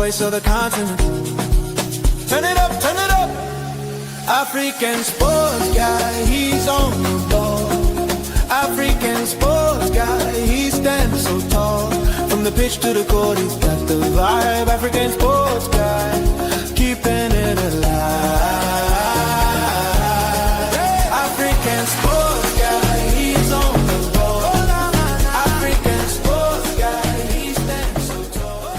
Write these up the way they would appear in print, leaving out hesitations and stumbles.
voice of the continent. Turn it up, turn it up. African sports guy, he's on the ball. African sports guy, he stands so tall. From the pitch to the court, he's got the vibe. African sports guy, keeping it alive. African sports guy, he's on the ball. African sports guy, he stands so tall.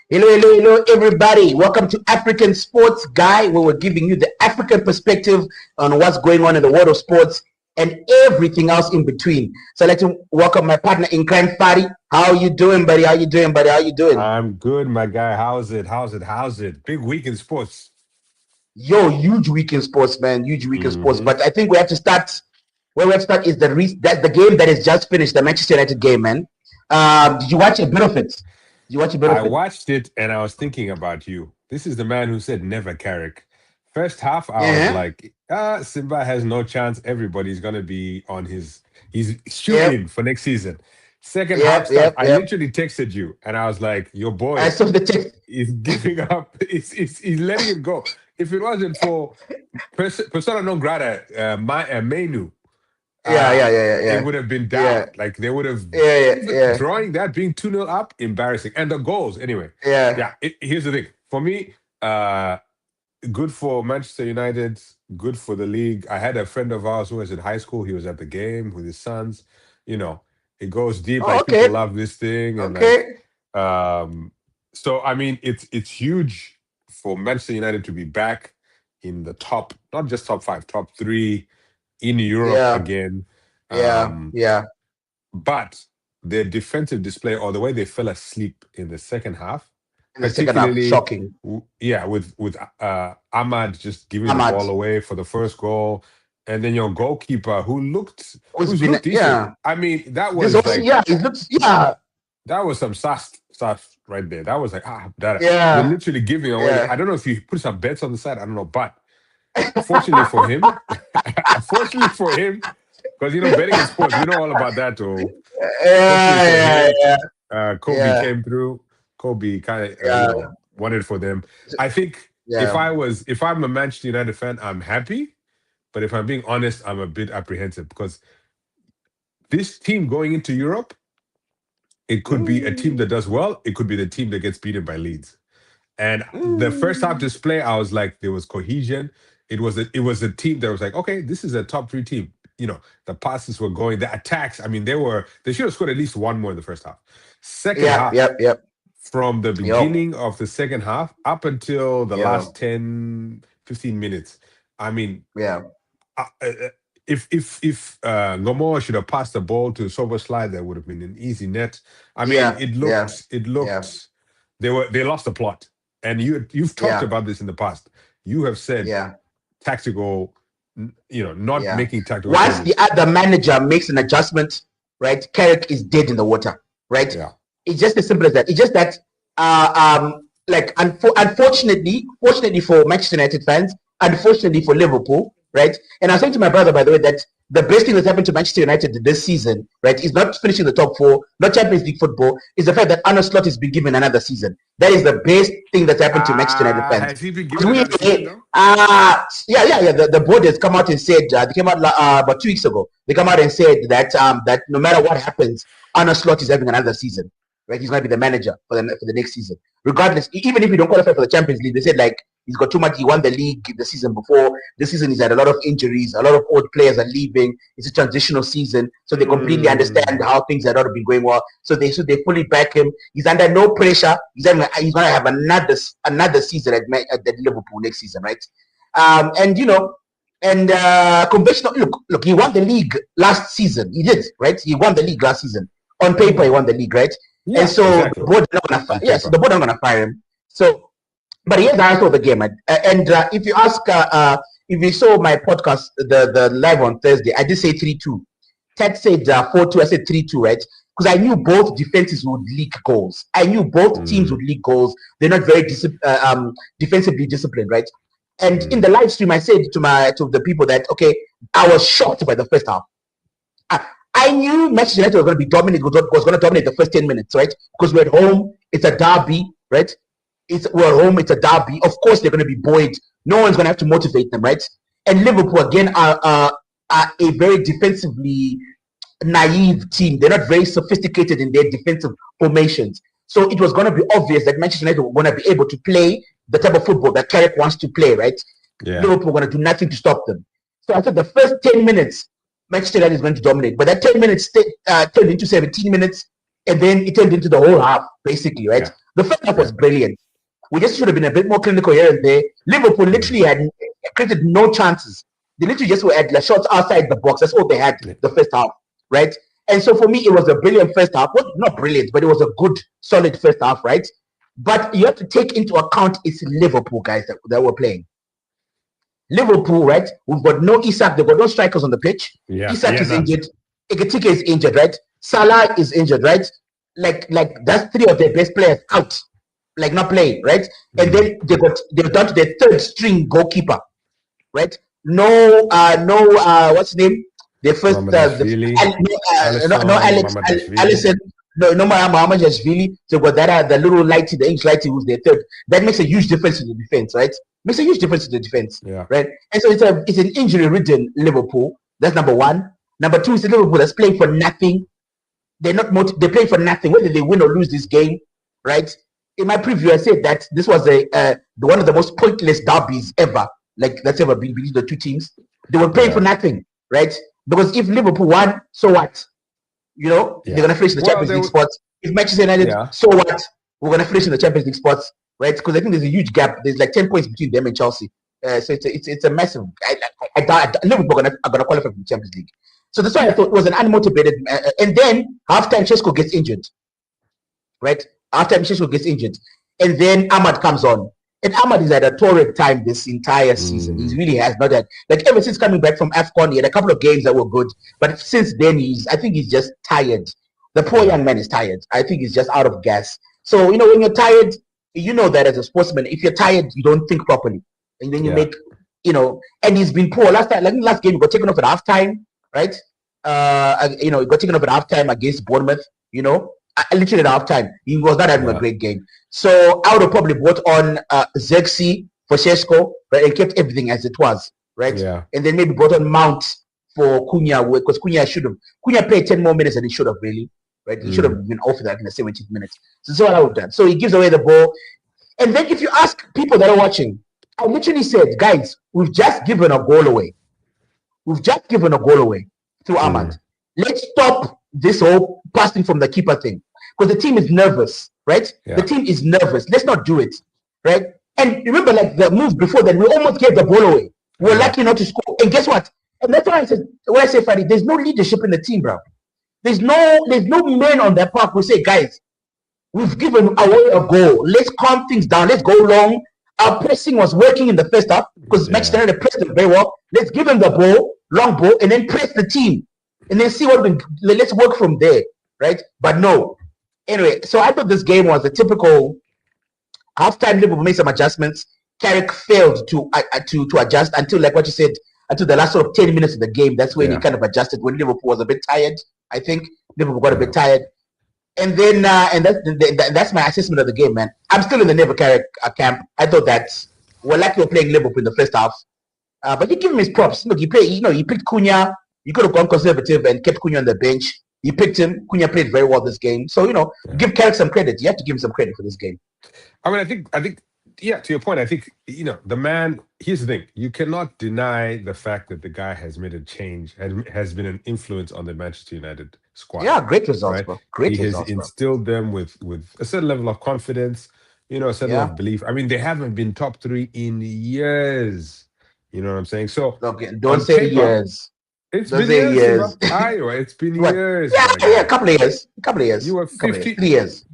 Hello, everybody. Welcome to African Sports Guy, where we're giving you the African perspective on what's going on in the world of sports and everything else in between. So I'd like to welcome my partner in crime, Fadi. How are you doing, buddy? How you doing? I'm good, my guy. How's it? Big week in sports. Yo, huge week in sports, man. Huge week in sports. But I think we have to start. Where we have to start is the game that is just finished, the Manchester United game, man. Did you watch a bit of it? I watched it and I was thinking about you. This is the man who said never, Carrick. First half, I was like, Simba has no chance. Everybody's going to be on he's shooting for next season. Second half stuff, I literally texted you and I was like, your boy is giving up. He's letting it go. If it wasn't for persona non grata, Mainu, it would have been down. Like they would have drawing that, being 2-0 up, embarrassing. And the goals, anyway. Here's the thing. For me, good for Manchester United, good for the league. I had a friend of ours who was in high school. He was at the game with his sons. You know, it goes deep. People love this thing. And so I mean, it's huge for Manchester United to be back in the top, not just top 5, top 3 in Europe again. But their defensive display, or the way they fell asleep in the second half, shocking. With Ahmad just giving the ball away for the first goal, and then your goalkeeper who looked decent. I mean, that was that was some sauce right there. That was like they're literally giving away. I don't know if you put some bets on the side. I don't know, but fortunately for him, because betting in sports, we know all about that too. Kobe came through. Kobe kind of wanted for them. I think if I'm a Manchester United fan, I'm happy. But if I'm being honest, I'm a bit apprehensive because this team going into Europe, it could be a team that does well. It could be the team that gets beaten by Leeds. And the first half display, I was like, there was cohesion. It was a team that was like, okay, this is a top 3 team. You know, the passes were going, the attacks. I mean, they should have scored at least one more in the first half. Second half. From the beginning of the second half up until the last 10, 15 minutes. I mean, if Gomoa should have passed the ball to Soberslide, that would have been an easy net. I mean, it looked. They lost the plot, and you've talked about this in the past. You have said tactical, not making tactical. Once the other manager makes an adjustment, right? Carrick is dead in the water, right? Yeah. It's just as simple as that. It's just that, unfortunately, fortunately for Manchester United fans, unfortunately for Liverpool, right? And I was saying to my brother, by the way, that the best thing that's happened to Manchester United this season, right, is not finishing the top 4, not Champions League football, is the fact that Arne Slot has been given another season. That is the best thing that's happened to Manchester United fans. Has he been given another season, The board has come out and said, they came out about 2 weeks ago. They come out and said that that no matter what happens, Arne Slot is having another season. Right, he's going to be the manager for the next season. Regardless, even if you don't qualify for the Champions League, they said like he's got too much. He won the league the season before. This season he's had a lot of injuries. A lot of old players are leaving. It's a transitional season, so they completely understand how things had not been going well. So they they fully back him. He's under no pressure. He's going to have another season at Liverpool next season, right? Conventional. Look, he won the league last season. He did, right? He won the league last season. On paper, he won the league, right? Yeah, and so exactly. The board not gonna fire. Yes, the board not gonna fire him. So, but here's the answer of the game. And if you ask, if you saw my podcast, the live on Thursday, I did say 3-2. Ted said 4-2. I said 3-2, right? Because I knew both defenses would leak goals. I knew both teams would leak goals. They're not very defensively disciplined, right? And in the live stream, I said to the people that I was shocked by the first half. I knew Manchester United was going to be dominant, was going to dominate the first 10 minutes, right? Because we're at home It's a derby, right? We're at home. It's a derby. Of course, they're going to be buoyed. No one's going to have to motivate them, right? And Liverpool again are a very defensively naive team. They're not very sophisticated in their defensive formations. So it was going to be obvious that Manchester United were going to be able to play the type of football that Carrick wants to play, right? Yeah. Liverpool were going to do nothing to stop them. So I thought the first 10 minutes, Manchester United is going to dominate. But that 10 minutes turned into 17 minutes, and then it turned into the whole half, basically, right? Yeah. The first half was brilliant. We just should have been a bit more clinical here and there. Liverpool literally had created no chances. They literally just were at the shots outside the box. That's all they had the first half, right? And so for me, it was a brilliant first half. Well, not brilliant, but it was a good, solid first half, right? But you have to take into account it's Liverpool, guys, that were playing. Liverpool, right? We've got no Isak. They've got no strikers on the pitch. Yeah. Isak is injured. Ekitike is injured, right? Salah is injured, right? Like that's three of their best players out, like not playing, right? And then they've done to their third string goalkeeper, right? No, what's his name? Their first, Alisson. No, Mohamed. So got that the little lighty, the English lighty, who's their third. That makes a huge difference in the defense, right? Makes a huge difference in the defense, right? And so it's an injury-ridden Liverpool. That's number one. Number two is a Liverpool that's playing for nothing. They're they're playing for nothing, whether they win or lose this game, right? In my preview, I said that this was one of the most pointless derbies ever, like that's ever been between the two teams. They were playing for nothing, right? Because if Liverpool won, so what? You know, they're gonna finish in the Champions League spots. If Manchester United, so what? We're gonna finish in the Champions League spots, right? Because I think there's a huge gap. There's like 10 points between them and Chelsea. So it's a massive. Liverpool are gonna qualify for the Champions League. So that's why I thought it was an unmotivated. And then halftime, Šeško gets injured, right? Halftime, Šeško gets injured, and then Ahmad comes on. And Ahmad is at a torrid time this entire season. He really has not had, like, ever since coming back from AFCON, he had a couple of games that were good, but since then I think he's just tired. The poor young man is tired. I think he's just out of gas. So when you're tired, you know that as a sportsman, if you're tired, you don't think properly, and then you make, And he's been poor. Last game he got taken off at halftime, right? He got taken off at halftime against Bournemouth. Literally at halftime, he was not having a great game. So I would have probably brought on Xerxes for Šeško, right, and kept everything as it was, right? Yeah. And then maybe brought on Mount for Cunha, because Cunha played 10 more minutes than he should have, really, right? He should have been off that in the 17th minutes. So that's what I would have done. So he gives away the ball. And then if you ask people that are watching, I literally said, guys, we've just given a goal away. We've just given a goal away through Ahmad. Let's stop this whole passing from the keeper thing, because the team is nervous, right? Yeah. The team is nervous. Let's not do it, right? And remember, like the move before that, we almost gave the ball away. We were lucky not to score. And guess what? And that's why I said, when I say Fadi, there's no leadership in the team, bro. There's no men on that park who say, guys, we've given away a goal. Let's calm things down. Let's go long. Our pressing was working in the first half because Manchester United pressed them very well. Let's give them the ball, long ball, and then press the team. And then see let's work from there, right? But no. Anyway, so I thought this game was a typical halftime. Liverpool made some adjustments. Carrick failed to adjust until, like what you said, until the last sort of 10 minutes of the game. That's when he kind of adjusted, when Liverpool was a bit tired. I think Liverpool got a bit tired. And then that's my assessment of the game, man. I'm still in the Never Carrick camp. I thought that we're lucky we're playing Liverpool in the first half. But you give him his props. Look, he picked Cunha. You could have gone conservative and kept Cunha on the bench. You picked him. Cunha played very well this game. So, give Carrick some credit. You have to give him some credit for this game. I mean, I think, to your point, I think, the man, here's the thing. You cannot deny the fact that the guy has made a change, has been an influence on the Manchester United squad. Yeah, great results, right? Bro. Great results, He has instilled them with a certain level of confidence, a certain level of belief. I mean, they haven't been top three in years. You know what I'm saying? So, don't say years. It's been years. It's been years. Yeah, a couple of years. You were 50. 3 years.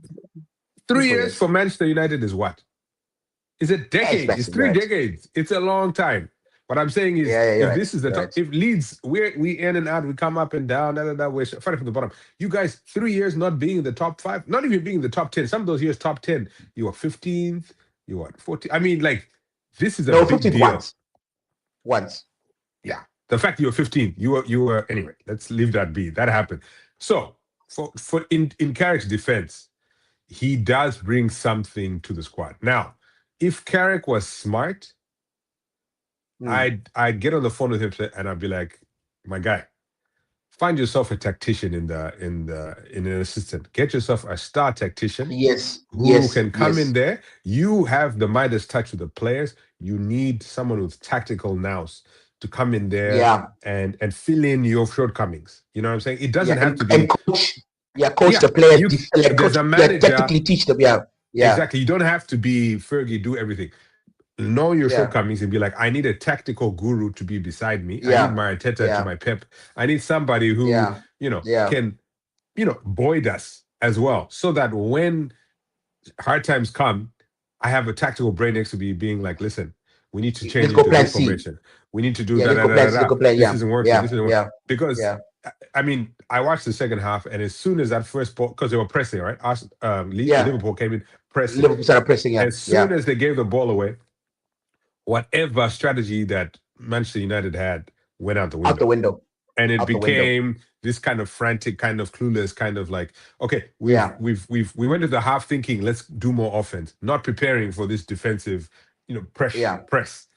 3 years for Manchester United is what? Is it decades? It's 3 decades. It's a long time. What I'm saying is, if this is the top, if Leeds, we in and out, we come up and down, we're fighting from the bottom. You guys, 3 years not being in the top 5, not even being in the top 10. Some of those years, top 10, you were 15th, you were 14th. I mean, like, this is a big deal. Once. Yeah. The fact you were 15, you were anyway. Let's leave that be. That happened. So, for in Carrick's defense, he does bring something to the squad. Now, if Carrick was smart, I'd get on the phone with him and I'd be like, my guy, find yourself a tactician in an assistant. Get yourself a star tactician. Who can come in there. You have the Midas touch with the players. You need someone with tactical nous to come in there and fill in your shortcomings. You know what I'm saying? It doesn't have to be coach the players. There's a manager, technically teach them. Exactly. You don't have to be Fergie, do everything. Know your shortcomings and be like, I need a tactical guru to be beside me. I need my Arteta to my Pep. I need somebody who, can, buoy us as well. So that when hard times come, I have a tactical brain next to me being like, listen, we need to change into this formation. We need to do that. This isn't working. This isn't working. Because, I mean, I watched the second half, and as soon as that first ball, because they were pressing, right? Liverpool came in pressing. Liverpool started pressing, As soon as they gave the ball away, whatever strategy that Manchester United had went out the window. And it became this kind of frantic, kind of clueless, kind of like, okay, we went to the half thinking, let's do more offense, not preparing for this defensive, press.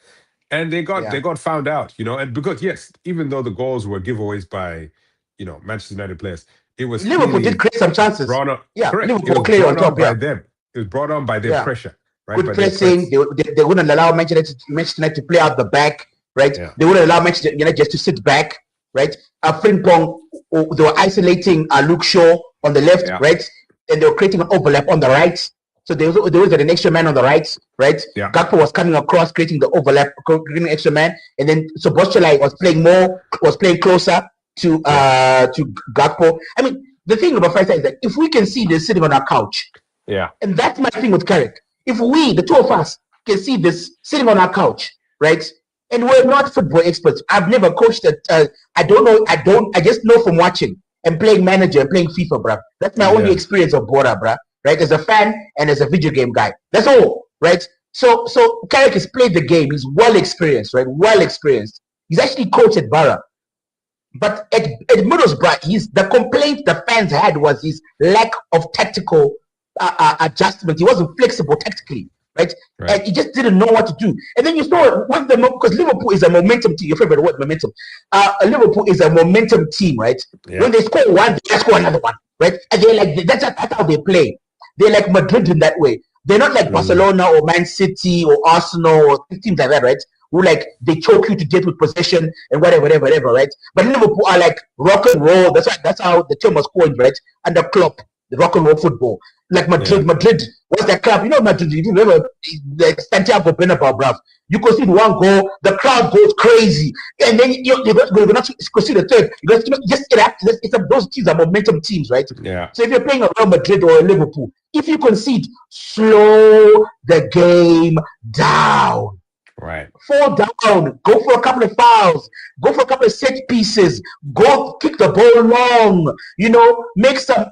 And they got found out, and because even though the goals were giveaways by, Manchester United players, it was Liverpool did create some chances. Correct. Liverpool clear on top by them. It was brought on by their pressure. Right, good pressing. They wouldn't allow Manchester United to play out the back, right? Yeah. They wouldn't allow Manchester United just to sit back, right? Frimpong, they were isolating Luke Shaw on the left, right? And they were creating an overlap on the right. So there was an extra man on the right, right? Yeah. Gakpo was coming across, creating the overlap, creating an extra man, and then Szoboszlai was playing closer to Gakpo. I mean, the thing about Faisal is that if we can see this sitting on our couch, and that's my thing with Carrick. If we, the two of us, can see this sitting on our couch, right? And we're not football experts. I've never coached I don't know. I just know from watching and playing manager and playing FIFA, bruh. That's my only experience of Bora, bruh. Right? As a fan and as a video game guy. That's all, right? So Carrick has played the game. He's well experienced, right? Well experienced. He's actually coached at Borough. But at Middlesbrough, the complaint the fans had was his lack of tactical adjustment. He wasn't flexible tactically, right? And he just didn't know what to do. And then you saw because Liverpool is a momentum team. Your favorite word, momentum. Liverpool is a momentum team, right? When they score one, they score another one, right? And they're like that's how they play. They're like Madrid in that way. They're not like Barcelona or Man City or Arsenal or teams like that, right? Who like they choke you to death with possession and whatever, right? But Liverpool are like rock and roll. That's how the term was coined, right? Under Klopp, the rock and roll football. Like Madrid, what's that club? You know Madrid, you remember the Santiago Bernabeu, bruv. You concede one goal, the crowd goes crazy. And then you're not concede a third. Those teams are momentum teams, right? Yeah. So if you're playing a Real Madrid or a Liverpool, if you concede, slow the game down. Right. Fall down, go for a couple of fouls, go for a couple of set pieces, go kick the ball long, make some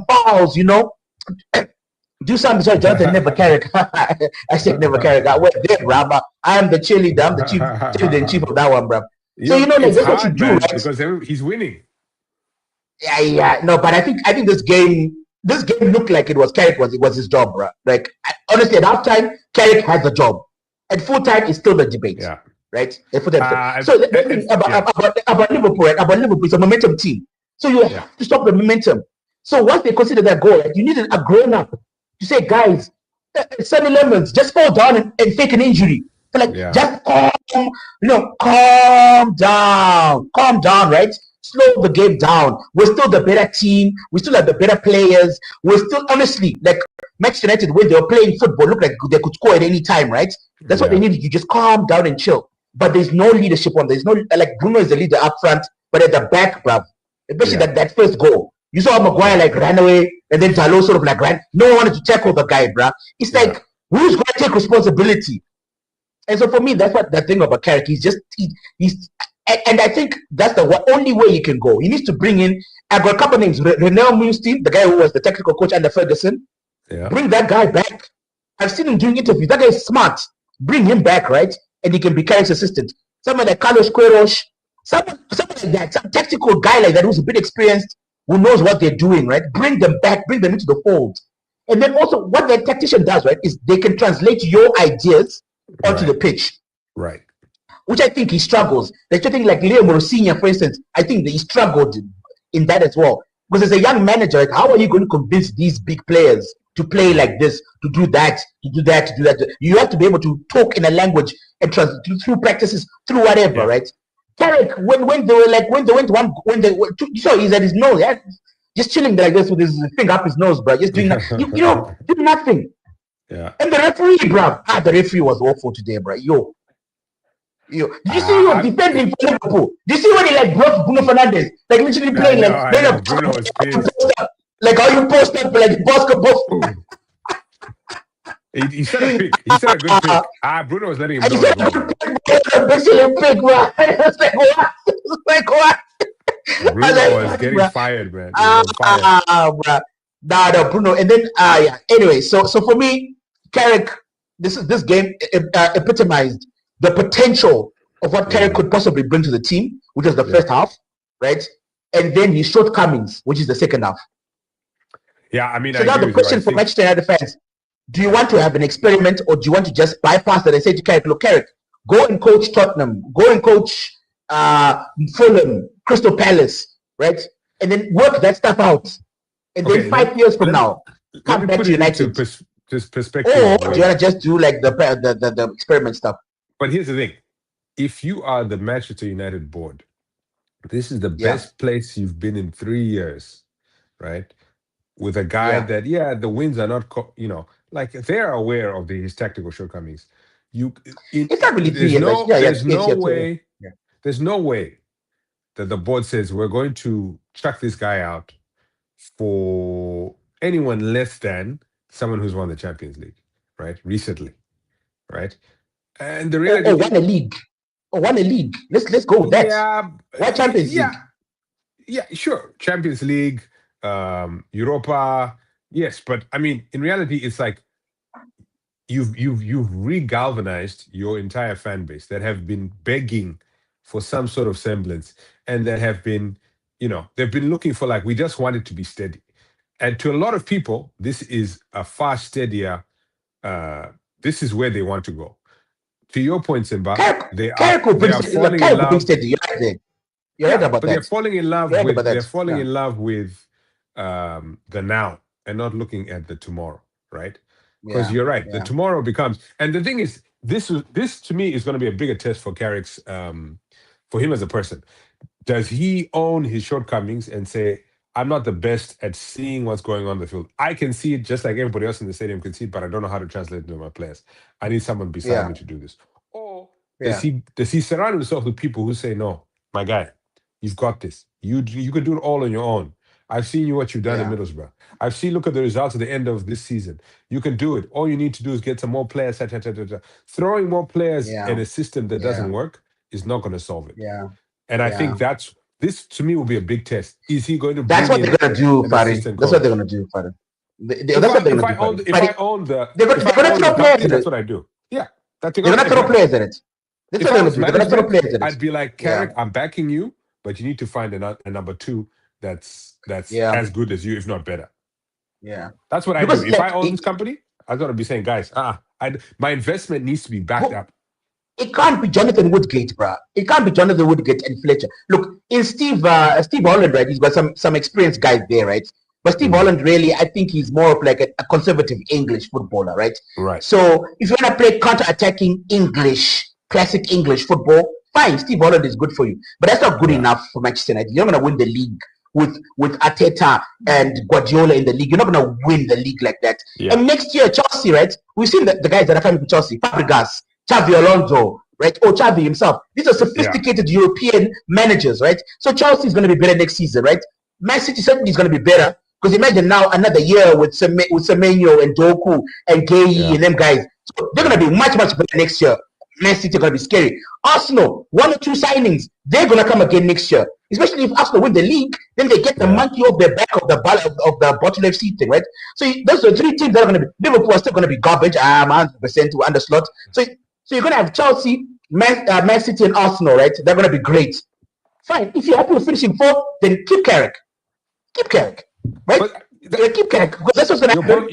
fouls, do something. Sorry, Jonathan, never Carrick. I said never Carrick. I went there, bro. I am the cheerleader. I'm the chief of that one, bro. So that's what you do, right? Because he's winning. Yeah. No, but I think this game looked like it was his job, bro. Like honestly, at halftime, Carrick has a job. At full time, it's still the debate, right? At full time. So the thing about Liverpool, right? About Liverpool, it's a momentum team. So you have to stop the momentum. So once they consider that goal, right, you need a grown up to say, guys, Sunny Lemons, just fall down and fake an injury. So just calm down, right? Slow the game down. We're still the better team. We still have the better players. We're still, honestly, like Manchester United, when they were playing football, looked like they could score at any time, right? That's what they needed. You just calm down and chill. But there's no leadership there's no, like Bruno is the leader up front, but at the back, bruv, especially that first goal. You saw Maguire like ran away, and then Dalot sort of like ran. No one wanted to tackle the guy, bruh. It's like, who's going to take responsibility? And so for me, that's what the thing about Carrick. He's and I think that's the only way he can go. He needs to bring in, I've got a couple of names. Renel Munstein, the guy who was the technical coach under Ferguson. Yeah. Bring that guy back. I've seen him doing interviews. That guy is smart. Bring him back, right? And he can be Carrick's assistant. Someone like Carlos Queiroz, someone like that, some tactical guy like that who's a bit experienced, who knows what they're doing, right? Bring them back, bring them into the fold. And then also what the tactician does, right, is they can translate your ideas onto the pitch. Right. Which I think he struggles. There's something like Leo Morosinya, for instance. I think that he struggled in that as well. Because as a young manager, like, how are you going to convince these big players to play like this, to do that, to do that, to do that? You have to be able to talk in a language and through practices, through whatever, right? Carrick, when they he's at his nose, just chilling like this with his finger up his nose, bro, just doing doing nothing. Yeah. And the referee, bro, the referee was awful today, bro. Did you see you defending for Liverpool? Did you see when he brought Bruno Fernandes, literally playing Bruno was pissed. Like how you post up like basketball. He said a pick. He said a good pick. Bruno was letting him know. Pick, bro. It's like what? Bruno was getting fired, man. Bro. No, Bruno. And then Anyway, so for me, Carrick, this game epitomized the potential of what Carrick could possibly bring to the team, which was the first half, right? And then his shortcomings, which is the second half. Yeah, I mean, so now the question for Manchester United fans: do you want to have an experiment, or do you want to just bypass that and say to Carrick, look, Carrick, go and coach Tottenham, go and coach Fulham, Crystal Palace, right? And then work that stuff out. And then 5 years from now, come back to United. Perspective. Or do you want to just do like the experiment stuff? But here's the thing. If you are the Manchester United board, this is the best place you've been in 3 years, right? With a guy that, the wins are not, they're aware of his tactical shortcomings. It's not really 3 years. There's no way that the board says we're going to chuck this guy out for anyone less than someone who's won the Champions League, right? Recently, right? And the reality won a league. Won a league. Let's go with that. Yeah. Why Champions League? Yeah, sure. Champions League, Europa, yes. But I mean, in reality, it's like you've re-galvanized your entire fan base that have been begging for some sort of semblance, and that have been, they've been looking for we just want it to be steady. And to a lot of people, this is a far steadier. This is where they want to go. To your point, Simba, they are falling in love. You're right about that. They're falling in love with. They're falling in love with the now and not looking at the tomorrow, right? Because you're right. The tomorrow becomes, and the thing is, this to me is going to be a bigger test for Carrick's, for him as a person. Does he own his shortcomings and say, I'm not the best at seeing what's going on in the field. I can see it just like everybody else in the stadium can see it, but I don't know how to translate it to my players. I need someone beside me to do this. Or does he surround himself with people who say, no, my guy, you've got this. You can do it all on your own. I've seen what you've done in Middlesbrough. Look at the results at the end of this season. You can do it. All you need to do is get some more players. Throwing more players in a system that doesn't work is not going to solve it. Yeah. And I think this to me will be a big test. Is he going to? That's what they're going to do, Fari. That's what they're going to do, Fari. If I own the company, that's what I do. Yeah, they're going to throw players in it. That's what they're going to do. They're going to throw players in it. I'd be like, Carrick, I'm backing you, but you need to find a number two that's as good as you, if not better. Yeah, that's what I do. If I own this company, I'm going to be saying, guys, my investment needs to be backed up. It can't be Jonathan Woodgate, bro. It can't be Jonathan Woodgate and Fletcher. Look, in Steve Holland, right? He's got some experienced guys there, right? But Steve Holland, really, I think he's more of like a conservative English footballer, right? Right. So if you want to play counter-attacking English, classic English football, fine. Steve Holland is good for you, but that's not good enough for Manchester United. You're not going to win the league with Arteta and Guardiola in the league. You're not going to win the league like that. Yeah. And next year, Chelsea, right? We've seen the guys that are coming to Chelsea, Fabregas, Xavi Alonso, right? Or Xavi himself. These are sophisticated European managers, right? So Chelsea is going to be better next season, right? Man City certainly is going to be better, because imagine now another year with Semenyo and Doku and Gay and them guys. So they're going to be much, much better next year. Man City are going to be scary. Arsenal, 1 or 2 signings, they're going to come again next year. Especially if Arsenal win the league, then they get the monkey off the back of the bottom FC thing, right? So those are 3 teams that are going to be. Liverpool are still going to be garbage. 100% to underslot. So you're going to have Chelsea, Man City, and Arsenal, right? They're going to be great. Fine. If you're happy with finishing 4th, then keep Carrick. Right? keep Carrick, because that's what's going to happen.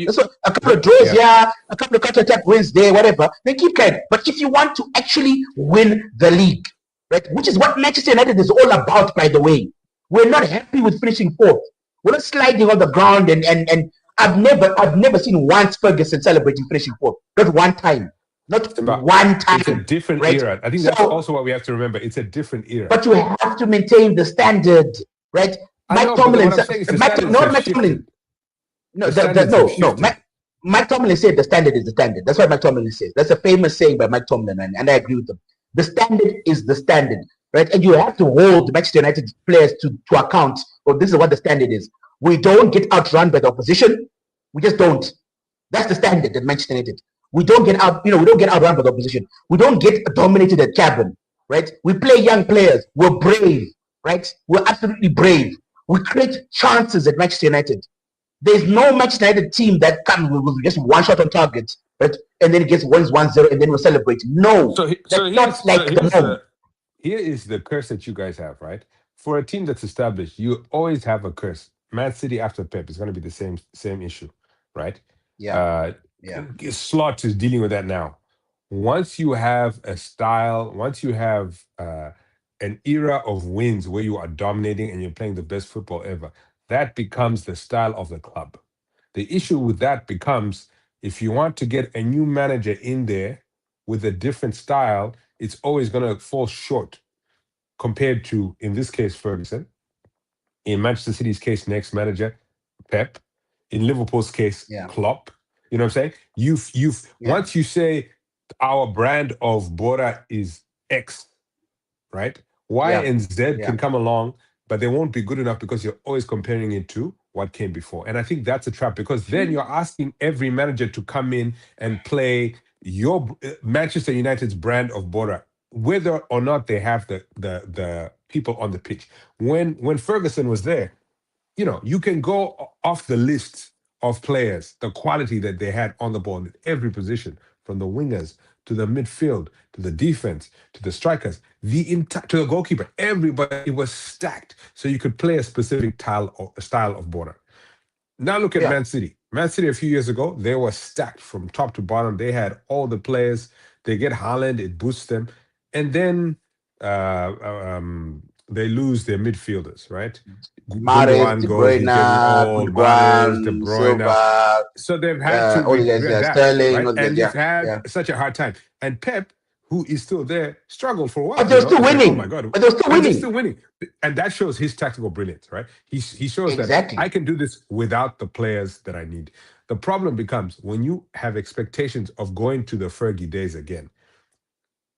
A couple of draws here, a couple of counter-attack wins there, whatever. Then keep Carrick. But if you want to actually win the league, right, which is what Manchester United is all about, by the way, we're not happy with finishing fourth. We're not sliding on the ground, and I've never seen once Ferguson celebrating finishing fourth. Not one time. Not one time. It's a different era. I think that's also what we have to remember. It's a different era. But you have to maintain the standard, right? Mike Tomlin said the standard is the standard. That's what Mike Tomlin says. That's a famous saying by Mike Tomlin, and I agree with him. The standard is the standard, right? And you have to hold Manchester United players to account. Well, this is what the standard is. We don't get outrun by the opposition. We just don't. That's the standard at Manchester United. We don't get outrun by the opposition. We don't get dominated at cabin, right? We play young players. We're brave, right? We're absolutely brave. We create chances at Manchester United. There's no Manchester United team that comes with just one shot on target, right? And then it gets 1-0 and then we celebrate. No, here is the curse that you guys have, right? For a team that's established, you always have a curse. Man City after Pep is going to be the same issue, right? Slot is dealing with that now. Once you have a style, once you have an era of wins where you are dominating and you're playing the best football ever, that becomes the style of the club. The issue with that becomes, if you want to get a new manager in there with a different style, it's always going to fall short compared to, in this case, Ferguson. In Manchester City's case, next manager, Pep. In Liverpool's case, Klopp. You know what I'm saying? Once you say our brand of Bora is X, right? Y and Z can come along, but they won't be good enough because you're always comparing it to what came before. And I think that's a trap, because then you're asking every manager to come in and play your Manchester United's brand of Bora, whether or not they have the people on the pitch. When Ferguson was there, you can go off the list of players, the quality that they had on the ball in every position, from the wingers to the midfield, to the defense, to the strikers, to the goalkeeper. Everybody was stacked, so you could play a specific style of border. Now look at Man City. Man City a few years ago, they were stacked from top to bottom. They had all the players. They get Haaland, it boosts them. And then they lose their midfielders, right? Mahrez, De Bruyne, so they've had to Sterling, right? And they've had such a hard time. And Pep, who is still there, struggled for a while. But they're still winning. Oh my God! But they're still winning, and that shows his tactical brilliance, right? He shows that I can do this without the players that I need. The problem becomes when you have expectations of going to the Fergie days again.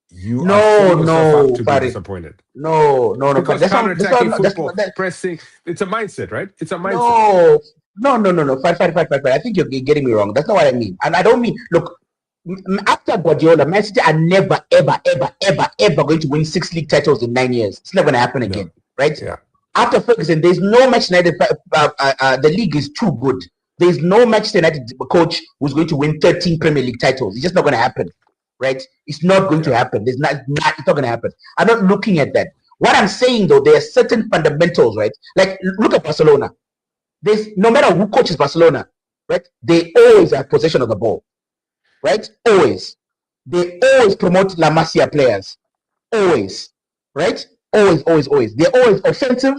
You are to be disappointed. No. Because counter-attacking football, pressing, it's a mindset, right? It's a mindset. No. Fight. I think you're getting me wrong. That's not what I mean. And I don't mean, look, after Guardiola, Man City are never, ever going to win 6 league titles in 9 years. It's not going to happen again, right? Yeah. After Ferguson, there's no Manchester United, the league is too good. There's no Manchester United coach who's going to win 13 Premier League titles. It's just not going to happen. Right? It's not going to happen. It's not going to happen. I'm not looking at that. What I'm saying, though, there are certain fundamentals, right? Like, look at Barcelona. No matter who coaches Barcelona, right? They always have possession of the ball, right? Always. They always promote La Masia players. Always, right? Always. They're always offensive,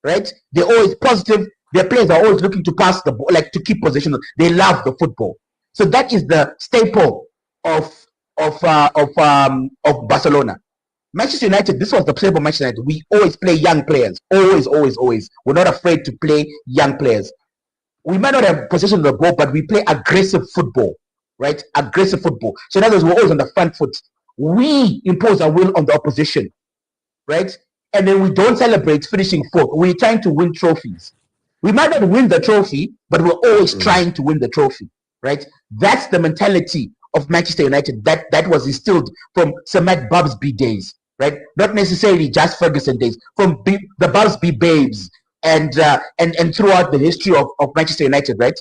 right? They're always positive. Their players are always looking to pass the ball, like to keep possession. They love the football. So that is the staple of Barcelona. Manchester United, this was the playbook of Manchester United. We always play young players. Always. We're not afraid to play young players. We might not have possession of the ball, but we play aggressive football, right? Aggressive football. So in other words, we're always on the front foot. We impose our will on the opposition, right? And then we don't celebrate finishing fourth. We're trying to win trophies. We might not win the trophy, but we're always trying to win the trophy, right? That's the mentality of Manchester United that was instilled from Sir Matt Bubsby days, right? Not necessarily just Ferguson days, from the Bubsby babes and throughout the history of Manchester United, right?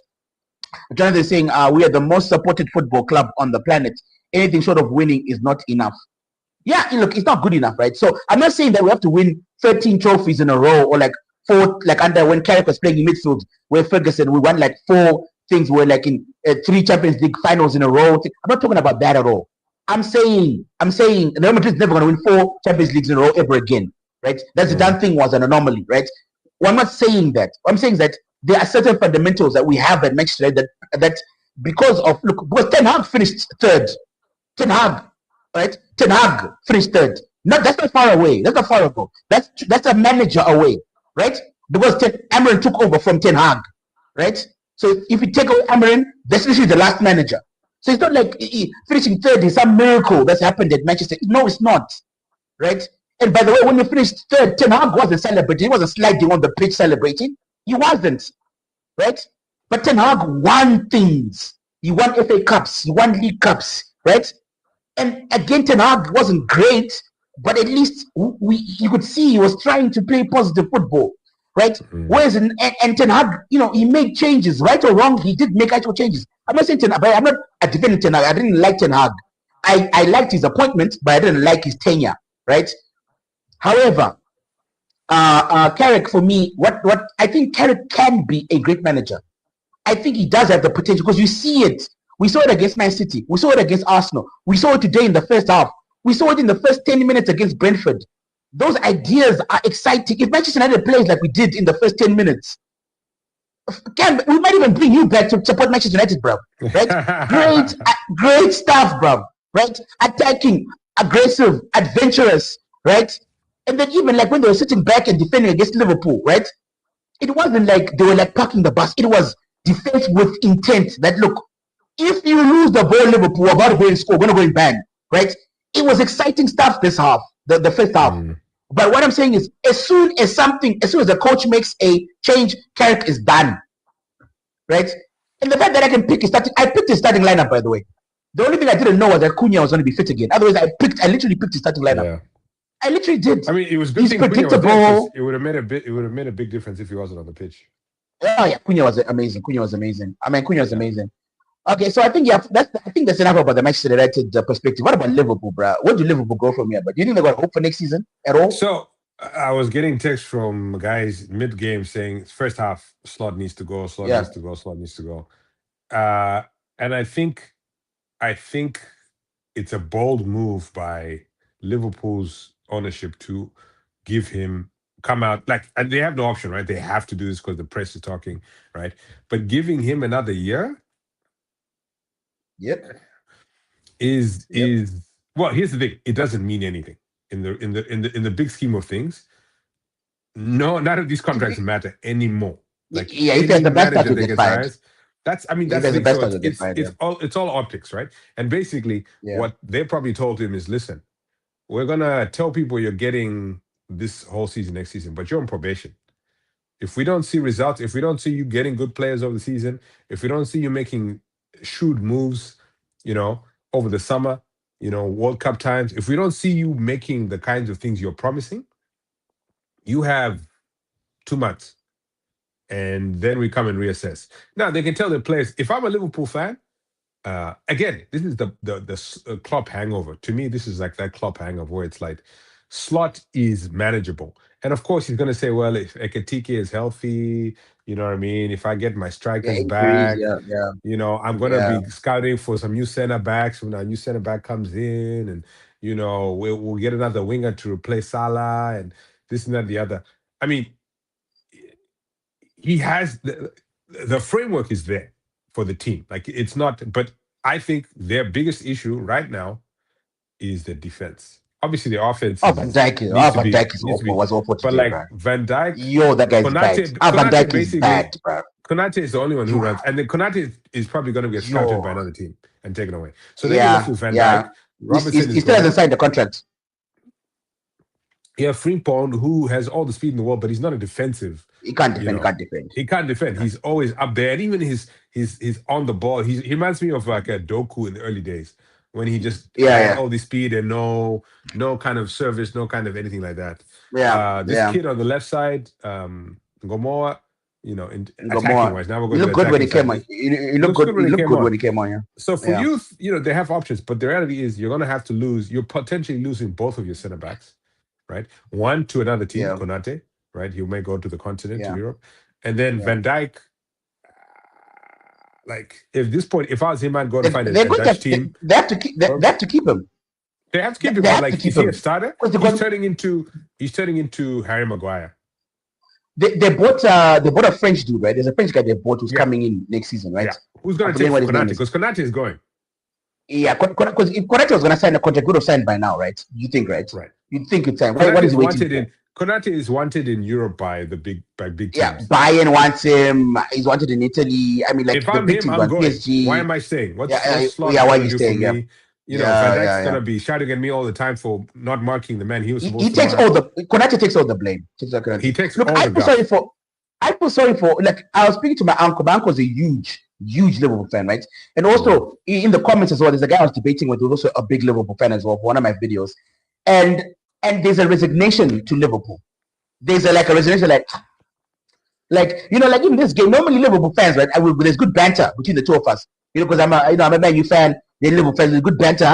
Jonathan is saying we are the most supported football club on the planet. Anything short of winning is not enough. Yeah, look, it's not good enough, right? So I'm not saying that we have to win 13 trophies in a row or like 4, like under when Carrick was playing in midfield, where Ferguson, we won like 4 things, were like in 3 Champions League finals in a row. I'm not talking about that at all. I'm saying Real Madrid is never going to win 4 Champions Leagues in a row ever again, right? That's the damn thing was an anomaly, right? Well, I'm not saying that. What I'm saying is that there are certain fundamentals that we have at Manchester United that because Ten Hag finished 3rd. Ten Hag, right? Ten Hag finished 3rd. No, that's not far away. That's not far ago. That's a manager away, right? Because Amarin took over from Ten Hag, right? So if you take away Amarin, that's literally the last manager. So it's not like finishing 3rd is some miracle that's happened at Manchester. No, it's not, right? And by the way, when you finished 3rd, Ten Hag wasn't celebrating. He wasn't sliding on the pitch celebrating. He wasn't, right? But Ten Hag won things. He won FA Cups. He won League Cups, right? And again, Ten Hag wasn't great, but at least you could see he was trying to play positive football, right? Whereas and Ten Hag, he made changes, right or wrong. He did make actual changes. I'm not saying Ten Hag, but I'm not defending Ten Hag. I didn't like Ten Hag. I liked his appointment, but I didn't like his tenure, right? However, Carrick, for me, what I think Carrick can be a great manager. I think he does have the potential because you see it. We saw it against Man City. We saw it against Arsenal. We saw it today in the first half. We saw it in the first 10 minutes against Brentford. Those ideas are exciting. If Manchester United plays like we did in the first 10 minutes, we might even bring you back to support Manchester United, bro. Right? Great stuff, bro. Right? Attacking, aggressive, adventurous, right? And then even like when they were sitting back and defending against Liverpool, right? It wasn't like they were like parking the bus. It was defense with intent that, look, if you lose the ball, Liverpool, we're about to go and score. We're going to go and bang, right? It was exciting stuff this half, the first half. But what I'm saying is, as soon as the coach makes a change, Carrick is done, right? And the fact that I picked his starting lineup, by the way. The only thing I didn't know was that Cunha was going to be fit again. Otherwise, I literally picked his starting lineup. Yeah. I literally did. I mean, it was good. He's predictable. It would have made a big difference if he wasn't on the pitch. Oh yeah, Cunha was amazing. Cunha was amazing. Amazing. Okay, so I think that's enough about the Manchester United perspective. What about Liverpool, bro? Where do Liverpool go from here? But do you think they got hope for next season at all? So I was getting texts from guys mid-game saying first half Slot needs to go, Slot needs to go. And I think it's a bold move by Liverpool's ownership to give him come out and they have no option, right? They have to do this because the press is talking, right? But giving him another year. Is well, here's the thing. It doesn't mean anything in the big scheme of things. No, none of these contracts matter anymore. If there's the best that get fired. That's the best that get fired. It's all optics, right? And basically, what they probably told him is, listen, we're gonna tell people you're getting this whole season next season, but you're on probation. If we don't see results, if we don't see you getting good players over the season, if we don't see you making shrewd moves, over the summer, World Cup times. If we don't see you making the kinds of things you're promising, you have 2 months. And then we come and reassess. Now, they can tell their players, if I'm a Liverpool fan, again, this is the Klopp hangover. To me, this is like that Klopp hangover where it's like, Slot is manageable. And of course, he's going to say, well, if Ekitike is healthy, you know what I mean? If I get my strikers back, I'm going to be scouting for some new center backs when a new center back comes in. And, we'll get another winger to replace Salah and this and that, the other. I mean, he has the framework is there for the team. Like, it's not, but I think their biggest issue right now is the defense. Obviously, the offense. Van Dijk was awful today, but like bro. Van Dijk, that guy's bad. Van Dijk is bad, bro. Konate is the only one who runs, and then Konate is probably going to get scouted by another team and taken away. So they left with Van Dijk. Robertson he still hasn't signed the contract. Yeah, Frimpong, who has all the speed in the world, but he's not a defensive. He can't defend. He can't defend. He's always up there, and even his on the ball. He reminds me of like a Doku in the early days. When he just had all the speed and no kind of service, no kind of anything like that. This kid on the left side, Gomoa, attacking wise. Now we're going to look good when he came on. He looked good when he came on. Yeah. So for youth, they have options, but the reality is you're going to have to lose. You're potentially losing both of your center backs, right? One to another team, Konate, right? He may go to the continent, to Europe. And then Van Dijk, like, if this point, if I was him, I'd go and find a Dutch team. They have to keep. They have to keep him. They have to keep him. But like, is he a starter? He's turning into Harry Maguire. They bought a French dude, right? There's a French guy they bought who's coming in next season, right? Yeah. Who's going to take Konate? Because Konate is going. Yeah, because if Konate was going to sign a contract, would have signed by now, right? You think, right? Right. You'd think it's time. What is waiting for? Konate is wanted in Europe by big teams. Yeah, Bayern wants him. He's wanted in Italy. I mean, like, if I'm him, I'm going. PSG. Why am I staying? Why are you staying? Yeah. You know, Van Dijk's gonna be shouting at me all the time for not marking the man he was supposed to. Konate takes all the blame. He takes all the blame. I feel sorry for, like, I was speaking to my uncle. My uncle's a huge Liverpool fan, right? And also in the comments as well, there's a guy I was debating with who's also a big Liverpool fan as well for one of my videos. And there's a resignation to Liverpool. There's a resignation, like in this game, normally Liverpool fans, right? There's good banter between the two of us. Because I'm a Man U fan, they're Liverpool fans, there's good banter,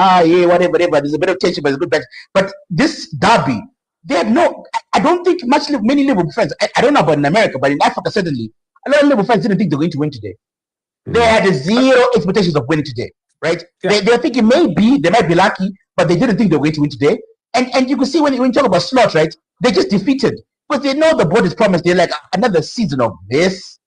whatever. There's a bit of tension, but there's good banter. But this derby, I don't think many Liverpool fans, I don't know about in America, but in Africa, certainly, a lot of Liverpool fans didn't think they were going to win today. They had zero expectations of winning today, right? Yeah. They were thinking maybe they might be lucky, but they didn't think they were going to win today. And you can see when you talk about slots, right? They just defeated because they know the board is promised. They're like, another season of this.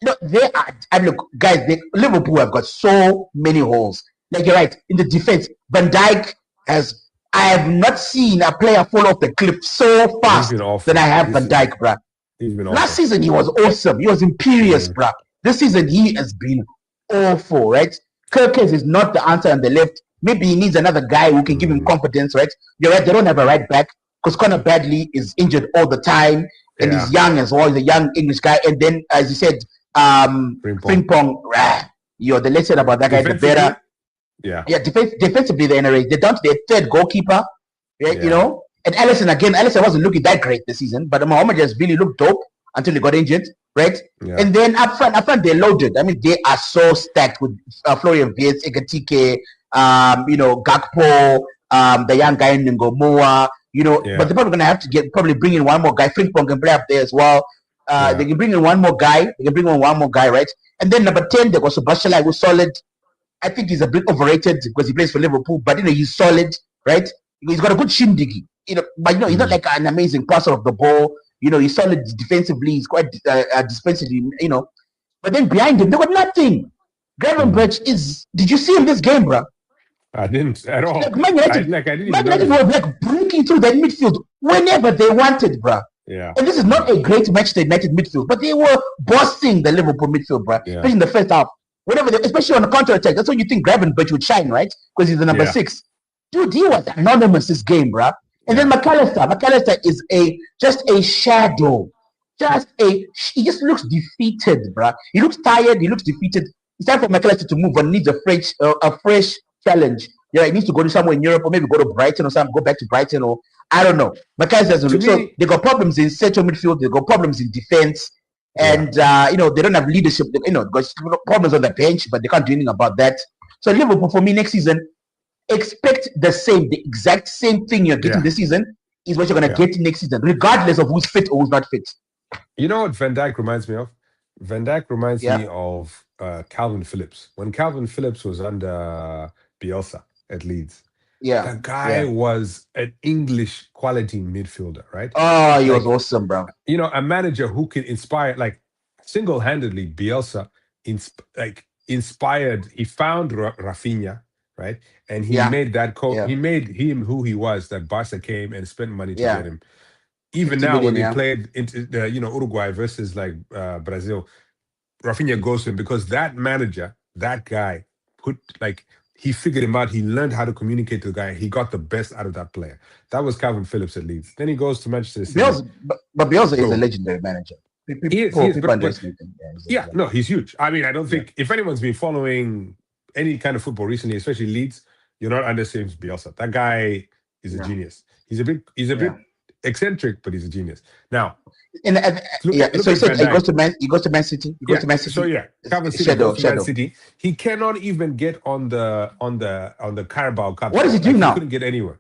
No, they are. And look, guys, Liverpool have got so many holes. Like, you're right, in the defense, Van Dijk has. I have not seen a player fall off the cliff so fast than I have Van Dijk, bruh. Last season he was awesome. He was imperious, bruh. This season he has been awful, right? Kirkes is not the answer on the left. Maybe he needs another guy who can give him confidence, right? You're right, they don't have a right back because Conor Bradley is injured all the time and he's young as well. He's a young English guy. And then, as you said, Frimpong, the less said about that guy, the better. Yeah, defensively they're in a race. They're down to their third goalkeeper, right? You know, and Alisson wasn't looking that great this season, but Mohamed just really looked dope until he got injured, right? Yeah. And then up front they're loaded. I mean, they are so stacked with Florian Wirtz, Ekatike, Gakpo, the young guy in Ngomoa, but they're probably gonna have to bring in one more guy. Frimpong can play up there as well. They can bring in one more guy. Right? And then number 10, they got Sebastian, who's solid. I think he's a bit overrated because he plays for Liverpool, but he's solid, right? He's got a good shindigi, but he's not like an amazing passer of the ball. He's solid defensively. He's quite defensively, But then behind him, they got nothing. Gravenberch is. Did you see him this game, bro? I didn't at all. Man United was breaking through that midfield whenever they wanted, bro. Yeah. And this is not a great Manchester United midfield, but they were bossing the Liverpool midfield, bro. Especially in the first half. Especially on the counter-attack. That's when you think Gravenberch would shine, right? Because he's the number 6. Dude, he was anonymous this game, bro. And then McAllister is just a shadow. He just looks defeated, bro. He looks tired. He looks defeated. It's time for McAllister to move on. He needs a fresh challenge. He needs to go to somewhere in Europe or maybe go to Brighton or something. Go back to Brighton or I don't know. McAllister doesn't look. So they got problems in central midfield. They got problems in defense. And they don't have leadership. Got problems on the bench, but they can't do anything about that. So Liverpool, for me, next season, expect the exact same thing you're getting this season is what you're gonna get next season, regardless of who's fit or who's not fit. You know what Van Dijk reminds me of? Van Dijk reminds me of Calvin Phillips. When Calvin Phillips was under Bielsa at Leeds. The guy was an English quality midfielder, right? Oh, he was awesome, bro. A manager who can inspire, like, single-handedly, Bielsa inspired. He found Rafinha, right? And he made that he made him who he was, that Barca came and spent money to get him. Even now, when they played into the, Uruguay versus Brazil, Rafinha goes to him because that manager, that guy, he figured him out. He learned how to communicate to the guy. He got the best out of that player. That was Calvin Phillips at Leeds. Then he goes to Manchester City. But Bielsa is a legendary manager. He's huge. I mean, I don't think if anyone's been following any kind of football recently, especially Leeds, you're not underestimating Bielsa. That guy is a genius. He's a bit eccentric, but he's a genius. Now, so he said he goes to Man City. He goes to Man City. So Calvin City goes to Man City. He cannot even get on the Carabao Cup. What is he doing now? He couldn't get anywhere.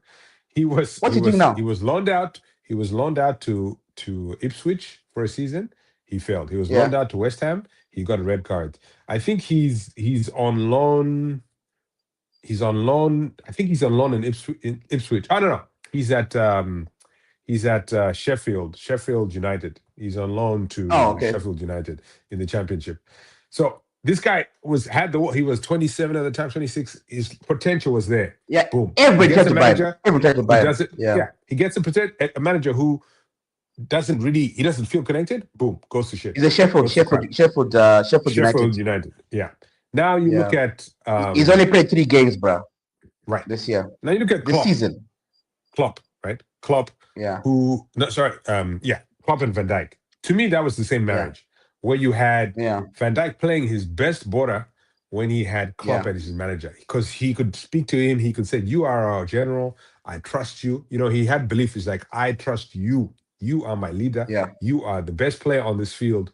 What's he doing now? He was loaned out. He was loaned out to to Ipswich for a season. He failed. He was loaned out to West Ham. He got a red card. I think he's on loan. He's on loan. I think he's on loan in Ipswich. I don't know. He's at Sheffield United. He's on loan to Sheffield United in the Championship. So this guy he was 27 at the time, 26. His potential was there. Yeah, boom. Everybody tried to buy him. Everybody tried to buy him. Yeah, he gets a manager who doesn't feel connected. Boom, goes to shit. He's a Sheffield United. Yeah. Now you look at he's only played 3 games, bro. Right. This year. Now you look at this season. Klopp, right? Klopp. Yeah. Klopp and Van Dijk. To me, that was the same marriage where you had Van Dijk playing his best border when he had Klopp as his manager, because he could speak to him. He could say, "You are our general. I trust you." You know, he had belief. He's like, "I trust you. You are my leader. Yeah. You are the best player on this field.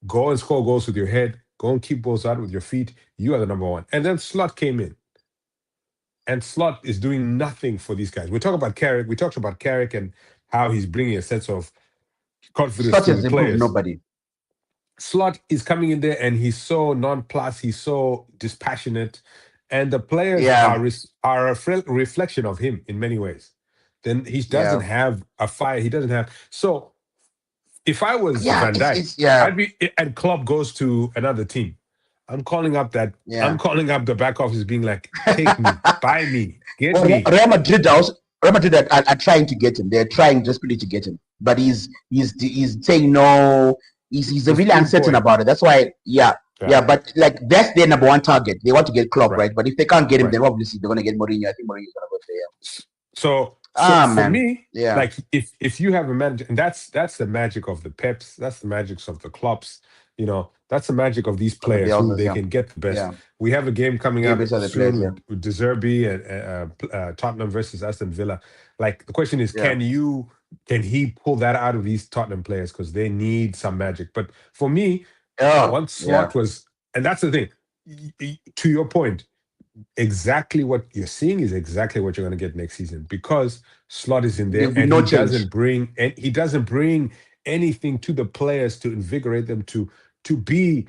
Go and score goals with your head. Go and keep balls out with your feet. You are the number one." And then Slot came in. And Slot is doing nothing for these guys. We talked about Carrick and how he's bringing a sense of confidence Slot to the players. Nobody. Slot is coming in there and he's so nonplussed. He's so dispassionate. And the players are a reflection of him in many ways. Then he doesn't have a fire. He doesn't have... So if I was Van Dijk, I'd be... And Klopp goes to another team. I'm calling up the back office, being like, "Take me, buy me, get me." Real Madrid are trying to get him. They're trying desperately to get him, but he's saying no. He's really uncertain about it. That's why, But like that's their number one target. They want to get Klopp, right? But if they can't get him, then obviously they're going to get Mourinho. I think Mourinho's going to go there. So for me, like if you have a manager, and that's the magic of the Peps, that's the magic of the Klopps. You know, that's the magic of these players who they can get the best. Yeah. We have a game coming up soon with De Zerbi and Tottenham versus Aston Villa. Like the question is, can he pull that out of these Tottenham players, because they need some magic? But for me, once Slot was, and that's the thing. To your point, exactly what you're seeing is exactly what you're going to get next season, because Slot is in there and he doesn't bring anything to the players to invigorate them to be,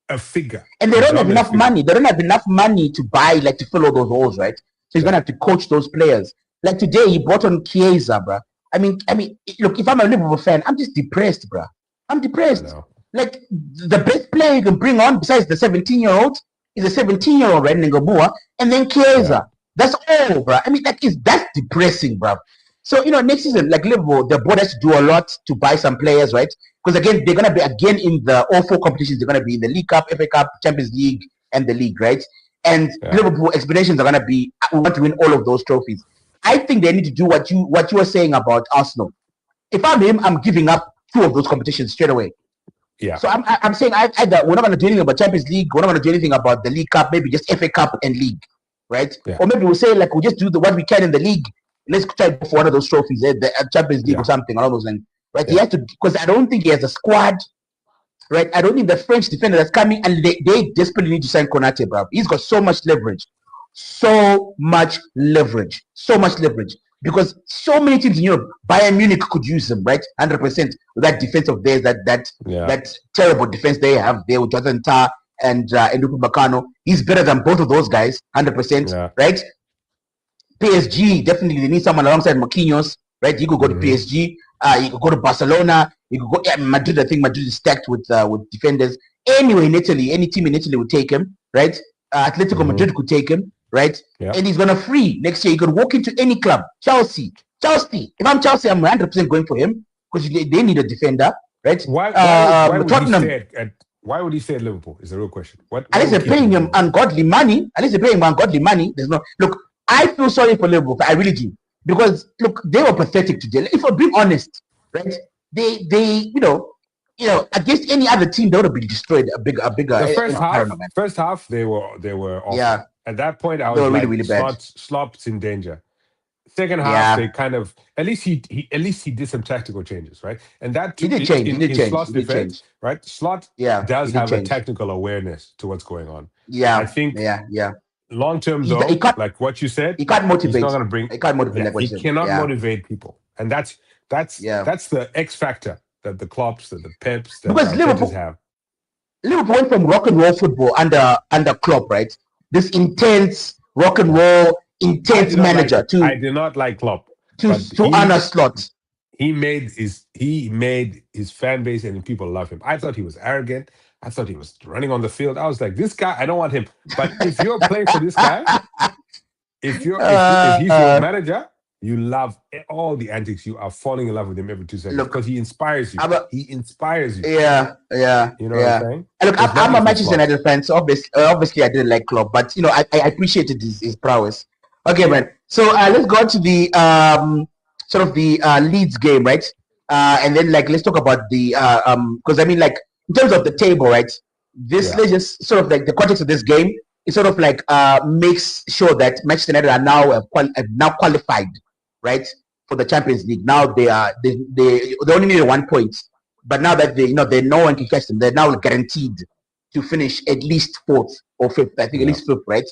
a figure. And they don't have enough money. They don't have enough money to buy, like, to fill all those holes, right? So he's gonna have to coach those players. Like today, he brought on Chiesa, bro. I mean, look, if I'm a Liverpool fan, I'm just depressed, bro. I'm depressed. Like, the best player you can bring on besides the 17-year-old is a 17-year-old, right, Ngabua, and then Chiesa. That's all, bro. I mean, that's depressing, bro. So, next season, like Liverpool, the board has to do a lot to buy some players, right? Because again, they're gonna be in the all 4 competitions. They're gonna be in the League Cup, FA Cup, Champions League, and the league, right? And Liverpool explanations are gonna be, we want to win all of those trophies. I think they need to do what you were saying about Arsenal. If I'm him, I'm giving up 2 of those competitions straight away. Yeah. So I'm saying either we're not gonna do anything about Champions League, we're not gonna do anything about the League Cup, maybe just FA Cup and league, right? Yeah. Or maybe we'll say, like, we'll just do what we can in the league. Let's try for one of those trophies, the Champions League or something along those lines, right? He has to, because I don't think he has a squad, right? I don't think the French defender that's coming, and they desperately need to sign Konate, bro. He's got so much leverage, because so many teams in Europe, Bayern Munich could use him, right? 100% with that defense of theirs, that terrible defense they have there with Jonathan Tah and Enrico Bacano. He's better than both of those guys, 100%, right? PSG, definitely they need someone alongside Marquinhos, right? You could go to PSG, you could go to Barcelona, you could go Madrid. I think Madrid is stacked with defenders. Anyway, in Italy, any team in Italy would take him, right? Atletico Madrid could take him, right? Yeah. And he's gonna free next year. He could walk into any club. Chelsea. If I'm Chelsea, I'm 100% going for him, because they need a defender, right? Why would he stay at Liverpool? Is the real question. Unless they're paying him ungodly money. There's no look. I feel sorry for Liverpool. I really do, because look, they were pathetic today. If we're being honest, right? They against any other team, they would have been destroyed. A bigger. The first half, they were awful. Yeah. At that point, I was like, really bad. Slop's in danger. Second half, they kind of at least he did some tactical changes, right? And that he did change. Slot's defense, right? Slot does have a technical awareness to what's going on. Yeah, I think. Yeah. Long term, though, like what you said, he can't motivate. He's not going to bring. He can't motivate. He cannot motivate people, and that's That's the X factor that the Klopps, that the Peps, that because the Artetas have. Liverpool went from rock and roll football under Klopp, right? This intense rock and roll, intense manager I did not like Klopp, to Arne Slot. He made his fan base and people love him. I thought he was arrogant. I thought he was running on the field. I was like, this guy, I don't want him. But if you're playing for this guy, if he's your manager, you love all the antics. You are falling in love with him every 2 seconds because he inspires you. He inspires you. Yeah. You know what I'm saying? Look, I'm a Manchester United fan, so obviously I didn't like Klopp, but I appreciated his prowess. Okay, man. So let's go to the sort of the Leeds game, right? And then let's talk about the because I mean in terms of the table, right? Let's just sort of the context of this game. It sort of makes sure that Manchester United are now now qualified, right, for the Champions League. Now they only need 1 point, but now that they no one can catch them, they're now guaranteed to finish at least 4th or 5th. I think at least 5th, right?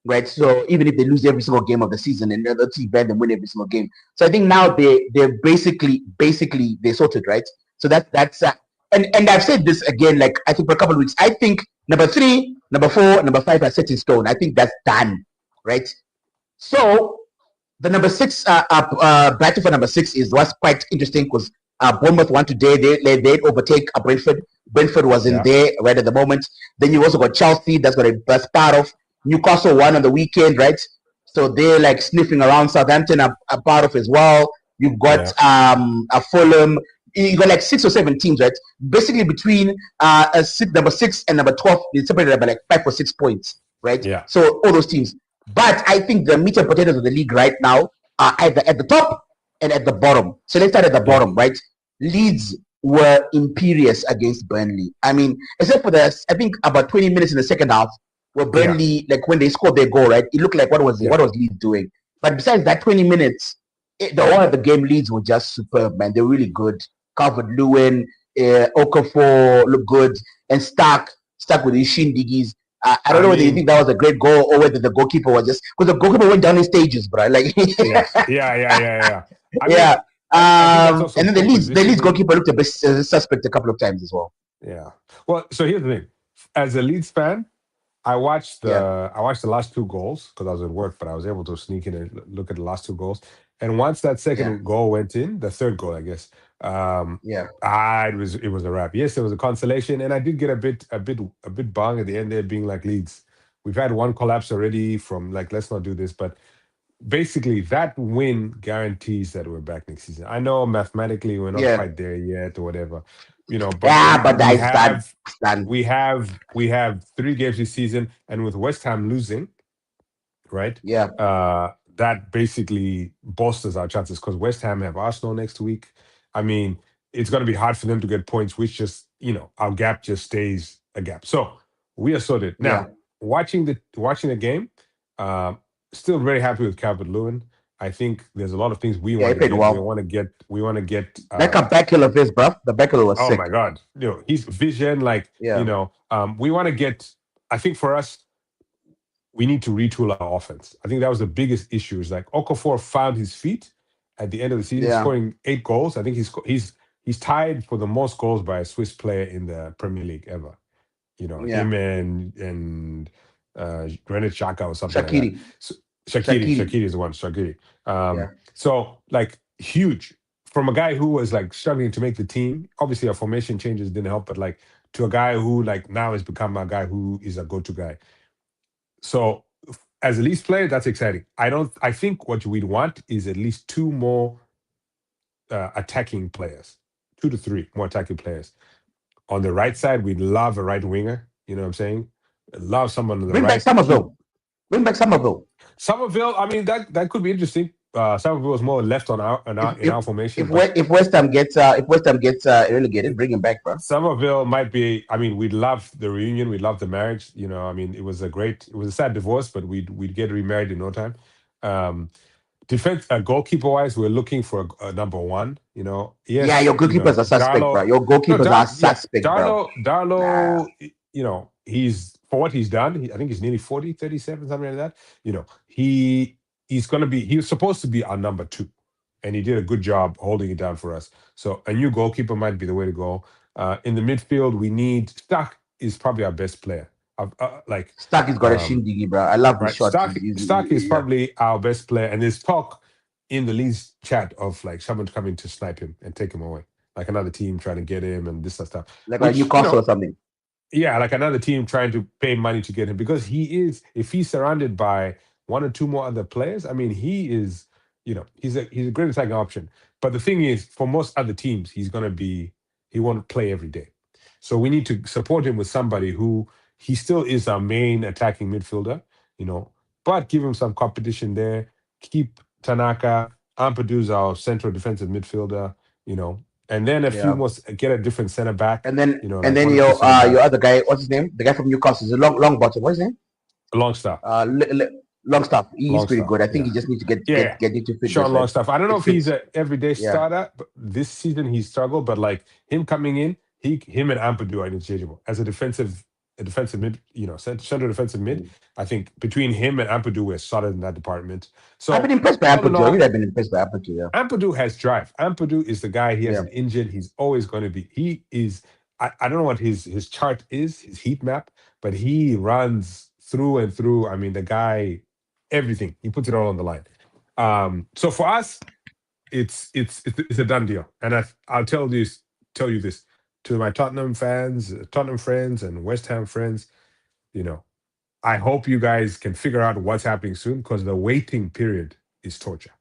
Right. So even if they lose every single game of the season and the other team better than win every single game, so I think now they're basically they're sorted, right? So that's and I've said this again, I think for a couple of weeks. I think number 3, number 4, number 5 are set in stone. I think that's done, right? So the number 6 battle for number 6 was quite interesting because Bournemouth won today. They overtake Brentford. Brentford was in there right at the moment. Then you also got Chelsea. That's part of. Newcastle won on the weekend, right? So they're sniffing around. Southampton are part of as well. You've got a Fulham. You got 6 or 7 teams, right? Basically between number 6 and number 12, they separated by 5 or 6 points, right? Yeah. So all those teams. But I think the meat and potatoes of the league right now are either at the top and at the bottom. So let's start at the bottom, right? Leeds were imperious against Burnley. I mean, except for I think about 20 minutes in the second half, where Burnley, when they scored their goal, right, it looked like what was Leeds doing. But besides that 20 minutes, the whole of the game, Leeds were just superb, man. They're really good. Calvert-Lewin, Okafor looked good, and stuck with his shindigis. I don't know whether you think that was a great goal or whether the goalkeeper was just because the goalkeeper went down in stages, bro. Yeah. And then the Leeds goalkeeper looked a bit suspect a couple of times as well. Yeah. Well, so here's the thing. As a Leeds fan, I watched the last 2 goals because I was at work, but I was able to sneak in and look at the last 2 goals. And once that second goal went in, the third goal, I guess, it was a wrap. Yes, there was a consolation, and I did get a bit bung at the end there, being like, Leeds, we've had 1 collapse already from let's not do this, but basically that win guarantees that we're back next season. I know mathematically we're not quite there yet or whatever, but we have 3 games this season, and with West Ham losing, right? That basically bolsters our chances because West Ham have Arsenal next week. I mean, it's going to be hard for them to get points, which just our gap just stays a gap. So we are sorted now. Watching the game, still very happy with Calvert-Lewin. I think there's a lot of things we want to get. We want to get like a back heel of his, bro. The back heel was sick. Oh my god, his vision, we want to get. I think for us, we need to retool our offense. I think that was the biggest issue. Is Okafor found his feet at the end of the season, scoring 8 goals. I think he's tied for the most goals by a Swiss player in the Premier League ever. Him and Granit Xhaka or something Shaqiri. like that. Shaqiri is the one. Shaqiri. So huge from a guy who was struggling to make the team. Obviously, our formation changes didn't help, but to a guy who now has become a guy who is a go-to guy. So as a Leeds player, that's exciting. I think what we'd want is at least 2 more attacking players, 2 to 3 more attacking players. On the right side, we'd love a right winger. You know what I'm saying? Love someone on the right. Bring back Somerville. Somerville, I mean, that could be interesting. Somerville was more left in our formation. If West Ham gets relegated, bring him back, bro. Somerville might be. I mean, we'd love the reunion. We'd love the marriage. I mean, it was a sad divorce, but we'd get remarried in no time. Defense, goalkeeper wise, we're looking for a number 1. Yes, yeah, your goalkeepers are suspect, bro. Your goalkeepers are suspect, bro. Darlow, he's for what he's done. I think he's nearly 40, 37, something like that. He was supposed to be our number 2. and he did a good job holding it down for us. So a new goalkeeper might be the way to go. In the midfield, we need Stark is probably our best player. Stark has got a shindigi, bro. I love the shot. Stark is probably our best player, and there's talk in the Leeds chat of like someone coming to snipe him and take him away, like another team trying to get him and this stuff. Like a Newcastle or something. Yeah, like another team trying to pay money to get him, because if he's surrounded by one or two more other players, I mean, he is, he's a great attacking option. But the thing is, for most other teams, he won't play every day. So we need to support him with somebody who he still is our main attacking midfielder, but give him some competition there. Keep Tanaka, Ampadu's our central defensive midfielder, and then a few more, get a different center back. And then your other guy, what's his name? The guy from Newcastle, is a long bottom. What's his name? Longstaff. Longstaff. He's pretty good. I think he just needs to get into fitness. Sean Longstaff. I don't know if he's an everyday starter, but this season he struggled. But like him coming in, him and Ampadu are interchangeable as a defensive mid, central defensive mid. I think between him and Ampadu, we're solid in that department. So I've been impressed by Ampadu. I really have been impressed by Ampadu. Yeah. Ampadu has drive. Ampadu is the guy. He has an engine. He's always going to be. He is. I don't know what his chart is, his heat map, but he runs through and through. I mean, the guy, everything. He puts it all on the line. So for us, it's a done deal. And I'll tell you this. To my Tottenham friends, and West Ham friends, I hope you guys can figure out what's happening soon, because the waiting period is torture.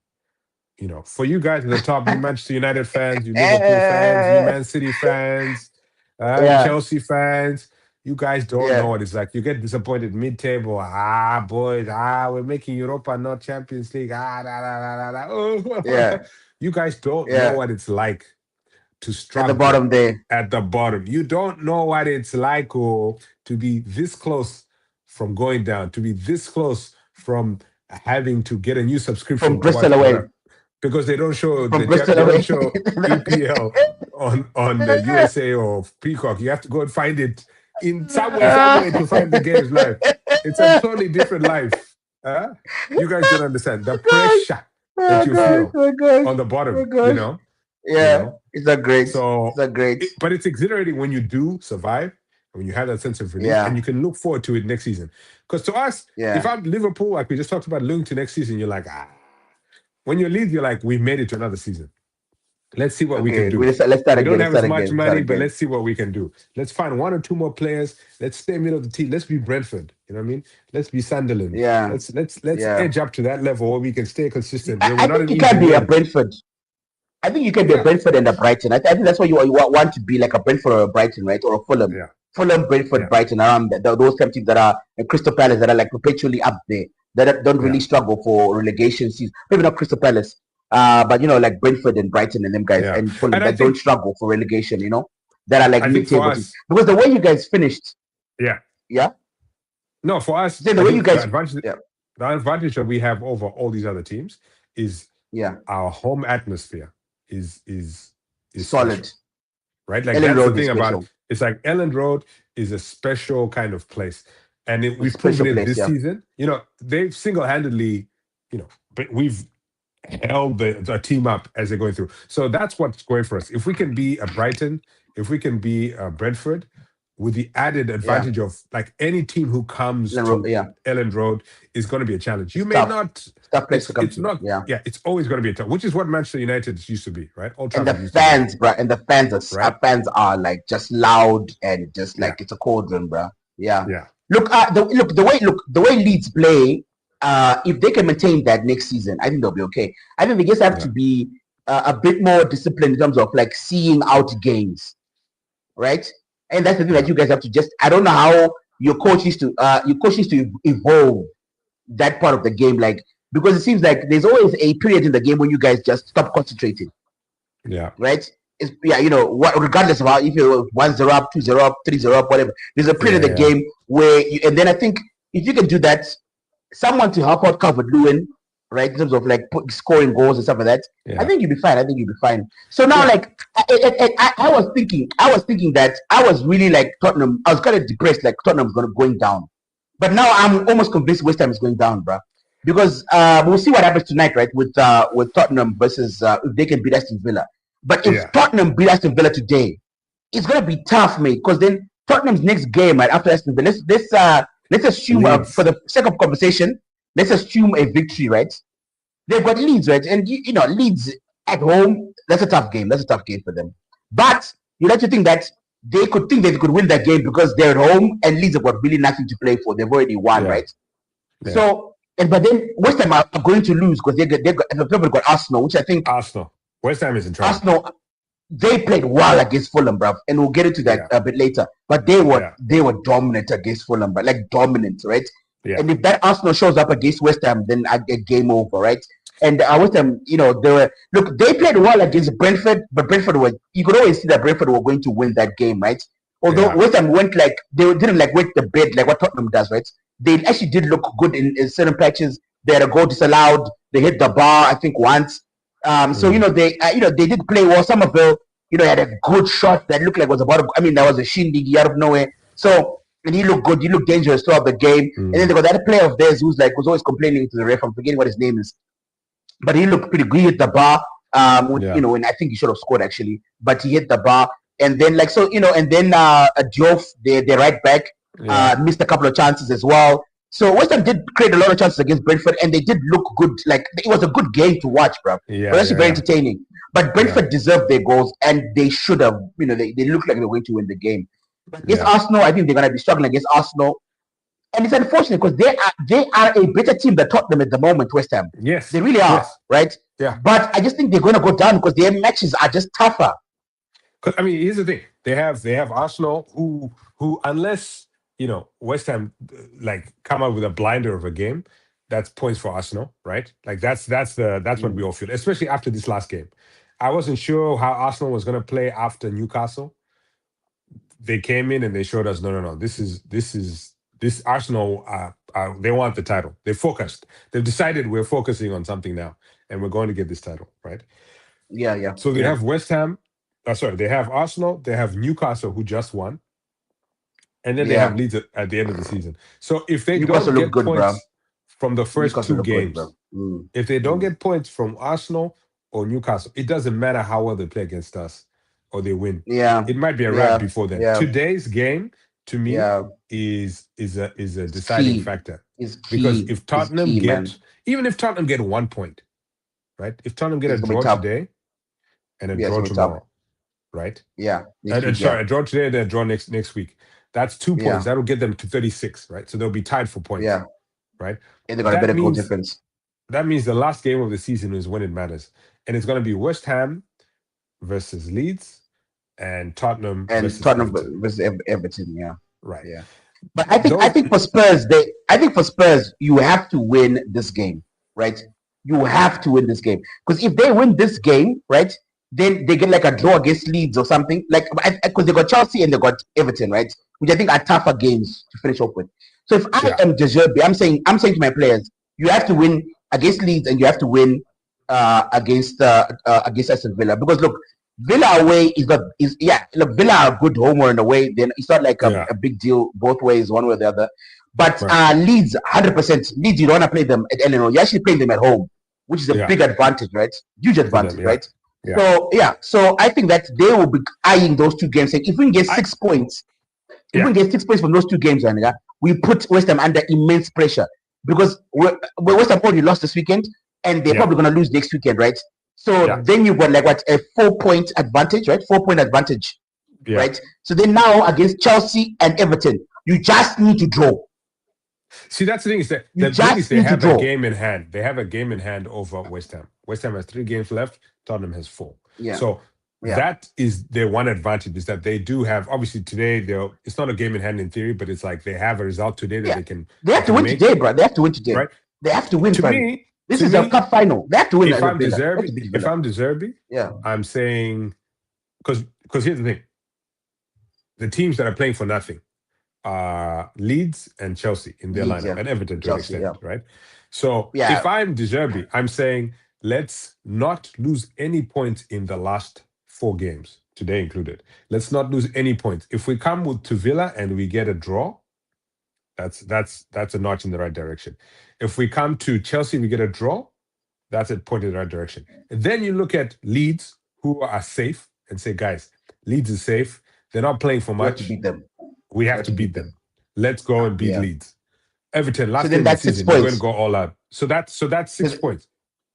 For you guys at the top, you Manchester United fans, you Liverpool fans, you Man City fans, Chelsea fans, you guys don't know what it's like. You get disappointed mid-table. Boys, we're making Europa, not Champions League. You guys don't know what it's like to struggle at the bottom there. At the bottom. You don't know what it's like to be this close from going down, to be this close from having to get a new subscription. From Bristol away. Because they don't show EPL on the USA or Peacock. You have to go and find it in some way to find the games live. It's a totally different life. You guys don't understand the pressure that you feel on the bottom, It's a great. But it's exhilarating when you do survive, when you have that sense of relief, and you can look forward to it next season. Because to us, if I'm Liverpool, like we just talked about, looking to next season, you're like, When you leave, you're like, we made it to another season. Let's see what we can do. Let's start again. We don't have as much money, but let's see what we can do. Let's find one or two more players. Let's stay middle of the team. Let's be Brentford. You know what I mean? Let's be Sunderland. Yeah. Let's edge up to that level where we can stay consistent. I think you can be a Brentford. I think you can be a Brentford and a Brighton. I think that's why you want to be like a Brentford or a Brighton, right? Or a Fulham. Yeah. Fulham, Brentford, Brighton, around those kind of teams that are Crystal Palace that are like perpetually up there, that don't really struggle for relegation season. Maybe not Crystal Palace, but like Brentford and Brighton and them guys and Fulham that don't struggle for relegation, that are like mid-table teams. Because the way you guys finished. Yeah. No, for us, the way you guys. The advantage that we have over all these other teams is our home atmosphere is solid, special, right? Like that's the thing about it. It's like Elland Road is a special kind of place, and we've proven it this season. They've single-handedly, we've held the team up as they're going through. So that's what's going for us. If we can be a Brighton, if we can be a Brentford, with the added advantage of like any team who comes to Elland Road is going to be a challenge. You may not. It's not. It's always going to be a tough. Which is what Manchester United used to be, right? And the fans, bro, our fans are like just loud and just like it's a cauldron, bro. Yeah. Look, the way Leeds play. If they can maintain that next season, I think they'll be okay. I think they just have to be a bit more disciplined in terms of like seeing out games, right? And that's the thing that you guys have to just. I don't know how your coach needs to evolve that part of the game, like because it seems like there's always a period in the game when you guys just stop concentrating. Yeah. Right. It's, regardless of how if you're 1-0 up, 2-0 up, 3-0 up, whatever. There's a period in the game where, and then I think if you can do that, someone to help out Calvert Lewin, right, in terms of like scoring goals and stuff like that. I think you'll be fine. So now, like, I was thinking that I was really like Tottenham. I was kind of depressed, like Tottenham's going down. But now I'm almost convinced West Ham is going down, bro. because we'll see what happens tonight, right? With Tottenham versus if they can beat Aston Villa. But if Tottenham beat Aston Villa today, it's gonna be tough, mate. Because then Tottenham's next game, right after Aston Villa, let's assume for the sake of conversation, let's assume a victory, right? They've got Leeds, right? And you know, Leeds at home, that's a tough game. That's a tough game for them. But you like to think that they could win that game because they're at home and Leeds have got really nothing to play for. They've already won, right? Yeah. So, but then West Ham are going to lose because they've got Arsenal, which I think West Ham is in trouble. Arsenal, they played well against Fulham, bruv, and we'll get into that a bit later. But they were dominant against Fulham, but like dominant, right? Yeah. And if that Arsenal shows up against West Ham, then I get game over, right? And West Ham, you know, they played well against Brentford, but you could always see that Brentford were going to win that game, right? Although West Ham went they didn't like wet the bed like what Tottenham does, right? They actually did look good in certain patches. They had a goal disallowed. They hit the bar, I think, once. So you know they did play well. Somerville, you know, had a good shot that looked like it was about. That was a shindig out of nowhere. So and he looked good. He looked dangerous throughout the game. And then they got that player of theirs was always complaining to the ref. I'm forgetting what his name is. But he looked pretty good. He hit the bar, you know, and I think he should have scored actually. But he hit the bar, and then Diouf, their right back, missed a couple of chances as well. So West Ham did create a lot of chances against Brentford, and they did look good. Like it was a good game to watch, bro. It was actually very entertaining. But Brentford deserved their goals, and they should have. You know, they looked like they were going to win the game. But against Arsenal, I think they're going to be struggling against Arsenal. And it's unfortunate because they are a better team than Tottenham at the moment, West Ham. Yes. They really are, right? Yeah. But I just think they're going to go down because their matches are just tougher. I mean, here's the thing. They have Arsenal who unless, you know, West Ham like come out with a blinder of a game, that's points for Arsenal, right? Like that's what we all feel, especially after this last game. I wasn't sure how Arsenal was going to play after Newcastle. They came in and they showed us, no. This Arsenal, they want the title. They're focused. They've decided we're focusing on something now, and we're going to get this title, right? Yeah. So they have West Ham. They have Arsenal. They have Newcastle, who just won, and then they have Leeds at the end of the season. So if they don't get points from the first two games, if they don't get points from Arsenal or Newcastle, it doesn't matter how well they play against us or they win. Yeah, it might be a wrap before then. Today's game, to me, is a deciding factor. Because if Tottenham even if Tottenham get 1 point, right? If Tottenham get a draw today and a draw tomorrow, right? Yeah. A draw today and a draw next week. That's 2 points. That'll get them to 36, right? So they'll be tied for points. Yeah. Right? And they got a better goal difference. That means the last game of the season is when it matters. And it's going to be West Ham versus Leeds and Tottenham versus Everton. Yeah. Right. Yeah. But I think for Spurs, you have to win this game, right? You have to win this game. Because if they win this game, right, then they get like a draw against Leeds or something. Like because they got Chelsea and they got Everton, right? Which I think are tougher games to finish off with. So if I am De Zerbi, I'm saying to my players, you have to win against Leeds and you have to win against Aston Villa. Because look, Villa away Villa are good home or in a way. Then it's not like a big deal both ways, one way or the other. But Leeds, 100%. Leeds, you don't want to play them at Eleanor. You actually play them at home, which is a big advantage, right? Huge advantage, right? Yeah. So I think that they will be eyeing those two games, saying if we can get 6 points, if we can get 6 points from those two games, we put West Ham under immense pressure because West Ham already lost this weekend, and they're probably going to lose next weekend, right? So then you've got a 4-point advantage, right? 4-point advantage, right? So then now against Chelsea and Everton, you just need to draw. See, that's the thing is that they have a game in hand. They have a game in hand over West Ham. West Ham has 3 games left. Tottenham has 4. Yeah. So that is their one advantage is that they do have, obviously today, it's not a game in hand in theory, but it's like they have a result today that they can. They have to win today, bro. They have to win today. Right? They have to win. To me, this is a cup final. They have to win. If I'm De Zerbi, I'm saying, because here's the thing. The teams that are playing for nothing are Leeds and Chelsea in their lineup, and Everton to an extent, right? So if I'm De Zerbi, I'm saying let's not lose any points in the last 4 games, today included. Let's not lose any points. If we come to Villa and we get a draw, That's a notch in the right direction. If we come to Chelsea, we get a draw. That's a point in the right direction. And then you look at Leeds, who are safe, and say, guys, Leeds is safe. They're not playing for We have much. to beat them. We have to beat them. Let's go and beat Leeds. Everton, last game of the season, we're going to go all out. So that's 6 points.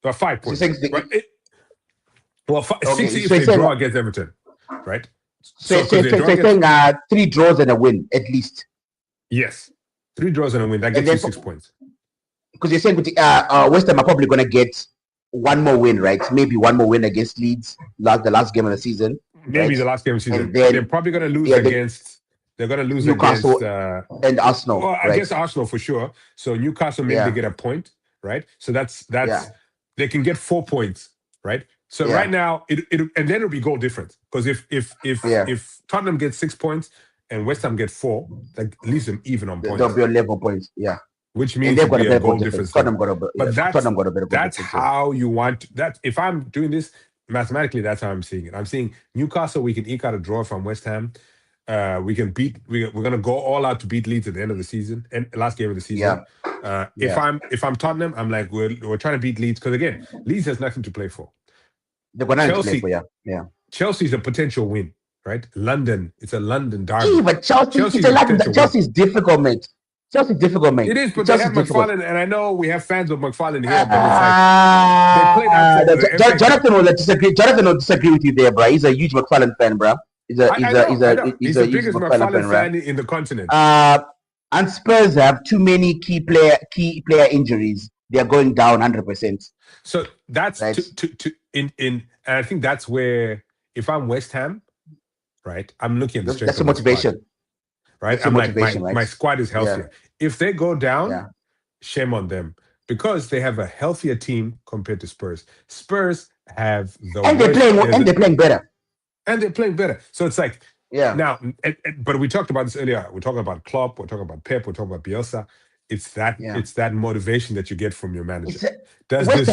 Or 5 points. Right? Okay, 6 if they draw against Everton, right? So saying 3 draws and a win, at least. Yes. 3 draws and a win. That gets you 6 points. Because you're saying West Ham are probably going to get one more win, right? Maybe one more win against Leeds, the last game of the season. Maybe the last game of the season. Then, they're probably going to lose against... They're going to lose Newcastle against... and Arsenal, well, against Arsenal, for sure. So Newcastle, maybe they get a point, right? So that's they can get 4 points, right? So right now, and then it'll be goal difference. Because if Tottenham gets 6 points and West Ham get 4, that leaves them even on points. There'll be a level points, which means they've got a goal difference. Tottenham got a better that's how you want that. If I'm doing this mathematically, that's how I'm seeing it. I'm seeing Newcastle, we can eke out a draw from West Ham. We can beat. We're gonna go all out to beat Leeds at the end of the season and last game of the season. If I'm Tottenham, I'm like we're trying to beat Leeds because again, Leeds has nothing to play for. They've got nothing to play for, Chelsea's a potential win, right? London, it's a London derby. But Chelsea's difficult, mate. Chelsea's difficult, mate. It is, but they have McFarlane, and I know we have fans of McFarlane here, but it's like they played Jonathan will disagree. Jonathan will disagree with you there, bro. He's a huge McFarlane fan, bro. He's a the biggest McFarlane fan in the continent. And Spurs have too many key player injuries. They are going down 100%. So that's right. And I think that's where if I'm West Ham, right, I'm looking at the strength. That's a motivation. Squad, right? I'm like my squad is healthier. If they go down, shame on them because they have a healthier team compared to Spurs. Spurs have they're playing better. And they're playing better. So it's like now, but we talked about this earlier. We're talking about Klopp. We're talking about Pep. We're talking about Bielsa. It's that motivation that you get from your manager. Does De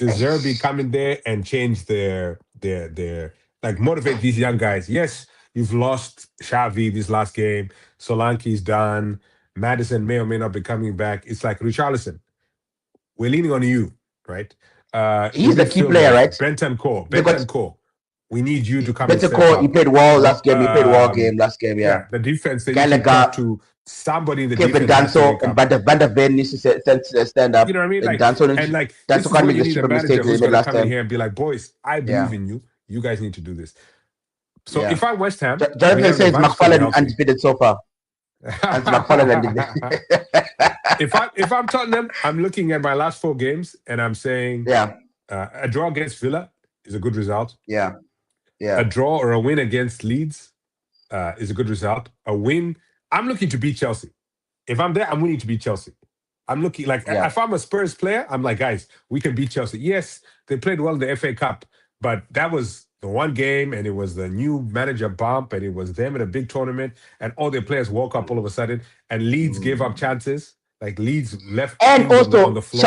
Zerbi come in there and change their like motivate these young guys? Yes, you've lost Xavi this last game. Solanke's done. Maddison may or may not be coming back. It's like Richarlison. We're leaning on you, right? He's the key player, right? Bentancur. We need you to come and step up. He played well last game. He played well last game, the defense, they need to talk to somebody in the defense. Danso and Van der Ven needs to stand up. You know what I mean? Like, Danso can't make the stupid mistakes who's he made last come in time. here and be like, boys, I believe in you. You guys need to do this. So if I'm West Ham... Jonathan says McFarlane undefeated so far. If I'm Tottenham, I'm looking at my last 4 games and I'm saying a draw against Villa is a good result. A draw or a win against Leeds is a good result. A win, I'm looking to beat Chelsea. If I'm there, I'm willing to beat Chelsea. I'm looking like if I'm a Spurs player, I'm like, guys, we can beat Chelsea. Yes, they played well in the FA Cup, but that was the one game, and it was the new manager bump, and it was them in a big tournament, and all their players woke up all of a sudden, and Leeds gave up chances. Like Leeds left and also on the floor.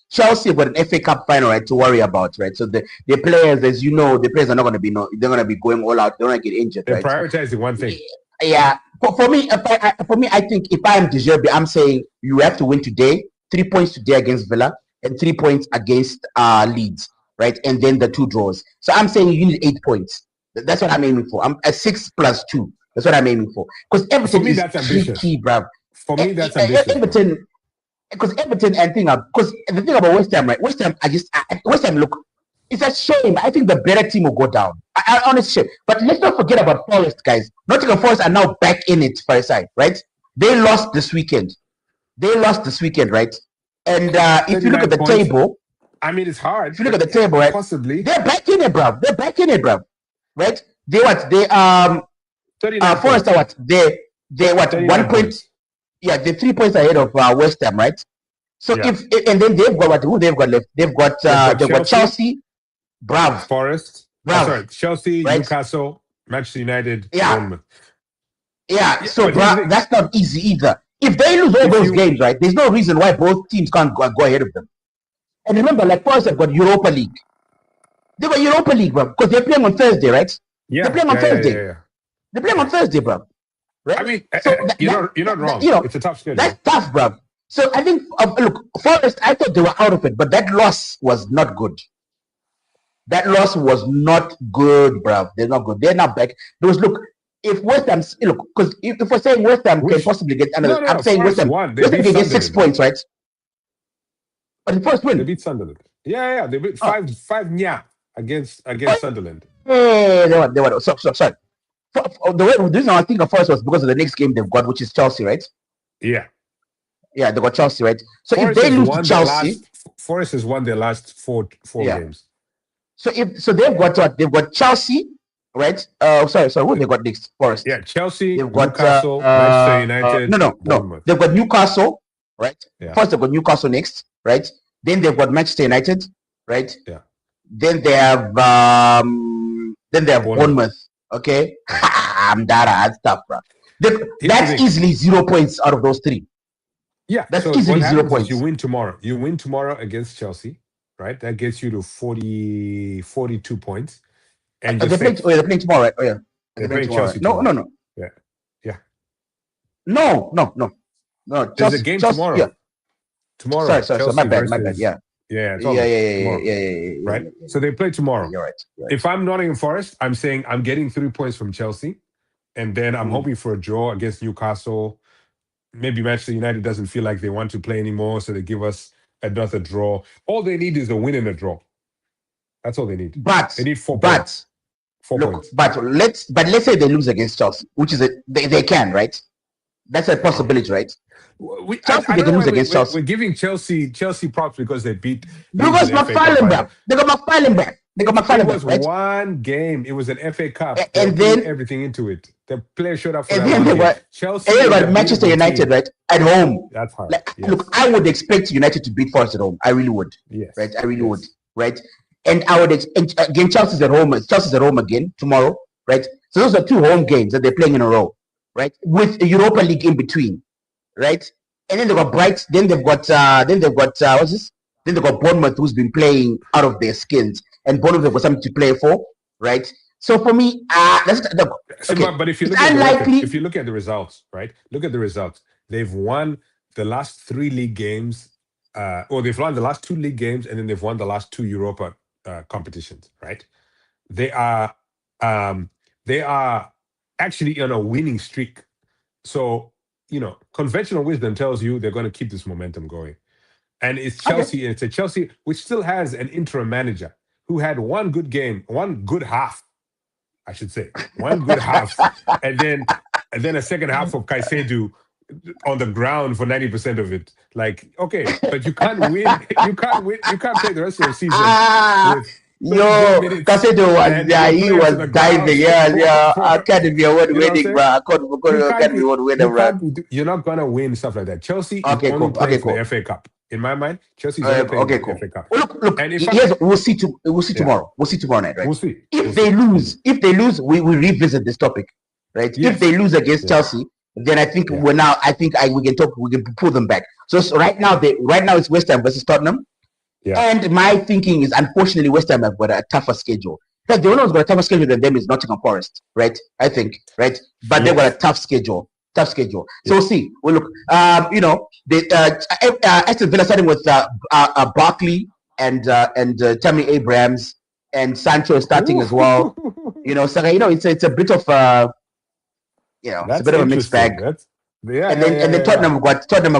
Chelsea got an FA Cup final, right, to worry about, right? So the players, as you know, the players are not going to be they're going to be going all out. They're going to get injured. They're right? prioritizing one thing. Yeah, for me, I think if I am De Zerbi, I'm saying you have to win today. 3 points today against Villa and 3 points against Leeds, right? And then the 2 draws. So I'm saying you need 8 points. That's what I'm aiming for. I'm at 6 + 2. That's what I'm aiming for. Because Everton is tricky, bruv. For me, that's ambitious. Everton, because Everton and because the thing about West Ham, right? West Ham, look, it's a shame. I think the better team will go down. I honestly, but let's not forget about Forest, guys. Nottingham Forest are now back in it for a side, right? They lost this weekend. Right? And if you look at the table, I mean, it's hard. If you look at the table, right? Possibly, they're back in it, bruv. Right? Forest are what? They 1 point. Yeah, they're 3 points ahead of West Ham, right? So and then they've got what? Who they've got left? They've got Chelsea, bruv. Forest, Chelsea, right? Newcastle, Manchester United, Bournemouth. Yeah, so that's not easy either. If they lose all those games, right, there's no reason why both teams can't go ahead of them. And remember, like Forest have got Europa League. They got Europa League, bro, because they're playing on Thursday, right? Yeah, they're playing on Thursday. They're playing on Thursday, bro. right? I mean, So you're not wrong. It's a tough schedule. That's tough, bro. So I think, look, Forest, I thought they were out of it, but that loss was not good. That loss was not good, bruv. They're not good. They're not back. Look, if West Ham, look, because if we're saying West Ham can possibly get another, I'm saying West Ham won. West Ham can get 6 points, right? But the first win. They beat Sunderland. Yeah. They beat 5-0 against Sunderland. Hey, they were. Sorry. The reason I think of Forest was because of the next game they've got, which is Chelsea, right? Yeah. Yeah, they got Chelsea, right? So Forest if they lose to Chelsea, Forest has won their last four games. So they've got what? They've got Chelsea, right? Sorry, what they got next? Forest. Yeah, Chelsea, they've got Newcastle, Manchester United. No. They've got Newcastle, right? Yeah. First they've got Newcastle next, right? Then they've got Manchester United, right? Yeah. Then they have Bournemouth. Okay. I'm that's tough, bro. That's easily 0 points out of those 3. Yeah, that's easily 0 points. You win tomorrow. You win tomorrow against Chelsea, right? That gets you to 42 points. And they're playing tomorrow, right? Oh yeah. They're playing Chelsea tomorrow. No. Yeah. No. There's a game tomorrow. Yeah. Tomorrow. Sorry. My bad. Yeah. Yeah. Right. So they play tomorrow. You're right. If I'm Nottingham Forest, I'm saying I'm getting 3 points from Chelsea, and then I'm hoping for a draw against Newcastle. Maybe Manchester United doesn't feel like they want to play anymore, so they give us another draw. All they need is a win and a draw. That's all they need. But they need 4 points. 4 points. But let's say they lose against Chelsea, which is they can, right? That's a possibility, right? Chelsea they can lose against Chelsea. We're giving Chelsea props because they beat. Because McFarlane back. They got McFarlane back. It was one game. It was an FA Cup. And then everything into it. The players showed up for and that. Then they were Chelsea. And they got Manchester United, right? At home. That's hard. Look, I would expect United to beat Forest at home. I really would. Yes. Right. I really would. Right. And I would again. Chelsea's at home. Chelsea's at home again tomorrow. Right. So those are 2 home games that they're playing in a row. Right. With the Europa League in between. Right. And then they've got Bright. Then they've got what's this? Then they've got Bournemouth, who's been playing out of their skins, and Bournemouth have got something to play for, right? So for me, but if you look at the results, right? Look at the results. They've won the last 3 league games, or they've won the last 2 league games, and then they've won the last 2 Europa competitions, right? They are actually on a winning streak. So conventional wisdom tells you they're going to keep this momentum going. And it's Chelsea, and it's a Chelsea which still has an interim manager who had one good game, one good half, I should say, one good half, and then a second half of Caicedo on the ground for 90% of it. Like, okay, but you can't win. You can't play the rest of the season. Caicedo was he was diving. Yeah. Academy award winning, bro. Academy award winner, bro. You're not gonna win stuff like that. Chelsea is only playing for the FA Cup. In my mind, Chelsea's only playing for the FA Cup. Well, look. And we'll see tomorrow. We'll see tomorrow night, right? We'll see. If they lose, we revisit this topic, right? Yes. If they lose against Chelsea, then I think we can pull them back. So right now it's West Ham versus Tottenham. Yeah. And my thinking is, unfortunately, West Ham have got a tougher schedule. In fact, the only one's got a tougher schedule than them is Nottingham Forest, right? I think, right? But they've got a tough schedule. So we'll see. Well, look, Aston Villa starting with Barkley and Tammy Abrahams and Sancho starting as well. So it's a bit of it's a bit of a mixed bag. And then Tottenham have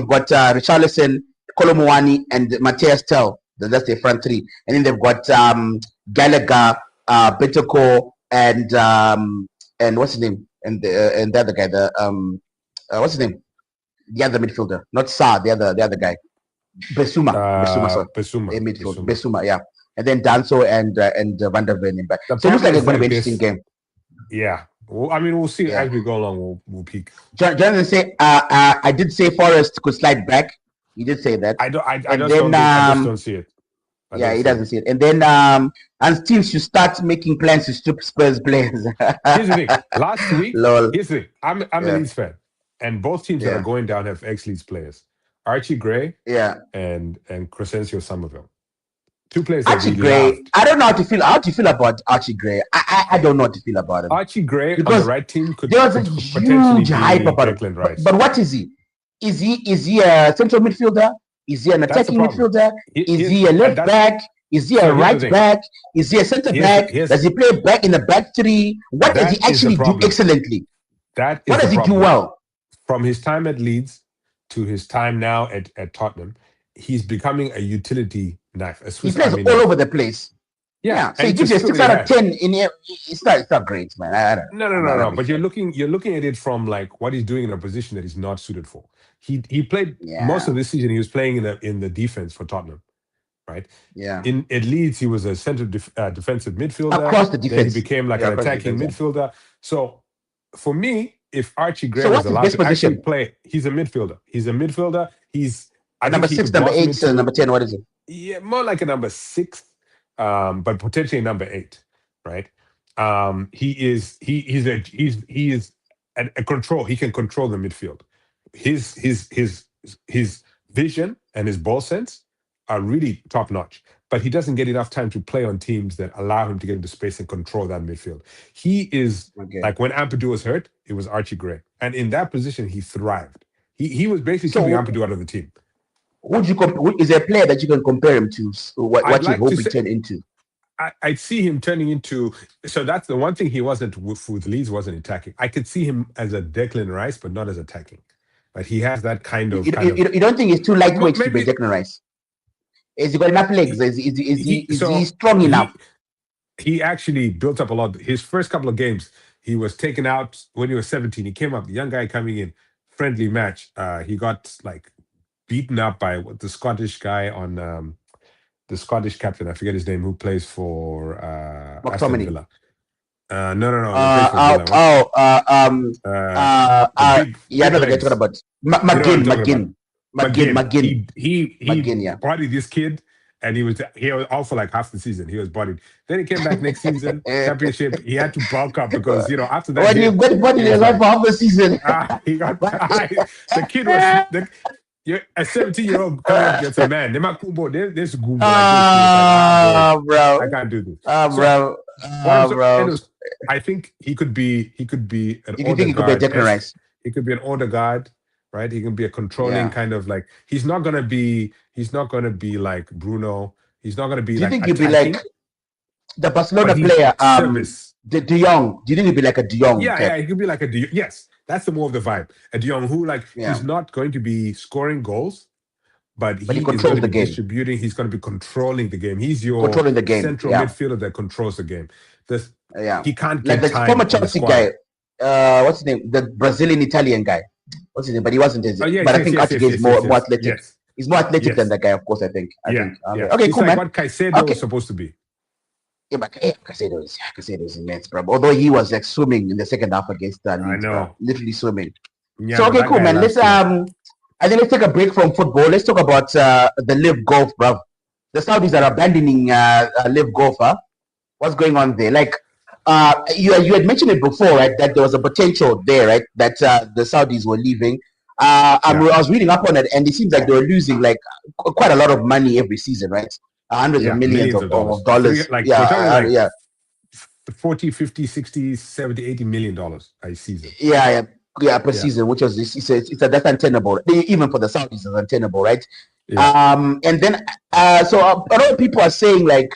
got Richarlison, Kolomouani, and Matthias Tell. That's their front 3. And then they've got Gallagher, Benteke, and what's his name? And the other guy, what's his name? The other midfielder, not Sa, the other guy, Besuma. Besuma, yeah. And then Danso and Van der Ven in back. So it looks like it's going to be an interesting game. Yeah. Well, I mean, we'll see as we go along. We'll peak. Jonathan say, I did say Forest could slide back. He did say that. I just don't see it. He doesn't see it. And then and teams should start making plans to strip Spurs players. Here's the thing. Last week, here's the thing. I'm a Leeds fan, and both teams that are going down have ex-Leeds players: Archie Gray, and Crescencio Somerville. Two players Archie that we Gray. loved. I don't know how to feel. How do you feel about Archie Gray? I don't know how to feel about him. Archie Gray on the right team could there was a potentially huge hype be about him. Declan Rice. But what is he? Is he a central midfielder? Is he an attacking midfielder? Is he a left back? Is he a right back? Is he a centre back? Does he play back in the back three? What does he actually do excellently? What does he do well? From his time at Leeds to his time now at Tottenham, he's becoming a utility knife. He plays all over the place. Yeah. So he gives you a 6 out of 10 in here. It's not great, man. I don't know. No. But you're looking at it from like what he's doing in a position that he's not suited for. He played most of this season. He was playing in the defense for Tottenham, right? Yeah. At Leeds, he was a central defensive midfielder. Across the defense, then he became like an attacking midfielder. So for me, if Archie Gray was allowed to actually play, he's a midfielder. He's number 6, number 8, number 10. What is it? Yeah, more like a number 6, but potentially number 8, right? He is a control. He can control the midfield. His vision and his ball sense are really top notch, but he doesn't get enough time to play on teams that allow him to get into space and control that midfield. He is like when Ampadu was hurt, it was Archie Gray, and in that position he thrived. He was basically keeping Ampadu out of the team. Is there a player that you can compare him to? What you hope he turn into? I'd see him turning into. So that's the one thing he wasn't with Leeds, wasn't attacking. I could see him as a Declan Rice, but not as attacking. But he has that kind of. You don't think he's too lightweight to be Declan Rice? Has he got enough legs? Is he strong enough? He actually built up a lot. His first couple of games, he was taken out when he was 17. He came up, the young guy coming in, friendly match. He got like beaten up by the Scottish guy on the Scottish captain. I forget his name, who plays for Aston Villa. No. Yeah, I know the guy talking about McGinn. He bodied this kid, and he was out for like half the season. He was bodied. Then he came back next season, championship. He had to bulk up because after that. When you got bodied for half the season, he got the kid was. A 17-year-old coming up against a man. There's Google. Bro. I can't do this. Bro. I think he could be an. You think he could be a Declan Rice? He could be an order guard, right? He can be a controlling kind of like. He's not gonna be like Bruno. He's not gonna be. Do you like think he'd be like the Barcelona player? De Jong. Do you think he'd be like a De Jong? Yeah, he could be like a De Jong. Yes. That's the more of the vibe. A De Jong who he's not going to be scoring goals, but he is going to be distributing. He's going to be controlling the game. He's your central midfielder that controls the game. He can't get like the former Chelsea guy. What's his name? The Brazilian Italian guy. What's his name? But he wasn't. But I think Archie is more athletic. Yes. He's more athletic than that guy, of course. I think. Okay, he's cool, like man. What Caicedo is supposed to be. Yeah, but Caicedo is immense, bro. Although he was like swimming in the second half against Leeds, I know, bro. Literally swimming. Yeah, so okay, cool, man. Let's I think let's take a break from football. Let's talk about the Live Golf, bro. The Saudis are abandoning Live Golf. Huh? What's going on there? Like, you had mentioned it before, right? That there was a potential there, right? That the Saudis were leaving. I was reading up on it, and it seems like they were losing like quite a lot of money every season, right? Hundreds of millions of dollars. Like 40, 50, 60, 70, 80 million dollars a season. Per season, which was that's untenable. Even for the Saudis, it's untenable, right? And then so a lot of people are saying like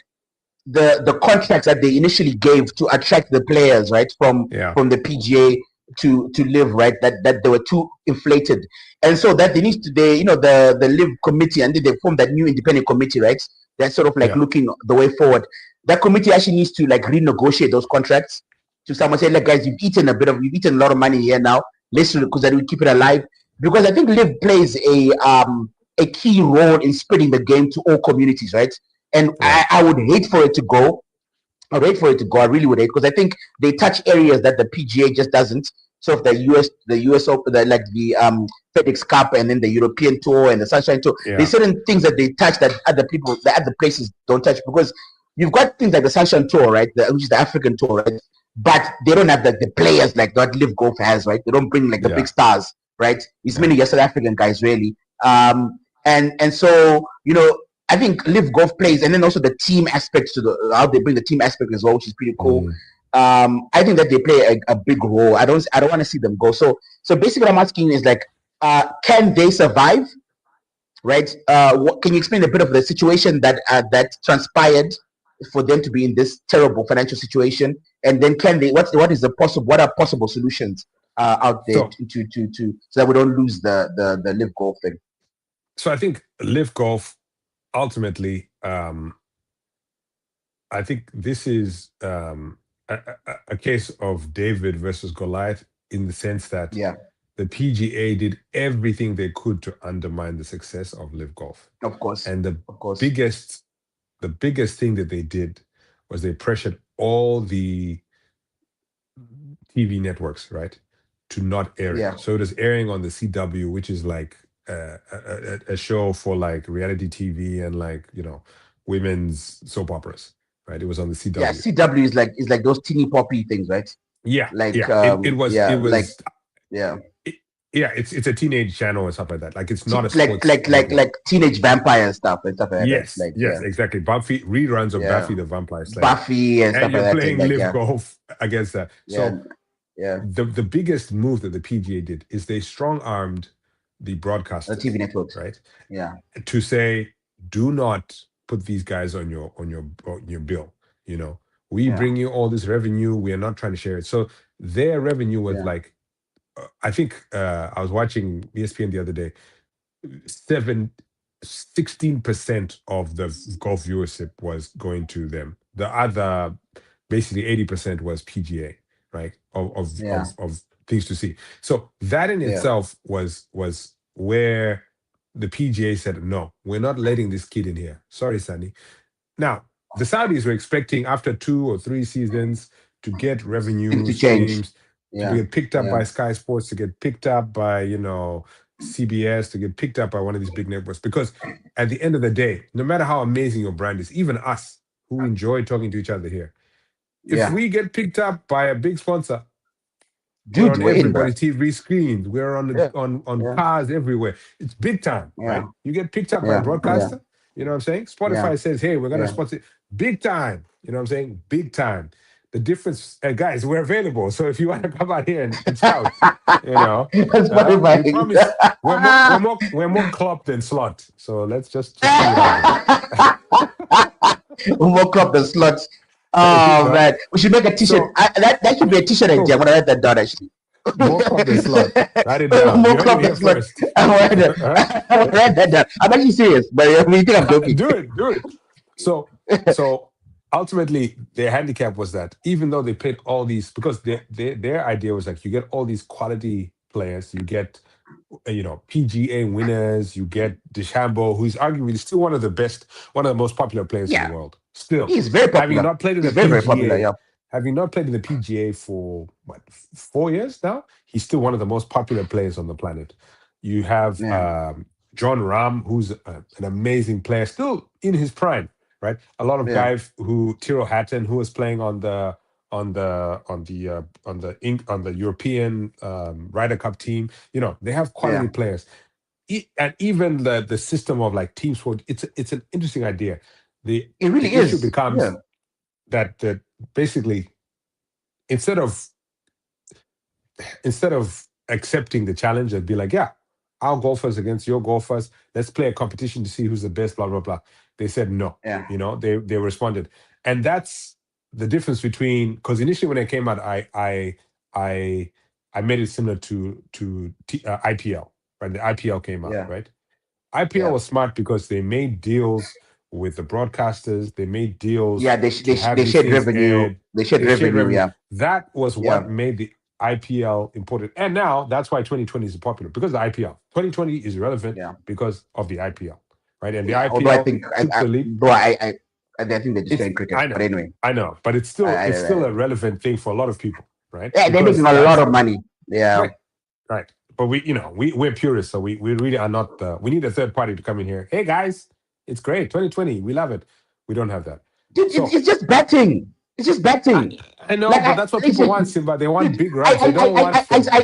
the contracts that they initially gave to attract the players, right, from the PGA to live, right, that they were too inflated, and so that the live committee, and they formed that new independent committee, right? They're sort of like looking the way forward. That committee actually needs to like renegotiate those contracts to someone say, like, guys, you've eaten a lot of money here now. Let's because that will keep it alive. Because I think Live plays a key role in spreading the game to all communities, right? And I would hate for it to go. I really would hate, because I think they touch areas that the PGA just doesn't. So the US Open, the FedEx Cup, and then the European Tour and the Sunshine Tour. There's certain things that they touch that other places don't touch, because you've got things like the Sunshine Tour, right? Which is the African Tour, right? But they don't have the players like that Live Golf has, right? They don't bring like the big stars, right? It's mainly South African guys, really. And so I think Live Golf plays, and then also the team aspect to how they bring the team aspect as well, which is pretty cool. I think that they play a big role. I don't want to see them go. So basically, what I'm asking is like, can they survive? Right? Can you explain a bit of the situation that transpired for them to be in this terrible financial situation? And then can they? What are possible solutions out there to so that we don't lose the Live Golf thing? So I think Live Golf ultimately, I think this is a case of David versus Goliath in the sense that the PGA did everything they could to undermine the success of Live Golf. Of course. And the biggest thing that they did was they pressured all the TV networks, right, to not air it. So it was airing on the CW, which is like a show for like reality TV and like, you know, women's soap operas, right? It was on the CW. Yeah, CW is like those teeny poppy things, right? Yeah, like it was like it's a teenage channel and stuff like that. Like it's not a sports like teenage vampire stuff and stuff like yes, that. Yes, exactly. Buffy reruns of Buffy the Vampire Slayer. Buffy and stuff like that. And you're playing Live Golf against that. So the biggest move that the PGA did is they strong-armed the broadcasters, the TV networks, right? Yeah, to say, do not put these guys on your bill. You know, we bring you all this revenue. We are not trying to share it. So their revenue was like, I think I was watching ESPN the other day. 16% of the golf viewership was going to them. The other, basically 80% was PGA, right? Of things to see. So that in itself was where the PGA said, no, we're not letting this kid in here. Sorry, Sunny. Now, the Saudis were expecting after 2 or 3 seasons to get revenue streams, to get picked up by Sky Sports, to get picked up by, you know, CBS, to get picked up by one of these big networks. Because at the end of the day, no matter how amazing your brand is, even us who enjoy talking to each other here, if we get picked up by a big sponsor, we're on everybody's TV screens, we're on cars everywhere. It's big time, right? You get picked up by a broadcaster, you know what I'm saying? Spotify says, hey, we're going to sponsor big time, you know what I'm saying? Big time. The difference, guys, we're available. So if you want to come out here and scout, you know, we promise we're more club than slot. So let's just more club than slots. Oh man, we should make a T-shirt. So, that should be a T-shirt idea. I'm gonna write that down actually. More club than slot. Write it down. More club than slot. I'm gonna write that down. I'm actually serious, but you think I'm joking? Do it. So ultimately, their handicap was that even though they played all these, because their idea was like, you get all these quality players, you get, you know, PGA winners, you get DeChambeau, who's arguably still one of the most popular players in the world. Still, he's very popular. Having not played in the PGA, very popular, having not played in the PGA for 4 years now, he's still one of the most popular players on the planet. You have John Rahm, who's an amazing player, still in his prime. Right, a lot of guys Tyrrell Hatton, who was playing on the European Ryder Cup team. You know, they have quality players, and even the system of like team sport. It's an interesting idea. The issue becomes that basically instead of accepting the challenge and be like, our golfers against your golfers, let's play a competition to see who's the best, blah blah blah. They said no. You know, they responded, and that's the difference between, because initially when it came out, I made it similar to IPL, right? The IPL came out, right? IPL was smart because they made deals with the broadcasters. They made deals. They shared revenue. They shared revenue. Yeah, that was what made the IPL important, and now that's why 2020 is popular, because of the IPL. 2020 is relevant because of the IPL. Right, and the IPL. I think I think they're just playing cricket. But anyway, I know, but it's still a relevant thing for a lot of people, right? Yeah, they're making a lot of money. Yeah, right. But we're purists, so we really are not. We need a third party to come in here. Hey guys, it's great, 2020, we love it. We don't have that. Dude, it's just betting. It's just betting. I know, but that's what people want, Simba. They want big rights. They don't want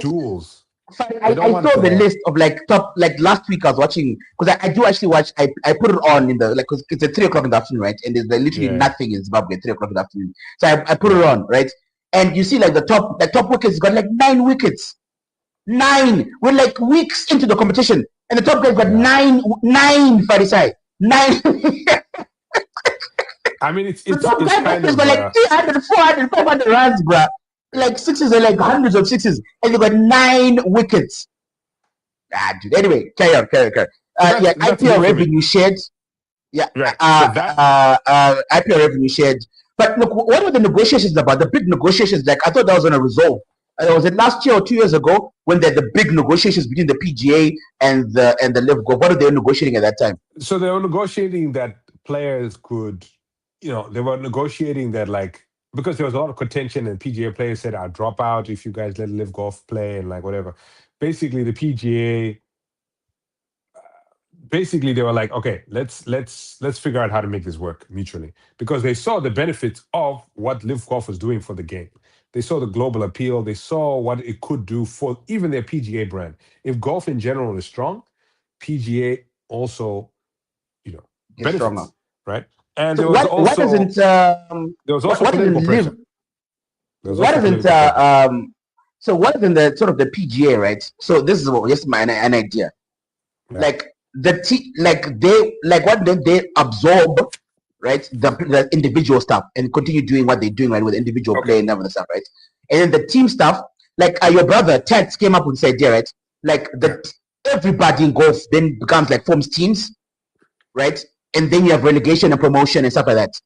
duels. I saw the list of top last week I was watching because I do actually watch. I put it on in the because it's at 3 o'clock in the afternoon, right? And there's literally nothing in Zimbabwe at 3 o'clock in the afternoon. So I put it on, right? And you see the top wickets got 9 wickets, 9. We're weeks into the competition, and the top guys got 9 Farisai, 9. I mean, it's the top guys got 300, 400, 500 runs, bruh. Sixes are hundreds of sixes, and they got 9 wickets. Dude. Anyway, carry on. IPL revenue shared. Yeah, right. IPL revenue shared. But look, what were the negotiations about? The big negotiations, I thought that was going to resolve. Was it last year or 2 years ago when the big negotiations between the PGA and the Liv Golf? What were they negotiating at that time? So they were negotiating that players could, they were negotiating that because there was a lot of contention and PGA players said, I'll drop out if you guys let Liv Golf play and whatever. Basically, the PGA, they were okay, let's figure out how to make this work mutually because they saw the benefits of what Liv Golf was doing for the game. They saw the global appeal. They saw what it could do for even their PGA brand. If golf in general is strong, PGA also, benefits, stronger, right? And so there was also political pressure. So what isn't the sort of the PGA, right? So this is just an idea. Yeah. What don't they absorb, right? The individual stuff and continue doing what they're doing, right, with individual play and other stuff, right? And then the team stuff, your brother Ted came up with this idea, right? Everybody in golf then becomes forms teams, right? And then you have relegation and promotion and stuff like that,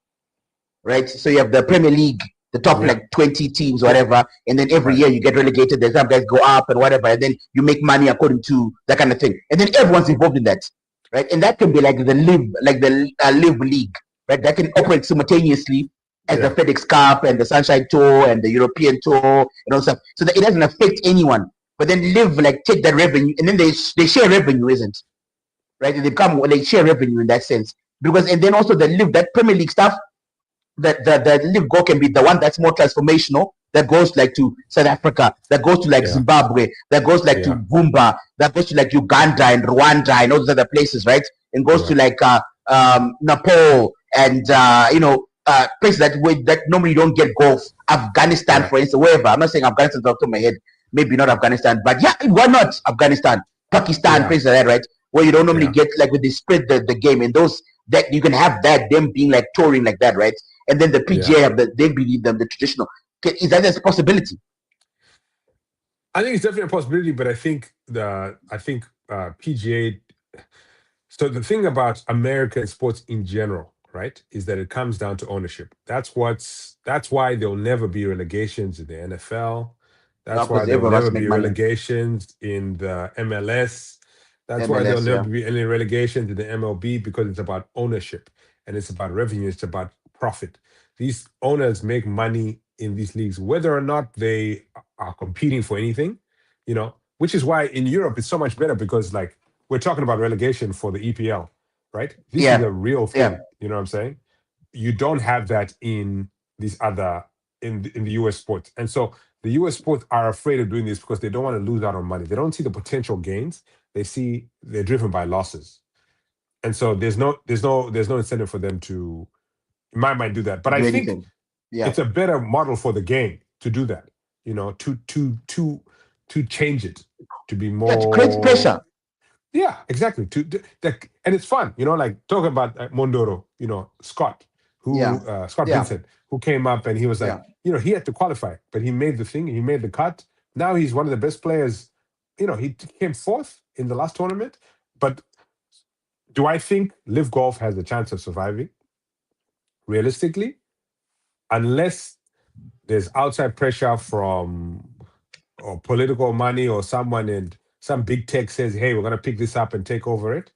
right? So you have the Premier League, the top 20 teams, whatever, and then every year you get relegated. There's some guys go up and whatever, and then you make money according to that kind of thing, and then everyone's involved in that, right? And that can be the Live League, right? That can operate simultaneously as the FedEx Cup and the Sunshine Tour and the European Tour and all stuff, so that it doesn't affect anyone. But then Live take that revenue, and then they share revenue, isn't right? They share revenue in that sense because, and then also the Live that Premier League stuff. The Live Go can be the one that's more transformational, that goes to South Africa, that goes to Zimbabwe, that goes to Vumba, that goes to Uganda and Rwanda and all those other places, right? And goes to Nepal and places that normally you don't get golf. Afghanistan, for instance, wherever. I'm not saying Afghanistan off the top of my head, maybe not Afghanistan, but why not Afghanistan, Pakistan, places like that, right? Where you don't normally get when they spread the game, and those that you can have them being touring like that, right? And then the PGA have they believe them the traditional. Is that a possibility? I think it's definitely a possibility, but I think PGA. So the thing about American sports in general, right, is that it comes down to ownership. That's why there'll never be relegations in the NFL. That's why there'll never be relegations in the MLS. That's why there'll never be any relegations in the MLB, because it's about ownership and it's about revenue. It's about profit. These owners make money in these leagues, whether or not they are competing for anything, which is why in Europe it's so much better, because we're talking about relegation for the EPL, right? This is a real thing. Yeah. You know what I'm saying? You don't have that in these other, in the US sports. And so the US sports are afraid of doing this because they don't want to lose out on money. They don't see the potential gains. They're driven by losses. And so there's no incentive for them to, in my mind, do that. But I think it's a better model for the game to do that, to change it, to be more... to create pressure. Yeah, exactly. And it's fun, talking about Mondoro, Scott, Scott Vincent, who came up and he was he had to qualify, but he made the thing, he made the cut. Now he's one of the best players. He came fourth in the last tournament. But do I think Live Golf has a chance of surviving? Realistically, unless there's outside pressure from or political money or someone and some big tech says, hey, we're going to pick this up and take over it,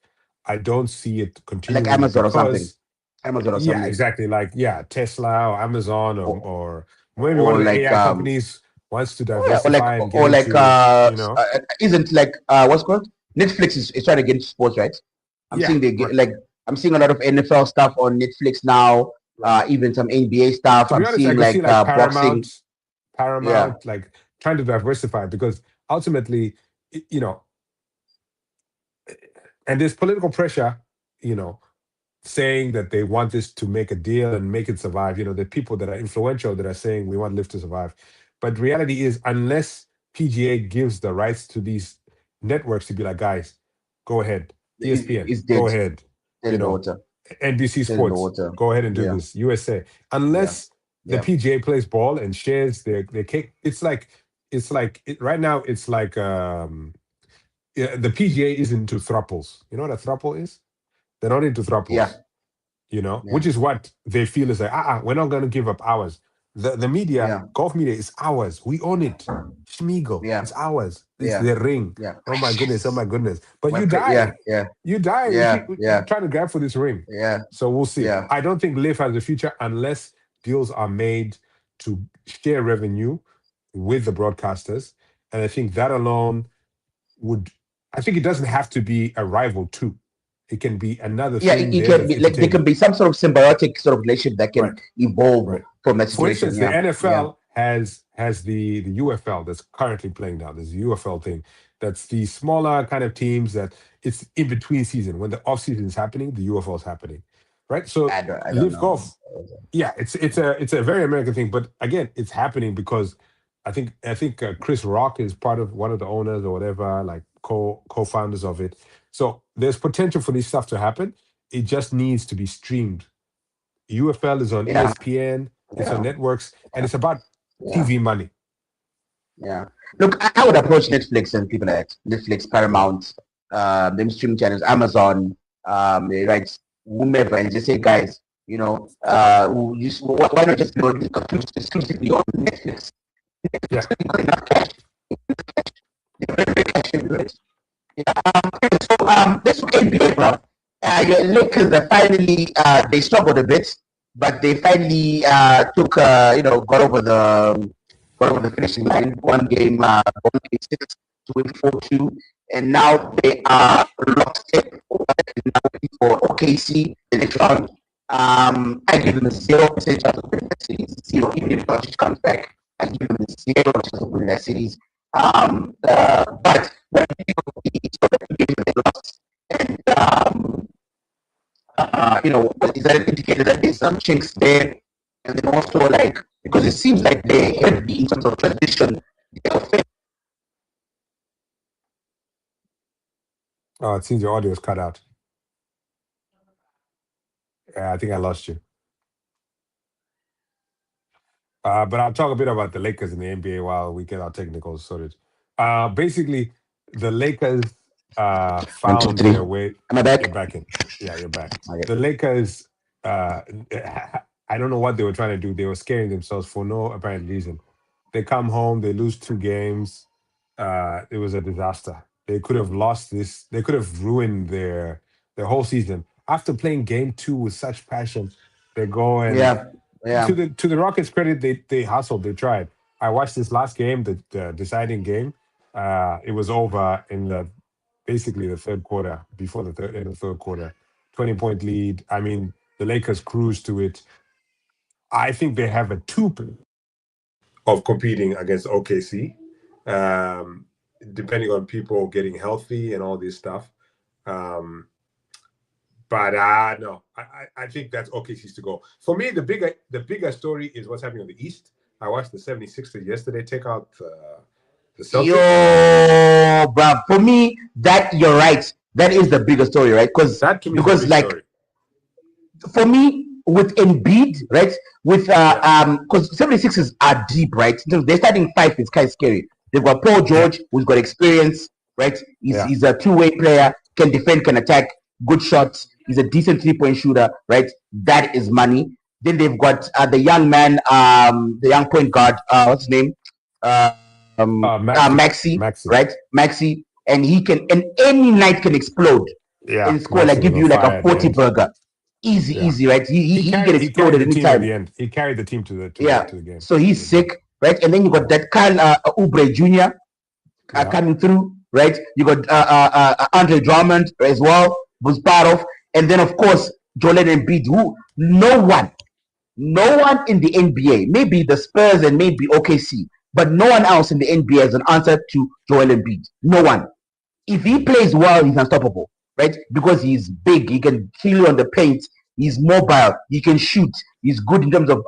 I don't see it continuing. Like Amazon or something. Yeah, exactly. Tesla or Amazon or maybe one of the AI companies wants to diversify isn't what's called? Netflix is trying to get into sports, right? I'm seeing a lot of NFL stuff on Netflix now, even some NBA stuff. I'm seeing Paramount, boxing. Paramount, trying to diversify, because ultimately you know, and there's political pressure, saying that they want this to make a deal and make it survive. The people that are influential that are saying we want Live to survive. But reality is, unless PGA gives the rights to these networks to be like, guys, go ahead. ESPN, go ahead. NBC Sports, go ahead and do this. USA, unless the PGA plays ball and shares their cake. Right now. It's like the PGA is into thruples. You know what a thruple is? They're not into thruples. Which is what they feel is like, we're not going to give up ours. The media, golf media is ours. We own it. Schmiegel, it's ours. It's their ring. Oh my goodness. But you die. You die. You keep trying to grab for this ring. So we'll see. I don't think Live has a future unless deals are made to share revenue with the broadcasters. And I think that alone I think it doesn't have to be a rival too. It can be another thing. It can be like there can be some sort of symbiotic sort of relationship that can evolve from that situation. For instance, the NFL has the UFL that's currently playing now. There's a UFL thing. That's the smaller kind of teams that it's in between season. When the off season is happening, the UFL is happening. Right? So I don't Live know. Golf. Yeah, it's a very American thing, but again, it's happening because I think Chris Rock is part of one of the owners or whatever, like co-founders of it. So there's potential for this stuff to happen. It just needs to be streamed. UFL is on ESPN, it's on networks, and it's about TV money. Yeah. Look, I would approach Netflix and people like Netflix, Paramount, them streaming channels, Amazon, whomever, and just say, guys, why not just go exclusively on Netflix? Yeah. This NBA, bro. Lakers are finally they struggled a bit, but they finally got over the finishing line. One game 6 to win 4-2, and now they are locked in for OKC the next round. I give them 0% chance of winning that series. Even if Doncic comes back, I give them 0% chance of winning that series. But when they lost, and is that an indicator that there's some chinks there? And then also, because it seems like they heavy in terms of transition. Oh, it seems your audio is cut out. Yeah, I think I lost you. But I'll talk a bit about the Lakers in the NBA while we get our technicals sorted. Basically, the Lakers found their way. Am I back? You're back in. Yeah, you're back. Okay. The Lakers, I don't know what they were trying to do. They were scaring themselves for no apparent reason. They come home, they lose 2 games. It was a disaster. They could have lost this. They could have ruined their whole season. After playing game 2 with such passion, they go and to the Rockets' credit, they hustled, they tried. I watched this last game, the deciding game. It was over in basically the third quarter, before the end of the third quarter. 20-point lead. I mean, the Lakers cruised to it. I think they have a 2 of competing against OKC, depending on people getting healthy and all this stuff. But no, I think that's OKC's to go. For me, the bigger story is what's happening on the East. I watched the 76ers yesterday take out the Celtics. Yo, bruv. For me, you're right. That is the bigger story, right? Because story. For me, with Embiid, right? With because 76ers are deep, right? They're starting 5. It's kind of scary. They've got Paul George, who's got experience, right? He's a two-way player, can defend, can attack, good shots. He's a decent 3-point shooter, right? That is money. Then they've got the young man, the young point guard, what's his name? Maxi, right? Maxi, and he can, and any night can explode and score, give you a 40 burger. Easy, right? He can explode at any time. He carried the team to the game. So he's sick, right? And then you got that Kyle Oubre Jr. Coming through, right? You got Andre Drummond as well, was part of, and then of course Joel Embiid, who no one in the NBA, maybe the Spurs and maybe OKC, but no one else in the NBA has an answer to Joel Embiid. No one. If he plays well, he's unstoppable, right? Because he's big, he can kill you on the paint. He's mobile, he can shoot. He's good in terms of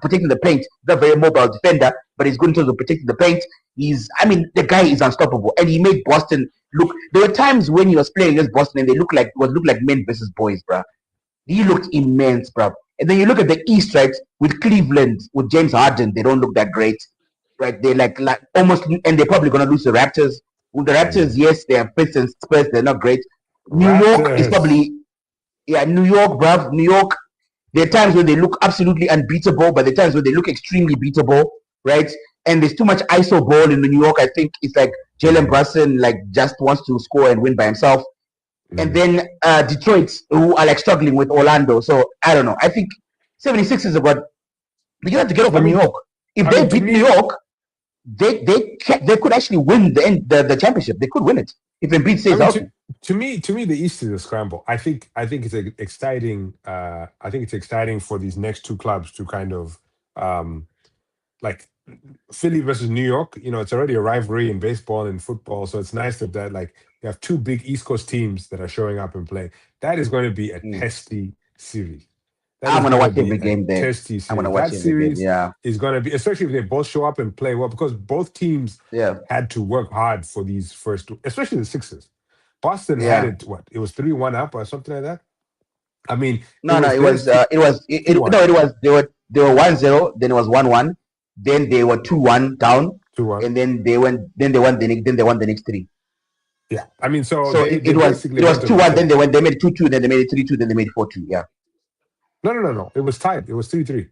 protecting the paint. He's not a very mobile defender, but he's good in terms of protecting the paint. The guy is unstoppable, and he made Boston look. There were times when he was playing against Boston, and they looked like men versus boys, bro. He looked immense, bro. And then you look at the East, right? With Cleveland, with James Harden, they don't look that great, right? They like almost, and they're probably gonna lose the Raptors. With the Raptors, yes, they are Pistons, Spurs, they're not great. New York is probably, New York, bruv. New York, there are times when they look absolutely unbeatable, but there are times when they look extremely beatable, right? And there's too much ISO ball in New York. I think it's like Jalen Brunson just wants to score and win by himself. And then Detroit, who are struggling with Orlando. So I don't know. I think 76ers about, they have to get over New York. If they beat New York, they could actually win the championship. They could win it if Embiid stays out. To me, the East is a scramble. I think it's exciting. I think it's exciting for these next two clubs to kind of like Philly versus New York. It's already a rivalry in baseball and football, so it's nice that you have two big East Coast teams that are showing up and playing. That is going to be a testy series. I'm going to watch every game there. I'm going to watch every game. Yeah, is going to be, especially if they both show up and play well, because both teams had to work hard for these first two, especially the Sixers. Boston had it. What? It was 3-1 up or something like that. I mean, it was they were 1-0, then it was 1-1, then they were 2-1 down, 2-1, and then they won the next three. Yeah, I mean, so it was 2-1, then they made it 2-2, then they made it 3-2, then they made it 4-2. Yeah. No. It was tied. It was 3-3. It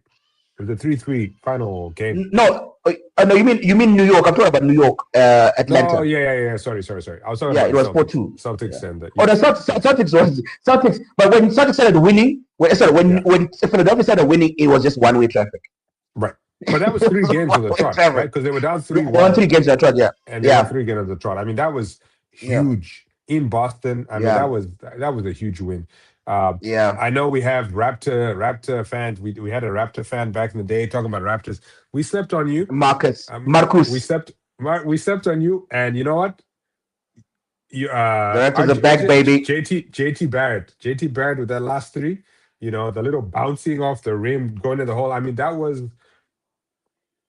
was a 3-3 final game. No, you mean New York? I'm talking about New York, Atlanta. Oh yeah. Sorry. I was talking about it was 4-2. Celtics and that. Oh, the Celtics was Celtics. But when Celtics started winning, when Philadelphia started winning, it was just one-way traffic. Right. But that was 3 games on the trot, right? Because they were down 3-1. They won 3 games on the trot, yeah. And they won 3 games on the trot. I mean, that was huge in Boston. I mean, that was a huge win. I know we have Raptor fans. We had a Raptor fan back in the day talking about Raptors. We slept on you, Marcus. We slept on you, and you know what? The Raptors are back, baby. JT Barrett with that last 3. The little bouncing off the rim, going in the hole. I mean, that was.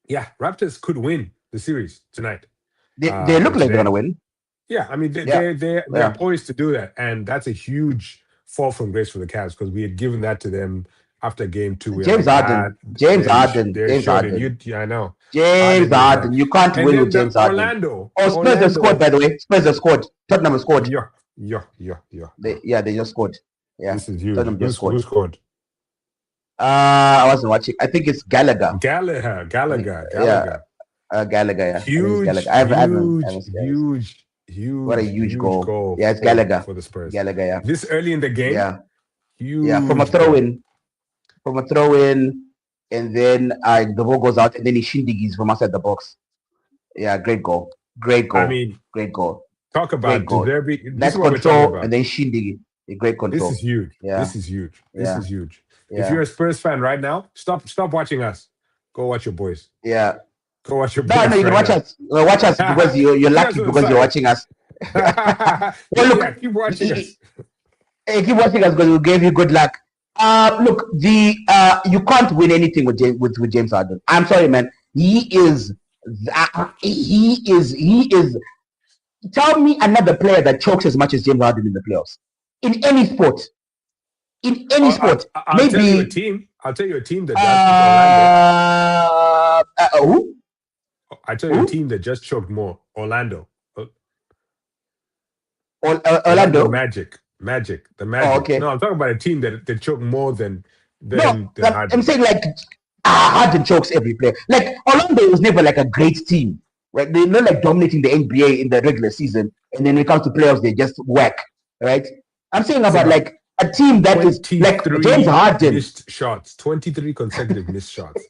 Yeah, Raptors could win the series tonight. They look like they're gonna win. Yeah, I mean they're poised to do that, and that's a huge fall from grace for the Cavs, because we had given that to them after game 2. James Harden. I know. James Harden. You can't win with James Harden. Orlando. Spurs have scored, by the way. Spurs have scored. Tottenham has scored. Yeah. They just scored. Yeah. This is huge. Tottenham just scored. Who scored? I wasn't watching. I think it's Gallagher. Gallagher. Gallagher. Yeah. Huge. What a huge goal. Yeah, it's Gallagher for the Spurs. Gallagher, yeah. This early in the game. Yeah. Huge. Yeah, from a throw in, and then the ball goes out, and then he shindigis from outside the box. Yeah, great goal. I mean, great goal. Talk about that's control, and then shindigi. Great control. This is huge. Yeah. This is huge. Yeah. If you're a Spurs fan right now, stop watching us. Go watch your boys. Yeah. Go watch your boys. No, you can watch us. Watch us because you're lucky because you're watching us. Keep watching us. Hey, keep watching us because we gave you good luck. Look, you can't win anything with James Harden. I'm sorry, man. He is. Tell me another player that chokes as much as James Harden in the playoffs in any sport. I'll maybe tell you a team. I'll tell you a team that does. Who? I tell you a team that just choked more. Orlando. Orlando Magic. The Magic. Oh, okay. No, I'm talking about a team that choked more than Harden. I'm saying Harden chokes every player. Like Orlando was never like a great team, right? They're not like dominating the NBA in the regular season, and then when it comes to playoffs, they just whack, right? I'm saying about like a team that is like James Harden. Missed shots. 23 consecutive missed shots.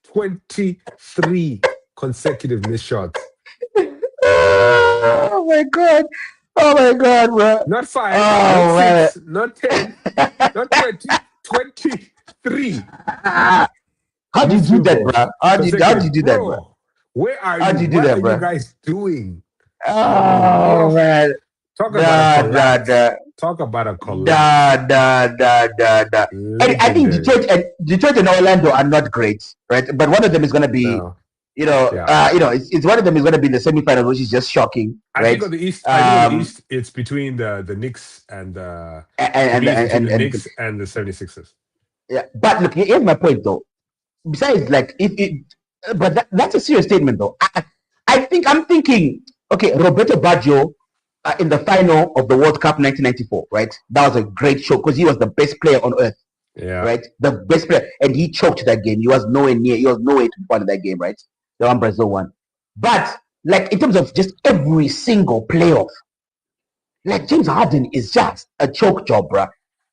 23 consecutive missed shots. Oh my god, bro. Not 5, not 6, not 10, not 20, 23. How do you do that, bro? How do you do that, bro? Where are How'd you? you do What that, are you bro? guys doing? Oh Oh, man, talk about a da da collapse. da Talk about a da collapse. da. And I think Legendary. Detroit and Orlando are not great, right? But one of them is going to be, No. Yeah. It's one of them is going to be in the semifinals, which is just shocking, I right? think on the East, I think on the East, it's between the Knicks and for And me, it's between the and Knicks and the 76ers. yeah. But look, here's my point though. Besides, like, if it, but that's a serious statement though. I'm thinking, okay, Roberto Baggio in the final of the World Cup 1994, right? That was a great show because he was the best player on earth, Yeah. right? The best player, and he choked that game. He was nowhere near. He was nowhere to be part of that game, right? The one Brazil won. But like in terms of just every single playoff, like James Harden is just a choke job, bruh.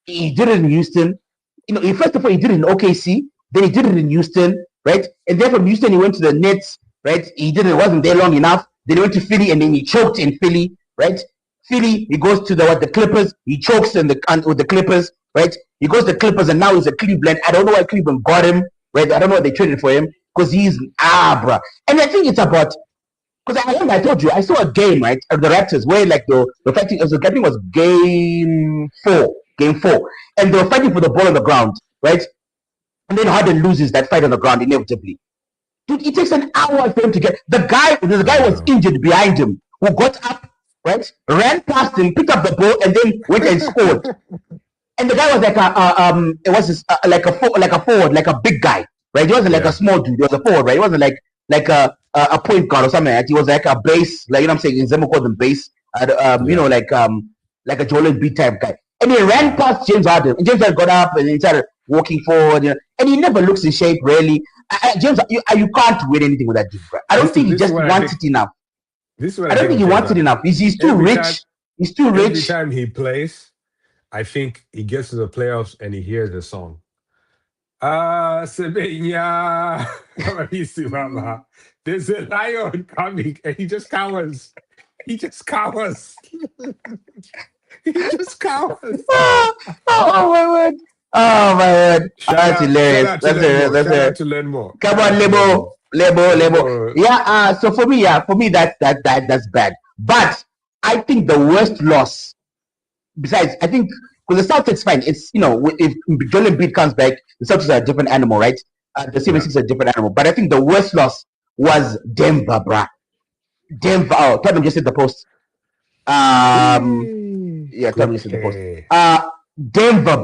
He did it in Houston. First of all, he did it in OKC. Then he did it in Houston, right? And then from Houston, he went to the Nets, right? He did it, wasn't there long enough. Then he went to Philly, and then he choked in Philly, right? Philly, he goes to the Clippers. He chokes with the Clippers, right? He goes to the Clippers, and now he's at Cleveland. I don't know why Cleveland got him, right? I don't know what they traded for him because he's bruh. And I think it's about because I remember I told you I saw a game right of the Raptors where like the fighting was game four, and they were fighting for the ball on the ground, right? And then Harden loses that fight on the ground inevitably. Dude, it takes an hour for him to get the guy. The guy was injured behind him, who got up, right, ran past him, picked up the ball, and then went and scored. And the guy was like a forward, like a big guy, right? He wasn't like a small dude. He was a forward, right? He wasn't like a point guard or something. Right? He was like a base, like what I'm saying. Zemo calls him base. Like a Joel Embiid type guy. And he ran past James Harden. And James Harden got up and he started walking forward. And he never looks in shape, really. James, you can't win anything with that dude, bro. I don't think he just wants it enough. I don't think he wants it enough. He's too rich. He's too rich. Every time he plays, I think he gets to the playoffs and he hears the song. Sebenya. There's a lion coming and he just cowers. He just cowers. He just cowers. Oh my word. Oh my word. That's hilarious. Shout out to learn more. Come on, Lebo. Yeah, so for me, that's bad. But I think the worst loss, besides, I think because the Celtics fine. It's if Joel Embiid comes back, the Celtics are a different animal, right? The 76 are a different animal. But I think the worst loss was Denver, bruh. Denver. Oh, Tottenham just hit the post. Tottenham just hit the post. Denver,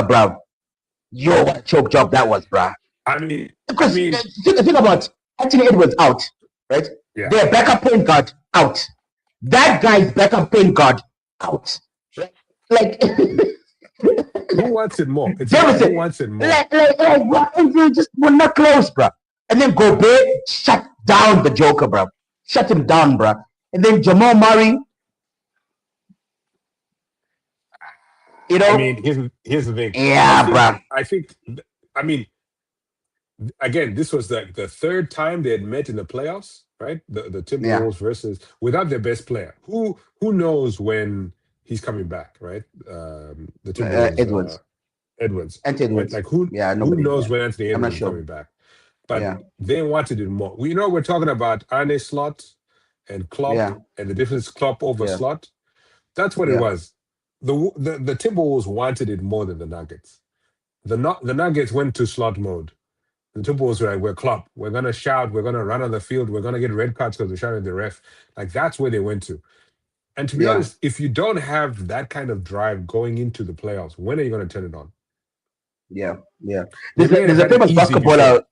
bruv. Yo, what a choke job that was, bruh. Because think about Anthony Edwards out, right? Yeah. Their backup point guard out. That guy's backup point guard out. Like who wants it more? It's who wants it more? We're not close, bro. And then Gobert shut down the Joker, bro. Shut him down, bro. And then Jamal Murray. Here's the thing. Yeah, bro. Again, this was the third time they had met in the playoffs, right? The Timberwolves versus without their best player. Who knows when he's coming back, right? The Timberwolves, Edwards. Anthony Edwards. Right? Like who knows when Anthony Edwards is coming back? But they wanted it more. We're talking about Arne Slot and Klopp and the difference Klopp over Slot. That's what it was. The Timberwolves wanted it more than the Nuggets. The Nuggets went to slot mode. The Timberwolves were like, we're Klopp. We're going to shout. We're going to run on the field. We're going to get red cards because we're shouting at the ref. Like, that's where they went to. And to be honest, if you don't have that kind of drive going into the playoffs, when are you going to turn it on? Yeah. There's a famous basketballer.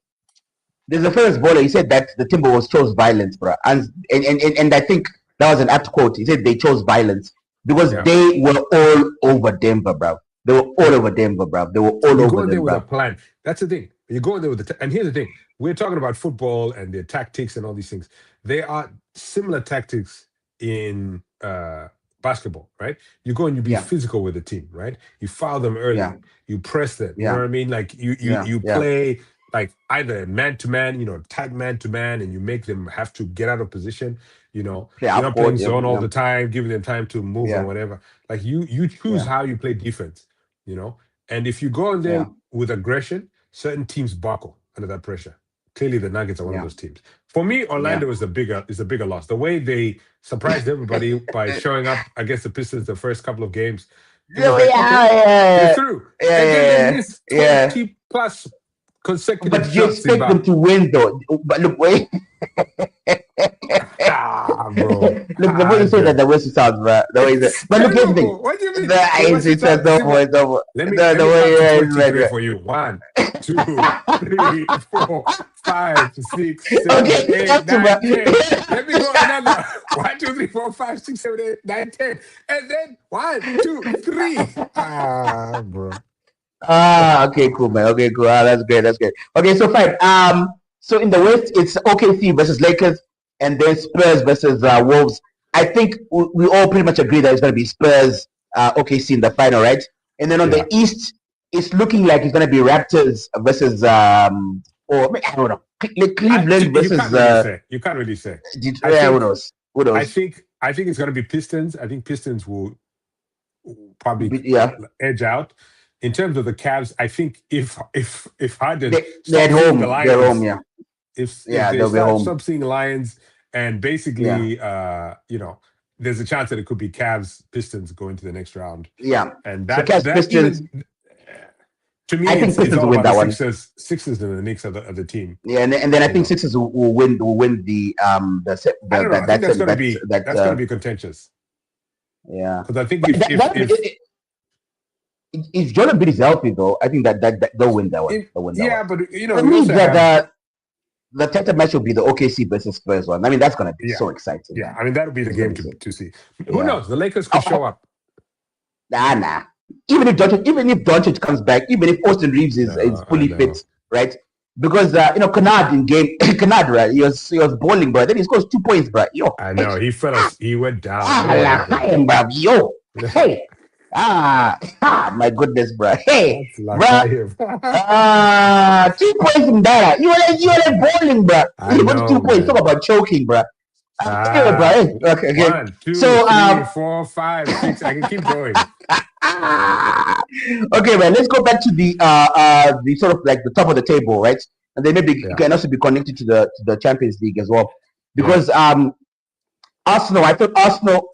There's a famous baller. He said that the Timberwolves chose violence, bro. And I think that was an apt quote. He said they chose violence because they were all over Denver, bro. They were all over Denver, bro. They were all over there them, with bro. a plan. That's the thing. You go in there with and here's the thing. We're talking about football and their tactics and all these things. They are similar tactics in basketball, right? You go and you be physical with the team, right? You foul them early. You press them. You know what I mean? Like you play like either man to man, tag man to man, and you make them have to get out of position. You're not playing zone all the time, giving them time to move or whatever. Like you choose how you play defense, And if you go in there with aggression, certain teams buckle under that pressure. clearly the Nuggets are one of those teams. For me, Orlando is a bigger loss. The way they surprised everybody by showing up against the Pistons the first couple of games, it was like, okay, you're through. And then they missed 20 plus consecutive but you shots. expect them to win, though. But look, wait. Bro. Look, the way you say that, the way it sounds, bro. The way it, but look, here's the thing. What do you mean? It's over. Let me count to 23 for you. 1, 2, 3, 4, 5, 6, 7, 8, 9, 10. Let me go another. 1, 2, 3, 4, 5, 6, 7, 8, 9, 10. And then 1, 2, 3. Bro. Okay, cool, man. Okay, cool. That's great. Okay, so fine. So in the West, it's OKC versus Lakers, and then Spurs versus Wolves. I think we all pretty much agree that it's going to be Spurs, OKC in the final, right? And then on the East, it's looking like it's going to be Raptors versus, or I don't know, Cleveland versus. You can't really say. Who knows? I think it's going to be Pistons. I think Pistons will probably edge out. In terms of the Cavs, I think if Harden they're at home, they're home, if they stop seeing Lions, and basically, there's a chance that it could be Cavs Pistons going to the next round. Yeah, and that Pistons. To me, I think Pistons will win that one. Sixers and the Knicks are the team. Yeah, and then I think Sixers will win the that's going to be contentious. Yeah, because I think if Jordan Embiid is healthy, though, I think that they'll win that one. But for me, the title match will be the OKC versus Spurs one. I mean, that's going to be so exciting. Yeah, I mean, that'll be the game to see. Who knows? The Lakers could show up. Nah. Even if Doncic comes back, even if Austin Reeves is fully fit, right? Because Kennard, right? He was bowling, bro. Then he scores 2 points, bro. I know he went down. Bro. Hey. My goodness, bro. Hey, bro. 2 points in that. You were like bowling, bro. You got 2 points. Talk about choking, bro. Okay. 1, 2, 3, 4, 5, 6. I can keep going. Okay, man. Let's go back to the sort of like the top of the table, right? And then maybe it can also be connected to the Champions League as well, because Arsenal. I thought Arsenal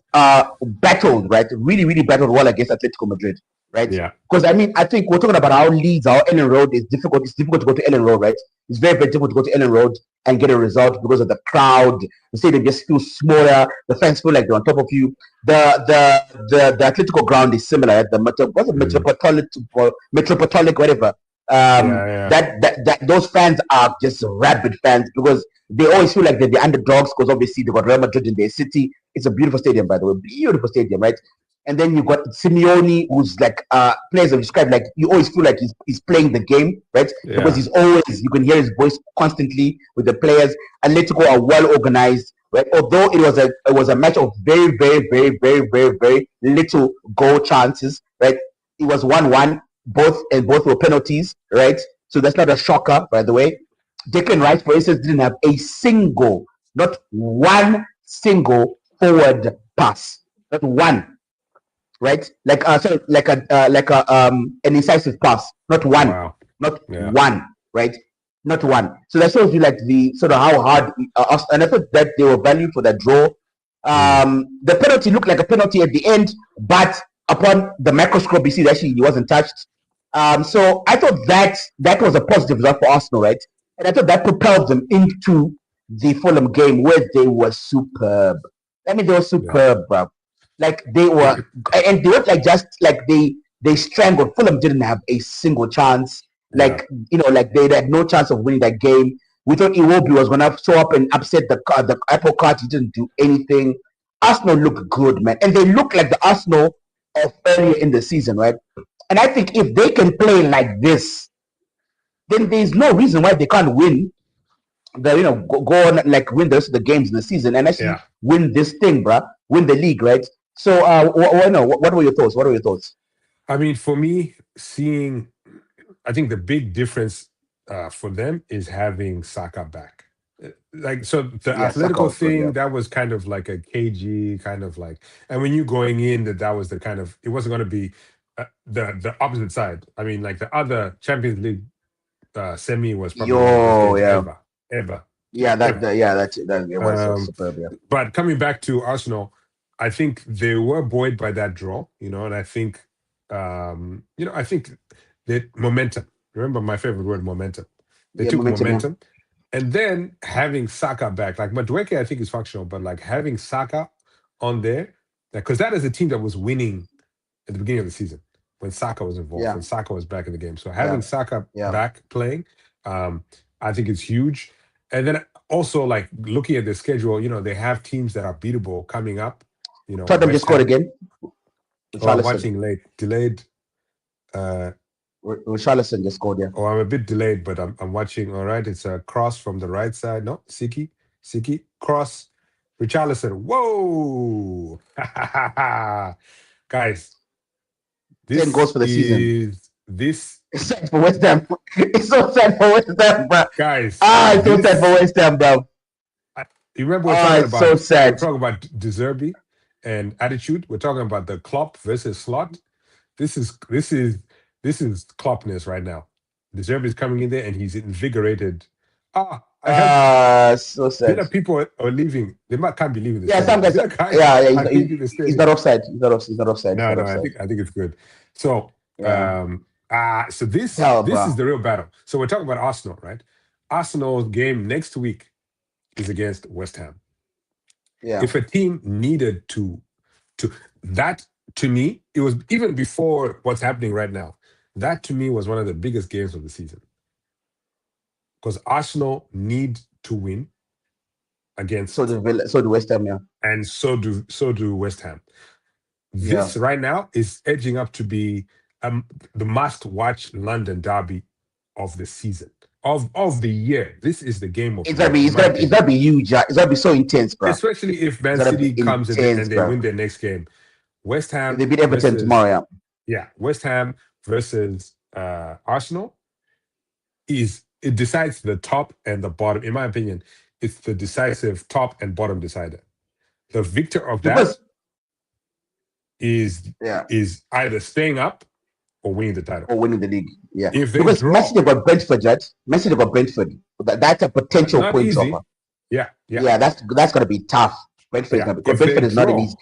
battled, right? Really battled well against Atletico Madrid, right? Yeah. Because I think we're talking about our Leeds, our Ellen Road is difficult. It's difficult to go to Ellen Road, right? It's very difficult to go to Ellen Road and get a result because of the crowd. The stadium just feels smaller. The fans feel like they're on top of you. The Atletico ground is similar. Right? Metropolitan, whatever. That those fans are just rabid fans because they always feel like they're the underdogs because obviously they got Real Madrid in their city. It's a beautiful stadium, by the way, beautiful stadium, right? And then you got Simeone, who's like players have described like you always feel like he's playing the game, right? Because he's always, you can hear his voice constantly with the players. Atletico are well organized, right? Although it was a match of very little goal chances, right? It was 1-1. Both were penalties, right? So that's not a shocker, by the way. Declan Rice, for instance, didn't have not one single forward pass, not one, right? Like an incisive pass, not one, one, right? Not one. So that shows you like the sort of how hard. And I thought that they were valued for that draw. The penalty looked like a penalty at the end, but upon the microscope, you see that actually he wasn't touched. So I thought that was a positive result for Arsenal, right? And I thought that propelled them into the Fulham game where they were superb. I mean, they were superb, bro. Like they were, and they weren't like just like they strangled. Fulham didn't have a single chance. Like like they had no chance of winning that game. We thought Iwobi was gonna show up and upset the apple cart. He didn't do anything. Arsenal looked good, man, and they look like the Arsenal of earlier in the season, right? And I think if they can play like this, then there's no reason why they can't win. Go on like win the rest of the games in the season and actually win this thing, bruh. Win the league, right? So, what were your thoughts? What were your thoughts? I mean, for me, I think the big difference for them is having Saka back. Like, so the Atletico thing, that was kind of like a cagey kind of like, and when you going in, that was the kind of, it wasn't going to be the opposite side. I mean, like the other Champions League semi was probably ever. ever. That it was so superb. Yeah. But coming back to Arsenal, I think they were buoyed by that draw, and I think, I think that momentum. Remember my favorite word, momentum. They took momentum. And then having Saka back, like Madueke, I think is functional, but like having Saka on there, because that is a team that was winning at the beginning of the season when Saka was involved, when Saka was back in the game. So having Saka back playing, I think it's huge. And then also like looking at the schedule, they have teams that are beatable coming up. Tottenham just scored again. I'm watching late, delayed. Richarlison just scored, yeah. Oh, I'm a bit delayed, but I'm watching. All right, it's a cross from the right side. No, Siki, cross, Richarlison. Whoa, guys, this 10 goals for the season. This it's sad for West Ham. It's so sad for West Ham, bro. Guys, it's so sad for West Ham, bro. You remember we're talking about so sad. We're talking about De and attitude. We're talking about the Klopp versus Slot. This is Kloppness right now. De is coming in there and he's invigorated. So sad. People are leaving. They can't be leaving this. Yeah, some guys. He's not offside. He's not offside. No, I think it's good. So, so this is the real battle. So we're talking about Arsenal, right? Arsenal's game next week is against West Ham. Yeah. If a team needed to that, to me, it was even before what's happening right now. That to me was one of the biggest games of the season. Because Arsenal need to win against. So do West Ham, yeah. And so do West Ham. This right now is edging up to be the must-watch London derby of the season. Of the year. This is the game of it's gonna be huge. It's gonna be so intense, bro. Especially if Man City comes in and they win their next game. West Ham. They beat Everton tomorrow. Yeah, West Ham versus Arsenal it decides the top and the bottom. In my opinion, it's the decisive top and bottom decider. The victor of that is either staying up or winning the title. Or winning the league. Yeah. If they because draw, Messi got Brentford, right? Messi got Brentford. That's a potential point offer. Yeah. That's gonna be tough. Brentford is not an easy.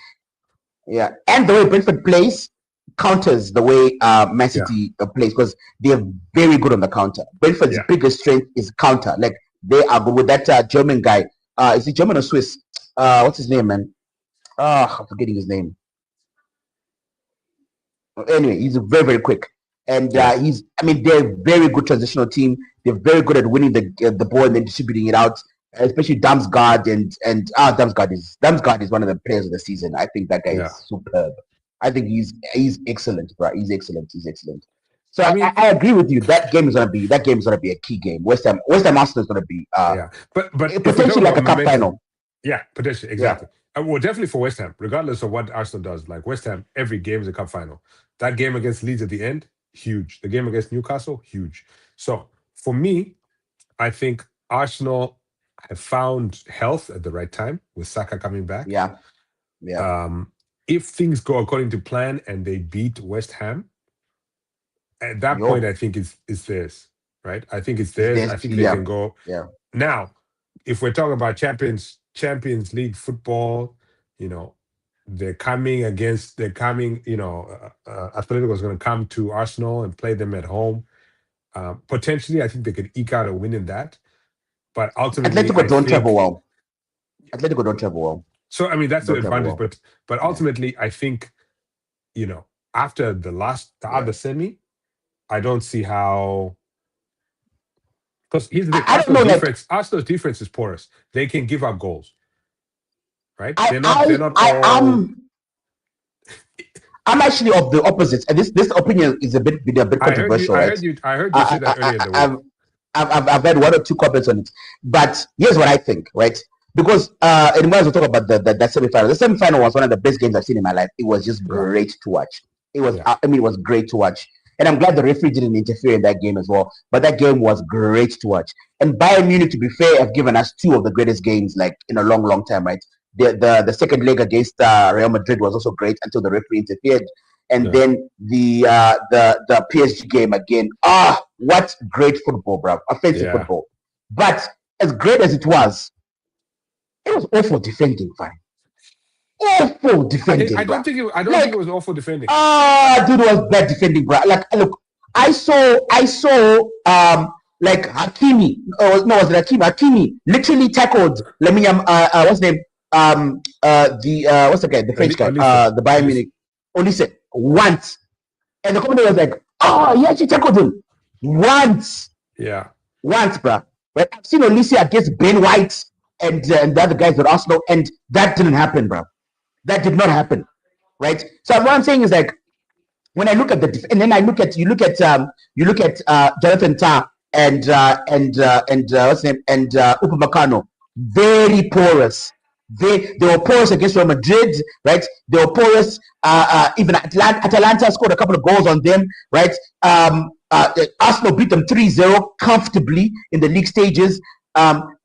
Yeah. And the way Brentford plays counters the way Man City plays because they're very good on the counter. Brentford's biggest strength is counter. Like they are good with that German guy. Is he German or Swiss? What's his name, man? I'm forgetting his name. Anyway, he's very, very quick. And they're a very good transitional team. They're very good at winning the ball and then distributing it out. Especially Damsgaard and Damsgaard is one of the players of the season. I think that guy is superb. I think he's excellent, bro. He's excellent. So I agree with you. That game is gonna be a key game. West Ham Arsenal is gonna be but potentially like a cup final. Yeah, potentially, exactly. Well, definitely for West Ham, regardless of what Arsenal does. Like West Ham, every game is a cup final. That game against Leeds at the end, huge. The game against Newcastle, huge. So for me, I think Arsenal have found health at the right time with Saka coming back. Yeah. If things go according to plan and they beat West Ham, at that point, I think it's theirs, right? I think it's theirs. I think they can go. Yeah. Now, if we're talking about Champions League football, they're coming. Atletico is going to come to Arsenal and play them at home. Potentially, I think they could eke out a win in that. But ultimately, Atletico don't travel well. So that's the advantage. Well. But ultimately, I think, after the other semi, I don't see how. Because here's the thing: Arsenal's defense is porous. They can give up goals, right? They're not all. I'm actually of the opposite, and this opinion is a bit controversial. I heard you say that earlier in the week. I've had one or two comments on it, but here's what I think, right? Because and when we talk about the semifinal, the semifinal was one of the best games I've seen in my life. It was just great to watch. It was, it was great to watch, and I'm glad the referee didn't interfere in that game as well. But that game was great to watch. And Bayern Munich, to be fair, have given us two of the greatest games like in a long, long time, right? The second leg against Real Madrid was also great until the referee interfered. And then the PSG game again. What great football, bro! Offensive football. But as great as it was awful defending, fine. Awful defending. I don't think it was awful defending. Dude, it was bad defending, bro. Like, look, I saw like Hakimi. Was it Hakimi? Hakimi literally tackled what's his name? What's the guy? The French guy. The Bayern Munich. Olise once, and the commentator was like, "Oh, he actually tackled him once." Yeah, once, bro. Right? I've seen Olise against Ben White and the other guys at Arsenal, and that didn't happen, bro. That did not happen, right? So what I'm saying is like, when I look at and then you look at Jonathan Tah and what's his name and Upamecano, very porous. They were porous against Real Madrid, right? They were porous. Even Atalanta scored a couple of goals on them, right? Arsenal beat them 3-0 comfortably in the league stages.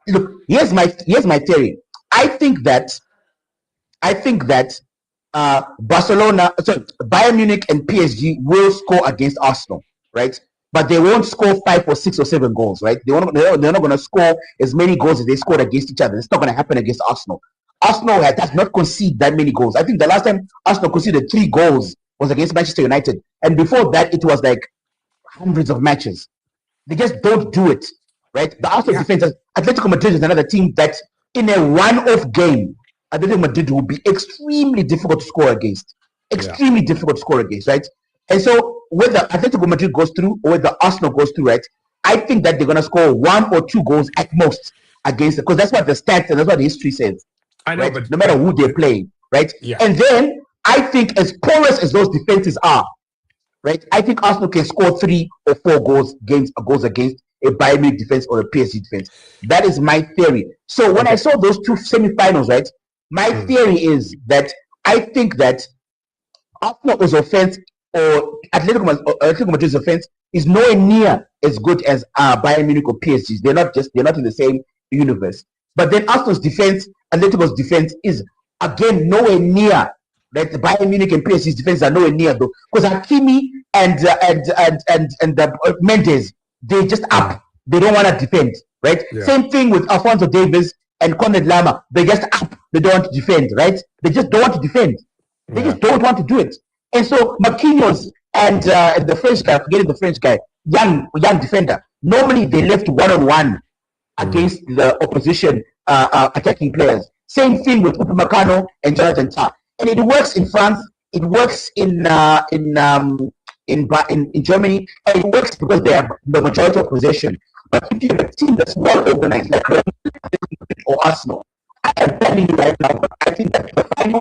Look, here's my theory. I think that Bayern Munich and PSG will score against Arsenal, right? But they won't score 5 or 6 or 7 goals, right? They're not going to score as many goals as they scored against each other. It's not going to happen against Arsenal. Arsenal does not concede that many goals. I think the last time Arsenal conceded 3 goals was against Manchester United, and before that it was like hundreds of matches. They just don't do it, right? The Arsenal defense, Atletico Madrid is another team that in a one-off game, Atletico Madrid will be extremely difficult to score against. Extremely difficult to score against, right? And so whether Atletico Madrid goes through or whether Arsenal goes through, right? I think that they're going to score 1 or 2 goals at most against it, because that's what the stats and that's what the history says. I know, right? but no matter who they're playing, right? Yeah. And then I think as porous as those defenses are, right? I think Arsenal can score 3 or 4 goals against a Bayern Munich defense or a PSG defense. That is my theory. So when I saw those 2 semifinals, right? My theory is that I think that Arsenal's offense or Atletico Madrid's offense is nowhere near as good as Bayern Munich or PSG. They're not in the same universe. But then Arsenal's defense, Atletico's defense is again nowhere near. That the Bayern Munich and PSG's defense are nowhere near though, because Hakimi and Mendes, they just up. They don't want to defend, right? Yeah. Same thing with Alphonso Davies and Konrad Lama. They just up. They don't want to defend, right? They just don't want to defend. They just don't want to do it. And so Marquinhos and the French guy, forgetting the French guy, young defender. Normally they left 1-on-1 against the opposition attacking players. Same thing with Upamecano and Jonathan Tah. And it works in France. It works in Germany, and it works because they have the majority of possession. But if you have a team that's well organized, like Real Madrid or Arsenal, I am telling you right now, I think that the final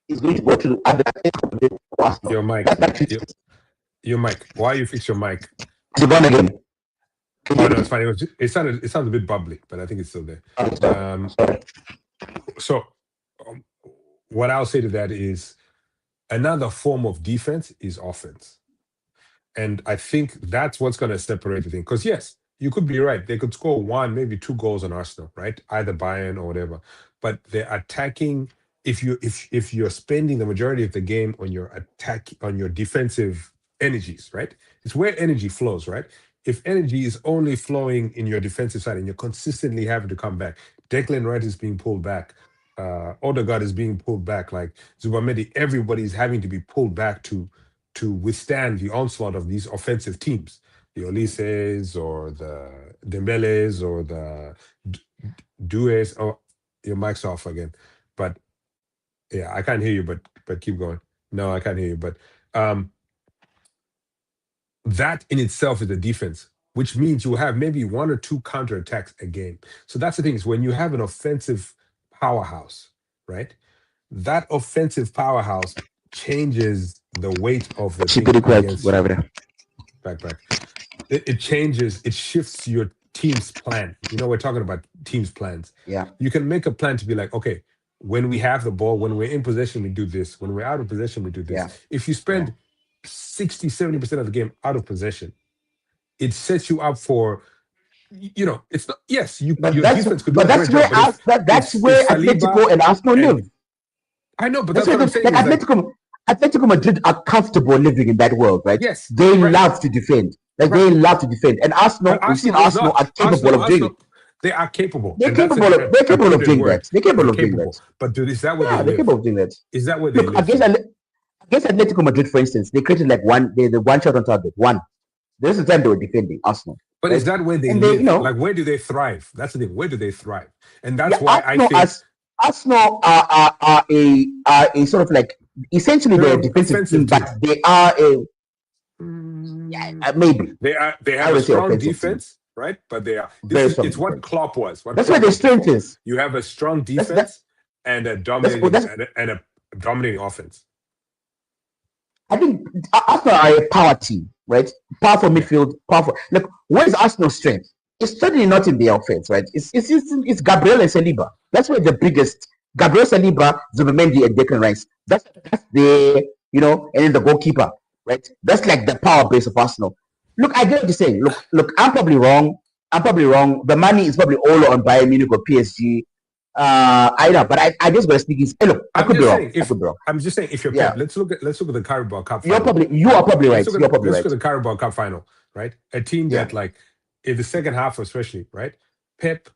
is going to go to other Atletico or Arsenal. Your mic. Why you fix your mic? Is it gone again? Oh no, it's fine. It sounded a bit bubbly, but I think it's still there. What I'll say to that is another form of defense is offense. And I think that's what's going to separate the thing. Because yes, you could be right. They could score 1, maybe 2 goals on Arsenal, right? Either Bayern or whatever. But they're attacking. If you're spending the majority of the game on your defensive energies, right? It's where energy flows, right? If energy is only flowing in your defensive side and you're consistently having to come back, Declan Rice is being pulled back. Odegaard is being pulled back, like Zubamedi, everybody's having to be pulled back to withstand the onslaught of these offensive teams, the Olises or the Dembeles or the Dues. Oh, your mic's off again. But yeah, I can't hear you, but keep going. No, I can't hear you. But that in itself is a defense, which means you have maybe 1 or 2 counterattacks a game. So that's the thing, is when you have an offensive powerhouse, right? That offensive powerhouse changes the weight of the team against whatever. Back. It changes. It shifts your team's plan. We're talking about team's plans. Yeah. You can make a plan to be like, okay, when we have the ball, when we're in possession, we do this. When we're out of possession, we do this. Yeah. If you spend 60, 70% of the game out of possession, it sets you up for. It's not. Yes, your defense could do a great job. That's where Atletico and Arsenal live. I know, but that's what I'm saying. Atletico Madrid are comfortable living in that world, right? Yes, they love to defend. They love to defend, and Arsenal, we've seen Arsenal are capable of doing it. They are capable. They're capable of doing that. They're capable of doing that. But dude, is that where they live? They're capable of doing that. Is that where they live? Against Atletico Madrid, for instance, they created like the one shot on target. One. There's the time they were defending Arsenal. But right? Is that where they live? Like, where do they thrive? That's the thing. Where do they thrive? And that's why I think Arsenal are a sort of like essentially they're a defensive team, but they are maybe they have a strong defense, right? But they are. It's what Klopp was. That's where their strength is. You have a strong defense and a dominating offense. I think Arsenal are a power team, right? Powerful midfield, powerful. Look, where's Arsenal's strength? It's certainly not in the offense, right? It's Gabriel and Saliba. That's where the biggest. Gabriel, Saliba, Zubimendi, and Declan Rice. That's the and then the goalkeeper, right? That's like the power base of Arsenal. Look, I get what you're saying. Look, I'm probably wrong. The money is probably all on Bayern Munich or PSG. I know, but I just got to speak. Look, I could be wrong. I'm just saying, if you're Pep, let's look at the Carabao Cup. You are probably right. Let's look at the Carabao Cup final, right? A team that, like, in the second half, especially, right? Pep,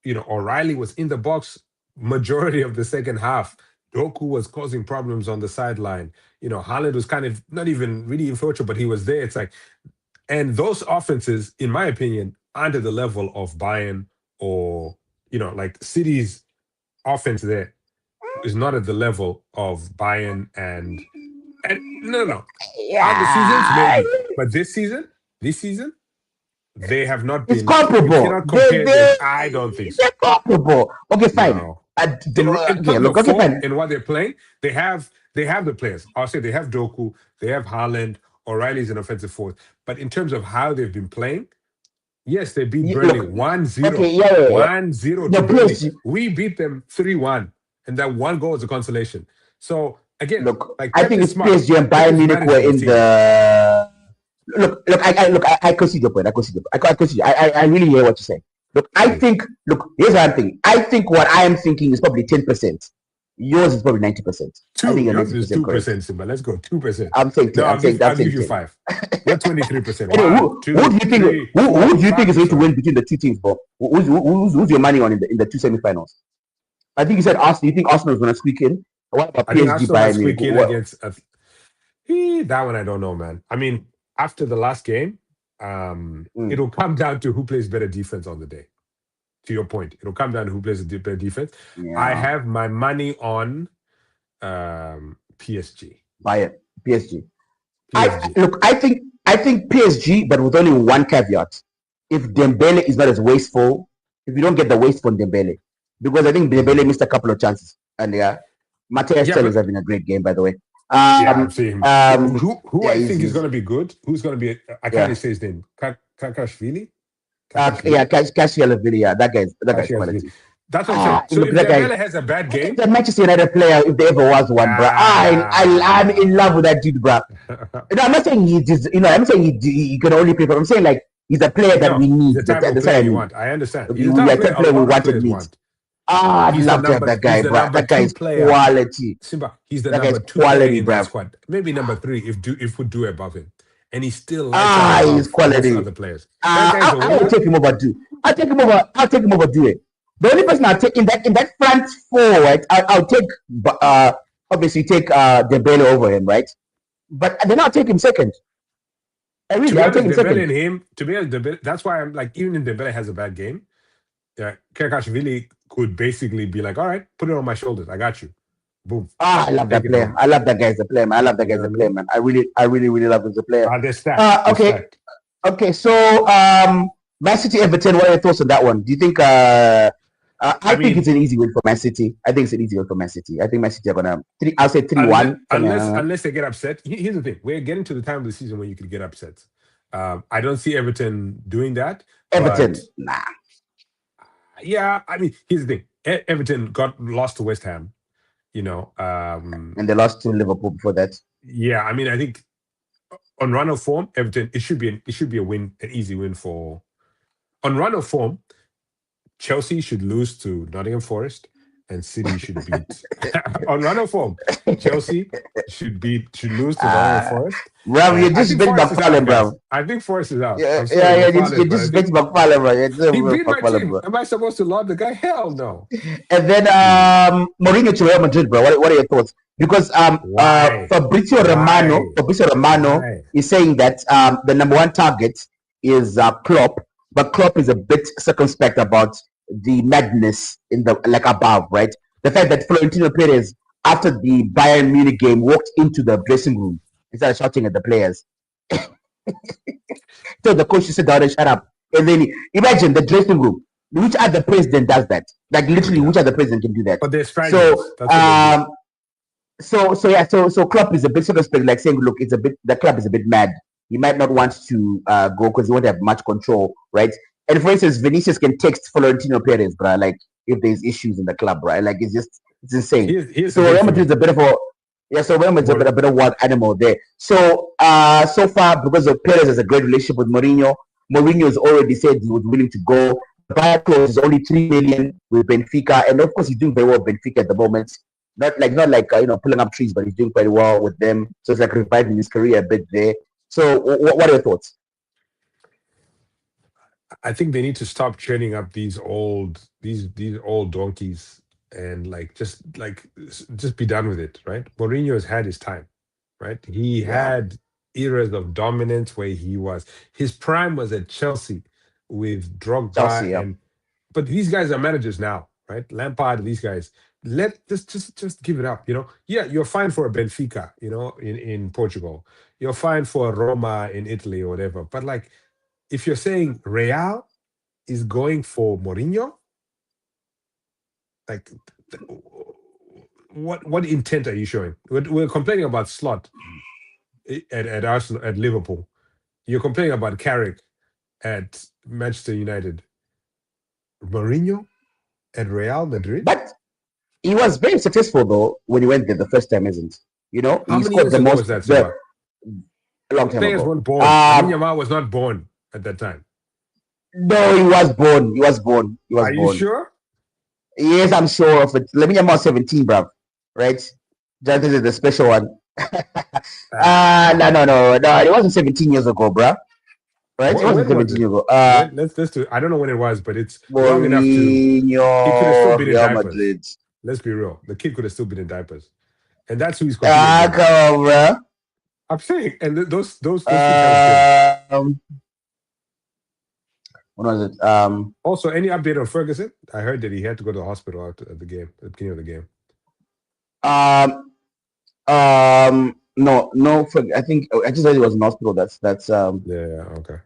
O'Reilly was in the box majority of the second half. Doku was causing problems on the sideline. Haaland was kind of not even really influential, but he was there. It's like, and those offenses, in my opinion, aren't at the level of Bayern or like City's offense there is not at the level of Bayern and no. Other seasons maybe, but this season they have not been. It's comparable. I don't think so. They're comparable. Okay, fine. No. In what they're playing, they have the players. I'll say they have Doku, they have Haaland, O'Reilly's an offensive force. But in terms of how they've been playing, yes, they beat Burnley 1-0. Okay, 1-0 to Burnley. We beat them 3-1. And that one goal is a consolation. So again, I think it's PSG and Bayern Munich were in the I concede your point. I really hear what you're saying. Here's what I'm thinking. I think what I am thinking is probably 10%. Yours is probably 90%. Yours is 2%, Simba. Let's go 2%. I'm saying 10. I'll give you 5. You're 23%. Anyway, who do you think is going to win between the two teams, Bob? Who's your money on in the two semifinals? I think you said Arsenal. You think Arsenal is going to squeak in? What about PSG Bayern Munich? Against that one? I don't know, man. I mean, after the last game, it'll come down to who plays better defense on the day. To your point, it'll come down to who plays better defense. Yeah. I have my money on PSG. Bayern, PSG. I think PSG, but with only one caveat: if Dembele is not as wasteful, if you don't get the waste from Dembele, because I think Dembele missed a couple of chances, and Mateus is having a great game, by the way. I'm seeing him. Who I think is going to be good? Who's going to be? I can't say his name. Kakashvili. Kashvili. That guy's quality. That's what I'm saying. So if Dembele has a bad game, the Manchester United player, if there ever was one, bro. I'm in love with that dude, bro. I'm not saying I'm saying he can only play, but I'm saying like he's a player that we need. The type of player you want. I understand. He's the type of player we want. I love that guy, bro. That guy is quality. Simba, he's the number 2 quality in that squad. Maybe number 3 if we do above him. And he's still he's quality. Other players. I'll take him over Due. I'll take him over Due. The only person I'll take in that front 4, right? I'll take obviously take Dembele over him, right? But then I'll take him second. I'll take him second. And him, to be honest, that's why I'm like, even if Dembele has a bad game, Kakashvili could basically be like, all right, put it on my shoulders. I got you. Boom. I love that player. I love that guy as a player, man. Man. I really love him as a player. Okay. So, Man City Everton. What are your thoughts on that one? Do you think? I think it's an easy win for Man City. I think Man City are gonna. I'll say 3-1. Unless they get upset. Here's the thing: we're getting to the time of the season when you could get upset. I don't see Everton doing that. Nah. Yeah, I mean, here's the thing: Everton got lost to West Ham. And they lost to Liverpool before that. Yeah, I mean, I think on run of form, Everton, it should be a win, an easy win for. On run of form, Chelsea should lose to Nottingham Forest, and City should beat on run of form. Chelsea should lose to Nottingham Forest. Bro, you just bet McFarlane, bro. I think Forest is out. Yeah, I'm sorry, you just bet McFarlane, bro. He beat my team. Bro. Am I supposed to laud the guy? Hell no. And then Mourinho to Real Madrid, bro. What are your thoughts? Because Fabrizio Romano is saying that the number one target is Klopp, but Klopp is a bit circumspect about the madness in the above, right? The fact that Florentino Perez, after the Bayern Munich game, walked into the dressing room and started shouting at the players. So the coach said, "Shut up!" And then imagine the dressing room. Which other president does that? Like literally, which other president can do that? But they're Spaniards. So Klopp is a bit circumspect, like saying, "Look, the club is a bit mad. He might not want to go because he won't have much control, right?" And for instance, Vinicius can text Florentino Perez, bro, like if there's issues in the club, right? Like it's insane. So Real Madrid's a bit of a Real Madrid's a bit of wild animal there. So so far, because of Perez has a great relationship with Mourinho has already said he was willing to go. The buyer clause is only 3 million with Benfica, and of course he's doing very well with Benfica at the moment. Not like pulling up trees, but he's doing quite well with them. So it's like reviving his career a bit there. So what are your thoughts? I think they need to stop churning up these old donkeys and just be done with it, right? Mourinho has had his time, right? He had eras of dominance where his prime was at Chelsea with Drogba but these guys are managers now, right? Lampard, these guys. Just give it up, Yeah, you're fine for a Benfica, in Portugal. You're fine for a Roma in Italy or whatever. But if you're saying Real is going for Mourinho, what intent are you showing? We're complaining about Slot at Arsenal, at Liverpool. You're complaining about Carrick at Manchester United. Mourinho at Real Madrid? But he was very successful though when he went there the first time, isn't he? How many years ago was that? A long time Players ago. weren't born. Yamal was not born at that time. No, he was born. Are you sure? Yes, I'm sure of it. Lamine Yamal 17, bro. Right? That is the special one. No. It wasn't 17 years ago, bro. Right? It wasn't 17 years ago. Let's do. I don't know when it was, but it's long enough to. He could have still been in diapers. Madrid. Let's be real. The kid could have still been in diapers, and that's who he's. Come on, bro. I'm saying, and those kids what was it? Also, any update on Ferguson? I heard that he had to go to the hospital at the beginning of the game. No. I think I just heard he was in hospital. That's okay.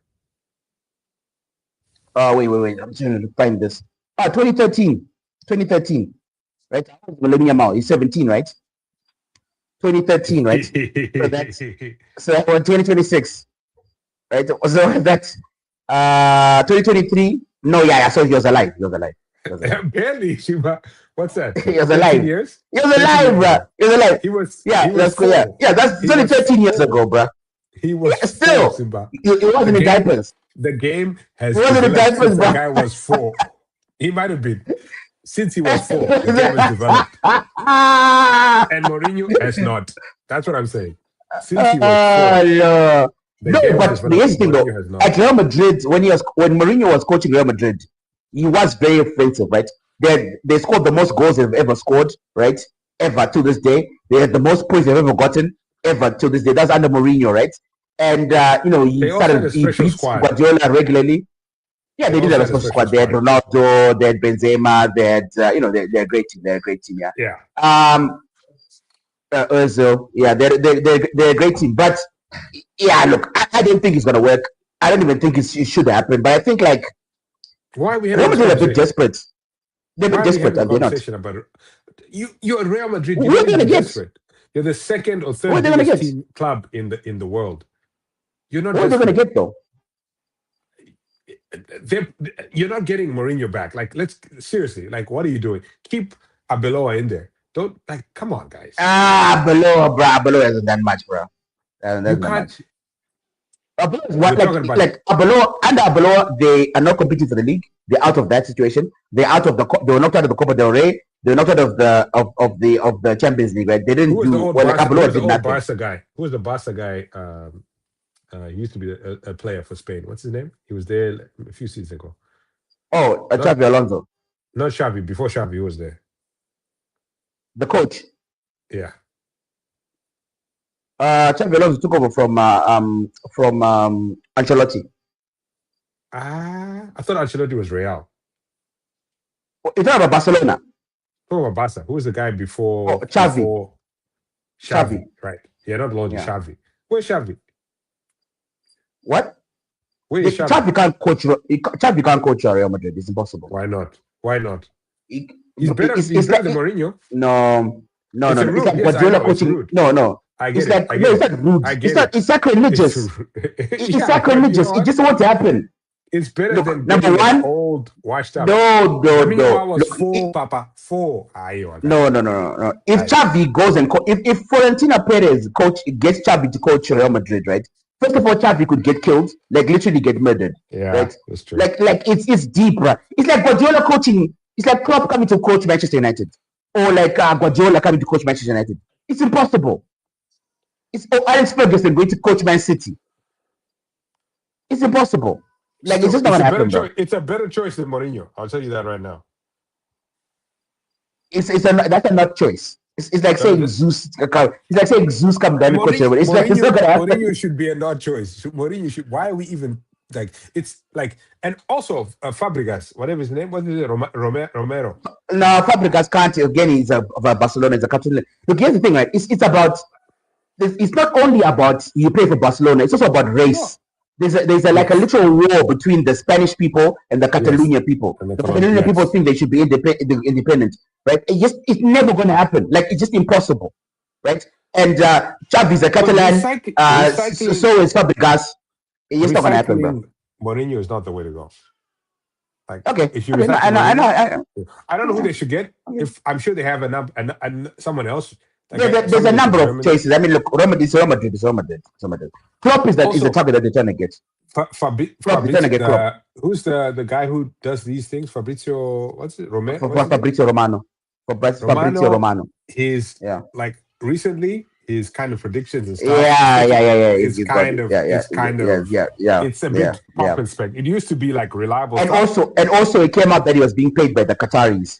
Wait. I'm trying to find this. 2013, right? Lamine Yamal. He's 17, right? 2013, right? so 2026, right? So that's 2023. No, so he was alive. Barely, Shiba. What's that? He was alive. Years? He was alive, bro. He was alive. He was. That's cool. Yeah. That's only 13 years ago, bro. He was still. Simba. He wasn't in diapers. The game has. He wasn't in diapers, bro. The guy was 4. He might have been. Since he was 4, the game has developed. And Mourinho has not. That's what I'm saying. Since he was 4. No, but here's the thing though. At Real Madrid, when Mourinho was coaching Real Madrid, he was very offensive, right? They scored the most goals they've ever scored, right? Ever to this day. They had the most points they've ever gotten, ever to this day. That's under Mourinho, right? And he beat Guardiola regularly. Yeah, they did have a special squad. They had Ronaldo, they had Benzema, they had they're a great team. They're a great team, yeah. Ozil, they're a great team. But yeah, look, I don't think it's gonna work. I don't even think it should happen. But I think why we Real Madrid are a bit desperate. They're a bit desperate, and they're not. You're at Real Madrid. You're gonna get desperate. You're the second or third biggest team club in the world. You're not. What are they gonna get though? You're not getting Mourinho back. Let's seriously. What are you doing? Keep Arbeloa in there. Don't come on, guys. Arbeloa hasn't done much, bro. Abelo is what, like Abelo and Abelo, they are not competing for the league. They're out of that situation. They're out of they were knocked out of the Copa del Rey. They were knocked out of the Champions League, right? They didn't do well. Like Abelo did nothing. Barca guy? Who was the Barca guy? He used to be a player for Spain. What's his name? He was there a few seasons ago. Oh, Xavi Alonso. Not Xavi. Before Xavi, who was there? The coach. Yeah. Xavi Alonso took over from Ancelotti. I thought Ancelotti was Real. You're talking about Barcelona. About Barca. Who was the guy before? Xavi. Xavi. Right. Yeah, not Lord Xavi. Where's Xavi? What? Where is Xavi? Xavi can't coach Real Madrid. It's impossible. Why not? He's better than Mourinho. No. It's like Guardiola coaching. No. I get it. It's like rude. It's sacrilegious. It's sacrilegious. It just won't happen. It's better than number one, old washed up. No. Was full, Papa. Full. No. If Xavi goes and if Florentino Perez gets Xavi to coach Real Madrid, right? First of all, Xavi could get killed, like literally get murdered. Yeah, right? That's true. Like it's deep, right? It's like Guardiola coaching. It's like Klopp coming to coach Manchester United, or like Guardiola coming to coach Manchester United. It's impossible. It's Alex Ferguson going to coach Man City. It's impossible. Like it's just not gonna happen. It's a better choice than Mourinho. I'll tell you that right now. That's a not choice. It's like saying Zeus. It's like saying Zeus come down and coach. It's like it's not gonna happen. Mourinho should be a not choice. Mourinho should. Why are we even like? It's like, and also Fabregas, whatever his name, what is it? Romero. No, Fabregas can't. Again, he's a Barcelona. He's a captain. Look, here's the thing, right? It's about. It's not only about you play for Barcelona. It's also about race. No. There's a literal war between the Spanish people and the Catalonia people. The Catalonia people think they should be independent, right? It's never going to happen. Like it's just impossible, right? And Xavi's a Catalan. So is Fabregas. It's just not going to happen, bro. Mourinho is not the way to go. Like, okay, if you I don't know who they should get. If I'm sure they have someone else. There's a number of choices. I mean, look, Real Madrid. Klopp is the target that they're trying to get. Who's the guy who does these things? Fabrizio, what's it? Fabrizio Romano. Fabrizio Romano. He's like recently his kind of predictions and stuff. Yeah. It's a bit pop and spec. It used to be like reliable. And also it came out that he was being paid by the Qataris.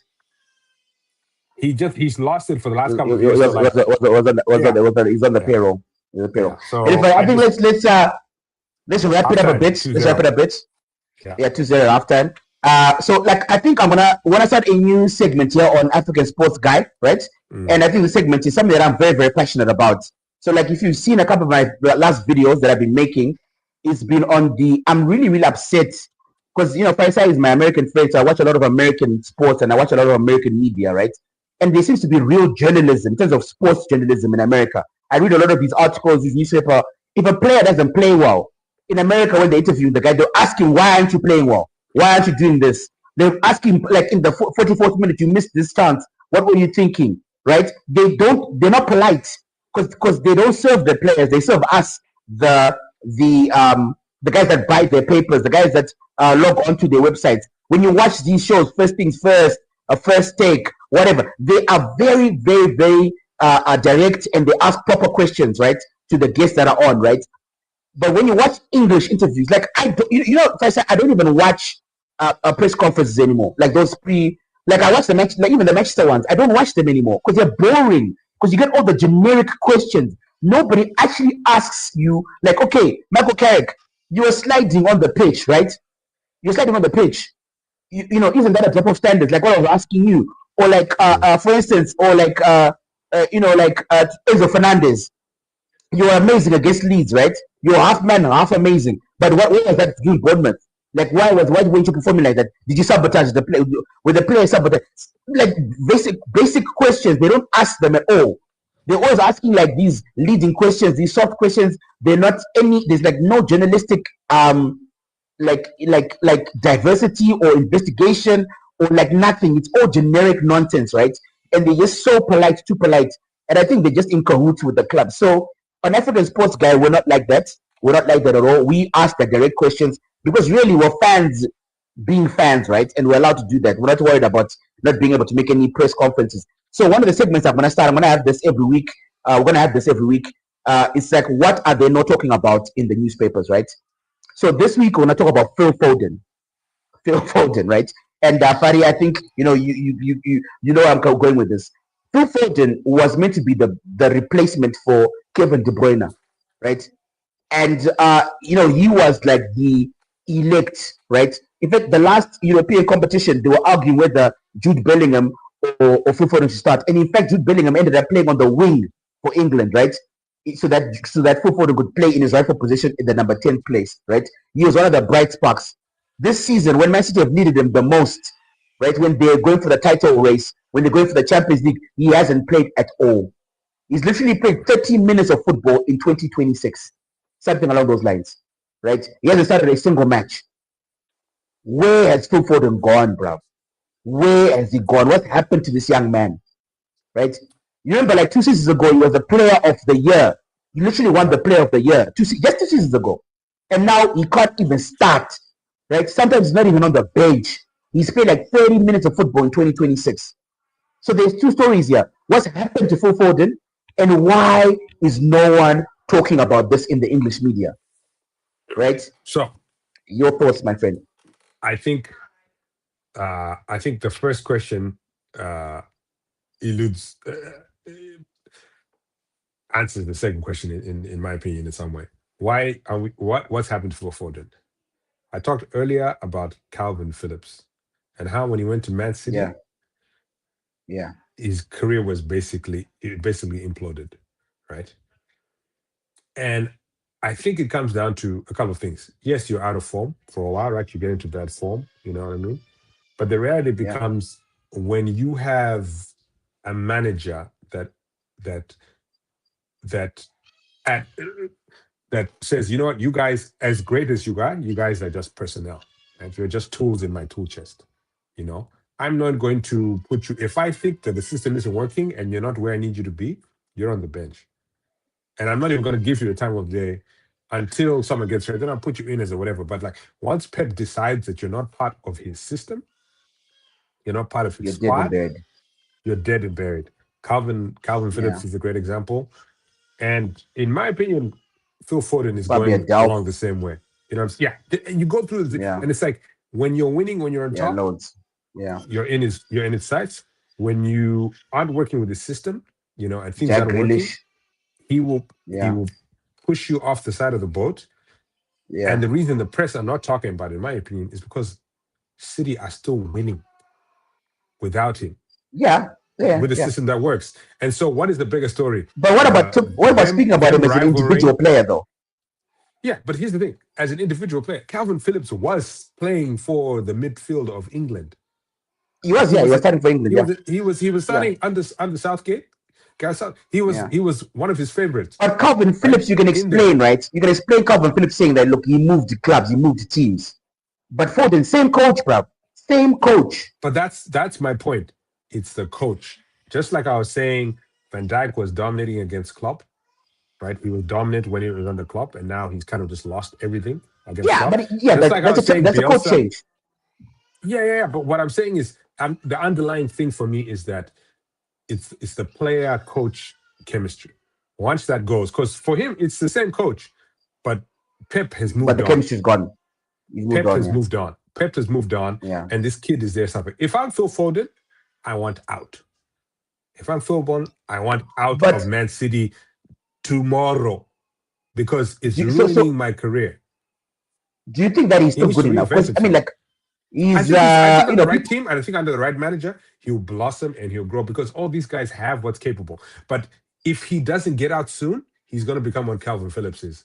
He's lost it for the last couple of years. He's on the payroll. Yeah. So I think let's wrap it up a bit. Let's wrap it up a bit. Yeah, 2-0 halftime. So like I think I wanna start a new segment here on African Sports Guy, right? And I think the segment is something that I'm very, very passionate about. So like if you've seen a couple of my last videos that I've been making, it's been on I'm really, really upset because Faisal is my American friend, so I watch a lot of American sports and I watch a lot of American media, right? And there seems to be real journalism in terms of sports journalism in America. I read a lot of these articles, these newspaper. If a player doesn't play well, in America, when they interview the guy, they'll ask him, why aren't you playing well? Why aren't you doing this? They'll ask him, like in the 44th minute, you missed this chance. What were you thinking? Right? They're not polite because they don't serve the players. They serve us, the guys that buy their papers, the guys that log onto their websites. When you watch these shows, First Things First, a First Take, whatever, they are very, very, very direct and they ask proper questions, right, to the guests that are on, right? But when you watch English interviews, like I don't even watch press conferences anymore. Like those I watch even the Manchester ones. I don't watch them anymore because they're boring. Because you get all the generic questions. Nobody actually asks you, like, okay, Michael Carrick, you were sliding on the pitch, right? You're sliding on the pitch. Isn't that a drop of standards? Like what I was asking you, or like, for instance, or like, Enzo Fernandez. You were amazing against Leeds, right? You were half man, half amazing. But what was that doing Bournemouth? Like, why weren't you performing like that? Did you sabotage the play? With the player sabotage? Like basic questions, they don't ask them at all. They're always asking like these leading questions, these soft questions. They're not there's like no journalistic like diversity or investigation or like nothing. It's all generic nonsense, right? And they're just so polite, too polite. And I think they're just in cahoots with the club. So on African Sports Guy, we're not like that. We're not like that at all. We ask the direct questions because really we're fans being fans, right? And we're allowed to do that. We're not worried about not being able to make any press conferences. So one of the segments I'm going to have this every week. We're going to have this every week. It's like, what are they not talking about in the newspapers, right? So this week we're going to talk about Phil Foden, right? And Fari, I think you know where I'm going with this. Phil Foden was meant to be the replacement for Kevin De Bruyne, right? And he was like the elect, right? In fact, the last European competition, they were arguing whether Jude Bellingham or Phil Foden should start. And in fact, Jude Bellingham ended up playing on the wing for England, right? So that Phil Foden could play in his rightful position in the number 10 place, right? He was one of the bright sparks. This season, when Man City have needed him the most, right? When they're going for the title race, when they're going for the Champions League, he hasn't played at all. He's literally played 13 minutes of football in 2026. Something along those lines, right? He hasn't started a single match. Where has Phil Foden gone, bro? Where has he gone? What happened to this young man, right? You remember, like 2 seasons ago, he was the player of the year. He literally won the player of the year just 2 seasons ago. And now he can't even start, right? Sometimes he's not even on the bench. He's played like 30 minutes of football in 2026. So there's two stories here. What's happened to Phil Foden, and why is no one talking about this in the English media, right? So, your thoughts, my friend? I think the first question eludes answers the second question in my opinion in some way. Why are we? What's happened to Phil Foden? I talked earlier about Calvin Phillips and how when he went to Man City, his career was basically imploded, right? And I think it comes down to a couple of things. Yes, you're out of form for a while, right? You get into bad form, you know what I mean? But the reality becomes when you have a manager that says, you know what, you guys, as great as you guys are just personnel, and you're just tools in my tool chest. You know, I'm not going to put you, if I think that the system isn't working and you're not where I need you to be, you're on the bench. And I'm not even going to give you the time of day until someone gets hurt. Then I'll put you in as a whatever. But like once Pep decides that you're not part of his system, you're not part of his squad, you're dead and buried. Calvin Phillips is a great example. And in my opinion, Phil Foden is going along the same way. You know what I'm saying? Yeah. And you go through and it's like when you're winning, when you're on top, you're in his sights. When you aren't working with the system, you know, and things aren't working, he will push you off the side of the boat. Yeah. And the reason the press are not talking about it, in my opinion, is because City are still winning without him. With a system that works. And so what is the bigger story? But what about speaking about him as an individual player though? Yeah, but here's the thing. As an individual player, Calvin Phillips was playing for the midfield of England. He was starting for England. He was starting under Southgate. He was one of his favorites. But Calvin Phillips, you can explain, right? You can explain Calvin Phillips saying that, look, he moved clubs, he moved teams. But Foden, same coach, bro. Same coach. But that's my point. It's the coach. Just like I was saying, Van Dijk was dominating against Klopp, right? He was dominant when he was under Klopp, and now he's kind of just lost everything against Klopp. That's a coach change. Yeah. But what I'm saying is, the underlying thing for me is that it's the player-coach chemistry. Once that goes, because for him, it's the same coach, but Pep has moved on. But the chemistry's gone. Pep has moved on. Pep has moved on, and this kid is there suffering. If I'm Phil Foden, I want out. If I'm Phil Foden, I want out of Man City tomorrow because it's ruining my career. Do you think that he's still good enough? I mean, like, he's I think on the right team, and I think under the right manager, he'll blossom and he'll grow because all these guys have what's capable. But if he doesn't get out soon, he's going to become what Calvin Phillips is,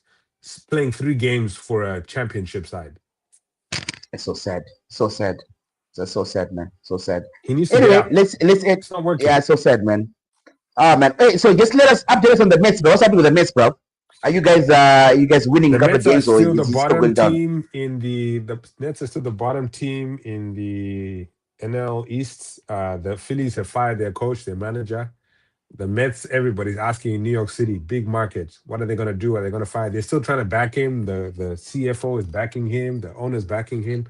playing 3 games for a championship side. It's so sad. So sad. That's so sad, man. So sad. He needs to get out. let's It's not working. Yeah, so sad, man. Man. Hey, so just let us update us on the Mets, bro. What's happening with the Mets, bro? Are you guys winning a couple of games, or still is the it bottom going down? team in the Nets are still the bottom team in the NL East. The Phillies have fired their coach, their manager. The Mets, everybody's asking in New York City, big markets. What are they going to do? Are they going to fire? They're still trying to back him. The CFO is backing him. The owner's backing him.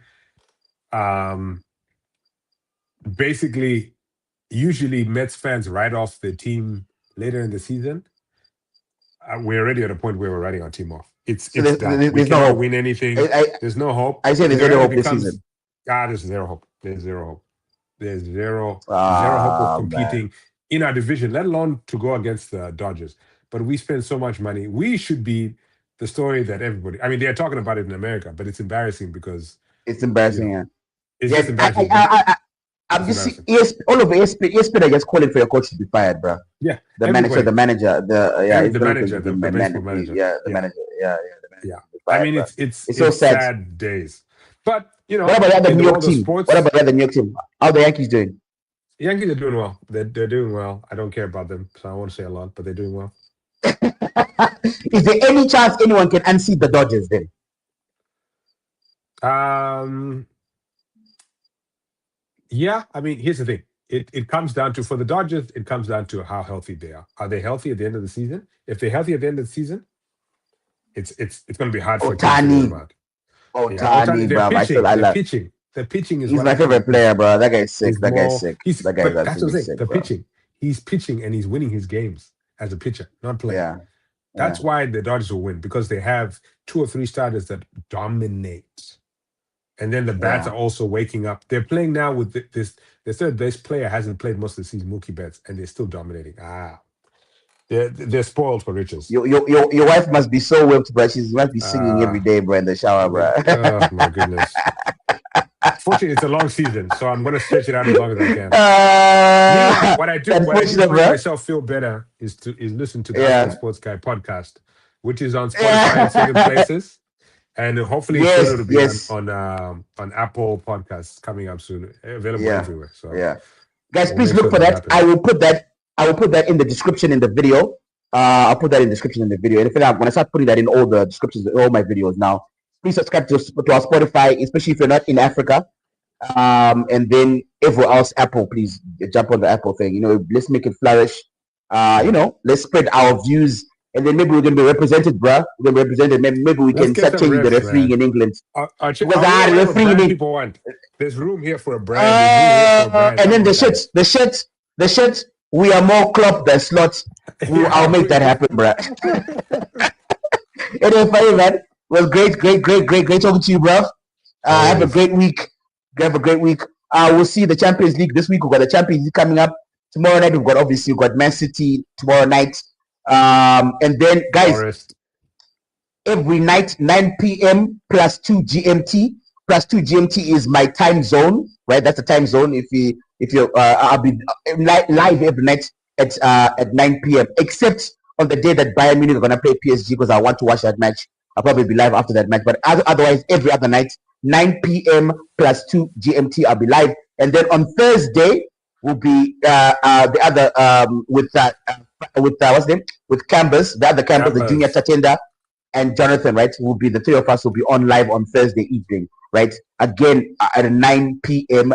Basically, usually Mets fans write off the team later in the season. We're already at a point where we're writing our team off. It's done. We cannot win anything. There's no hope. I say there's zero hope this season. There's zero hope. There's zero hope. There's zero hope of competing in our division, let alone to go against the Dodgers. But we spend so much money. We should be the story that everybody. I mean, they're talking about it in America, but it's embarrassing because it's embarrassing. It's just embarrassing. I'm just see, all over ESPN are just calling for your coach to be fired, bro. Yeah, the manager, the manager. The manager. I mean, it's so sad days. But what about the other New York team? What about the other New York team? How the Yankees doing? The Yankees are doing well. They're doing well. I don't care about them, so I won't say a lot. But they're doing well. Is there any chance anyone can unseat the Dodgers then? Yeah. I mean, here's the thing. It comes down to, for the Dodgers, it comes down to how healthy they are. Are they healthy at the end of the season? If they're healthy at the end of the season, it's going to be hard for Ohtani. Ohtani, bro. The pitching. The pitching is. He's my favorite player, bro. That guy's sick. That guy's sick. That's what I'm saying. The pitching. He's pitching and he's winning his games as a pitcher, not playing. Yeah. That's why the Dodgers will win, because they have 2 or 3 starters that dominate. And then the bats are also waking up. They're playing now with this. The third base player hasn't played most of the season, Mookie Betts, and they're still dominating. They're spoiled for riches. Your wife must be so whipped, bro. She must be singing every day, bro, in the shower, bro. Oh my goodness. Fortunately, it's a long season, so I'm going to stretch it out as long as I can. What I do to make myself feel better is listen to the Aston Sports Guy podcast, which is on Spotify and certain places, and hopefully it'll be on Apple Podcasts coming up soon, available everywhere. So guys, please look for that. I will put that in the description in the video. I'll put that in the description in the video. And when I start putting that in all the descriptions, all my videos now, please subscribe to our Spotify, especially if you're not in Africa. And then everywhere else, Apple, please jump on the Apple thing. Let's make it flourish. Let's spread our views. And then maybe we're going to be represented, bruh. We're going to be represented. Maybe we can start changing the refereeing in England. People want. There's room here for a brand. And then the shit. We are more Klopp than Slot. I'll make that happen, bruh. Anyway, funny, man. It was great talking to you, bruh. Have a great week. We'll see the Champions League this week. We've got the Champions League coming up. Tomorrow night, we've got Man City tomorrow night. And then, guys, every night, 9 p.m. plus 2 GMT. Plus 2 GMT is my time zone, right? That's the time zone. I'll be live every night at 9 p.m. Except on the day that Bayern Munich are going to play PSG, because I want to watch that match. I'll probably be live after that match. But otherwise, every other night, 9 p.m. plus 2 GMT, I'll be live. And then on Thursday will be the other with what's his name? With Campus, the other Campus, the Junior Tatenda and Jonathan, right? Will be the 3 of us will be on live on Thursday evening, right? Again at 9 p.m.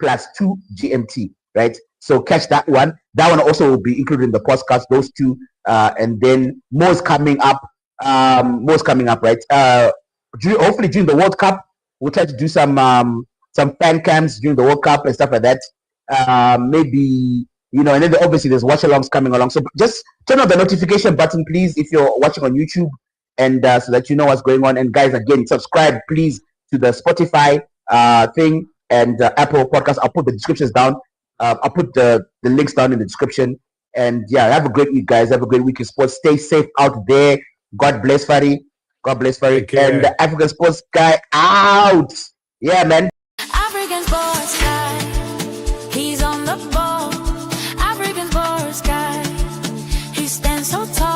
plus 2 GMT, right? So catch that one. That one also will be included in the podcast. Those 2, and then more's coming up. Right? Hopefully during the World Cup, we'll try to do some fan cams during the World Cup and stuff like that. Maybe, and then obviously there's watch-alongs coming along. So just turn on the notification button, please, if you're watching on YouTube, and so that you know what's going on. And guys, again, subscribe, please, to the Spotify thing and Apple Podcast. I'll put the descriptions down. I'll put the links down in the description. And have a great week, guys. Have a great week in sports. Stay safe out there. God bless Fari. And the African Sports Guy out. Yeah, man. African Sports Guy, he's on the ball. African Sports Guy, he stands so tall.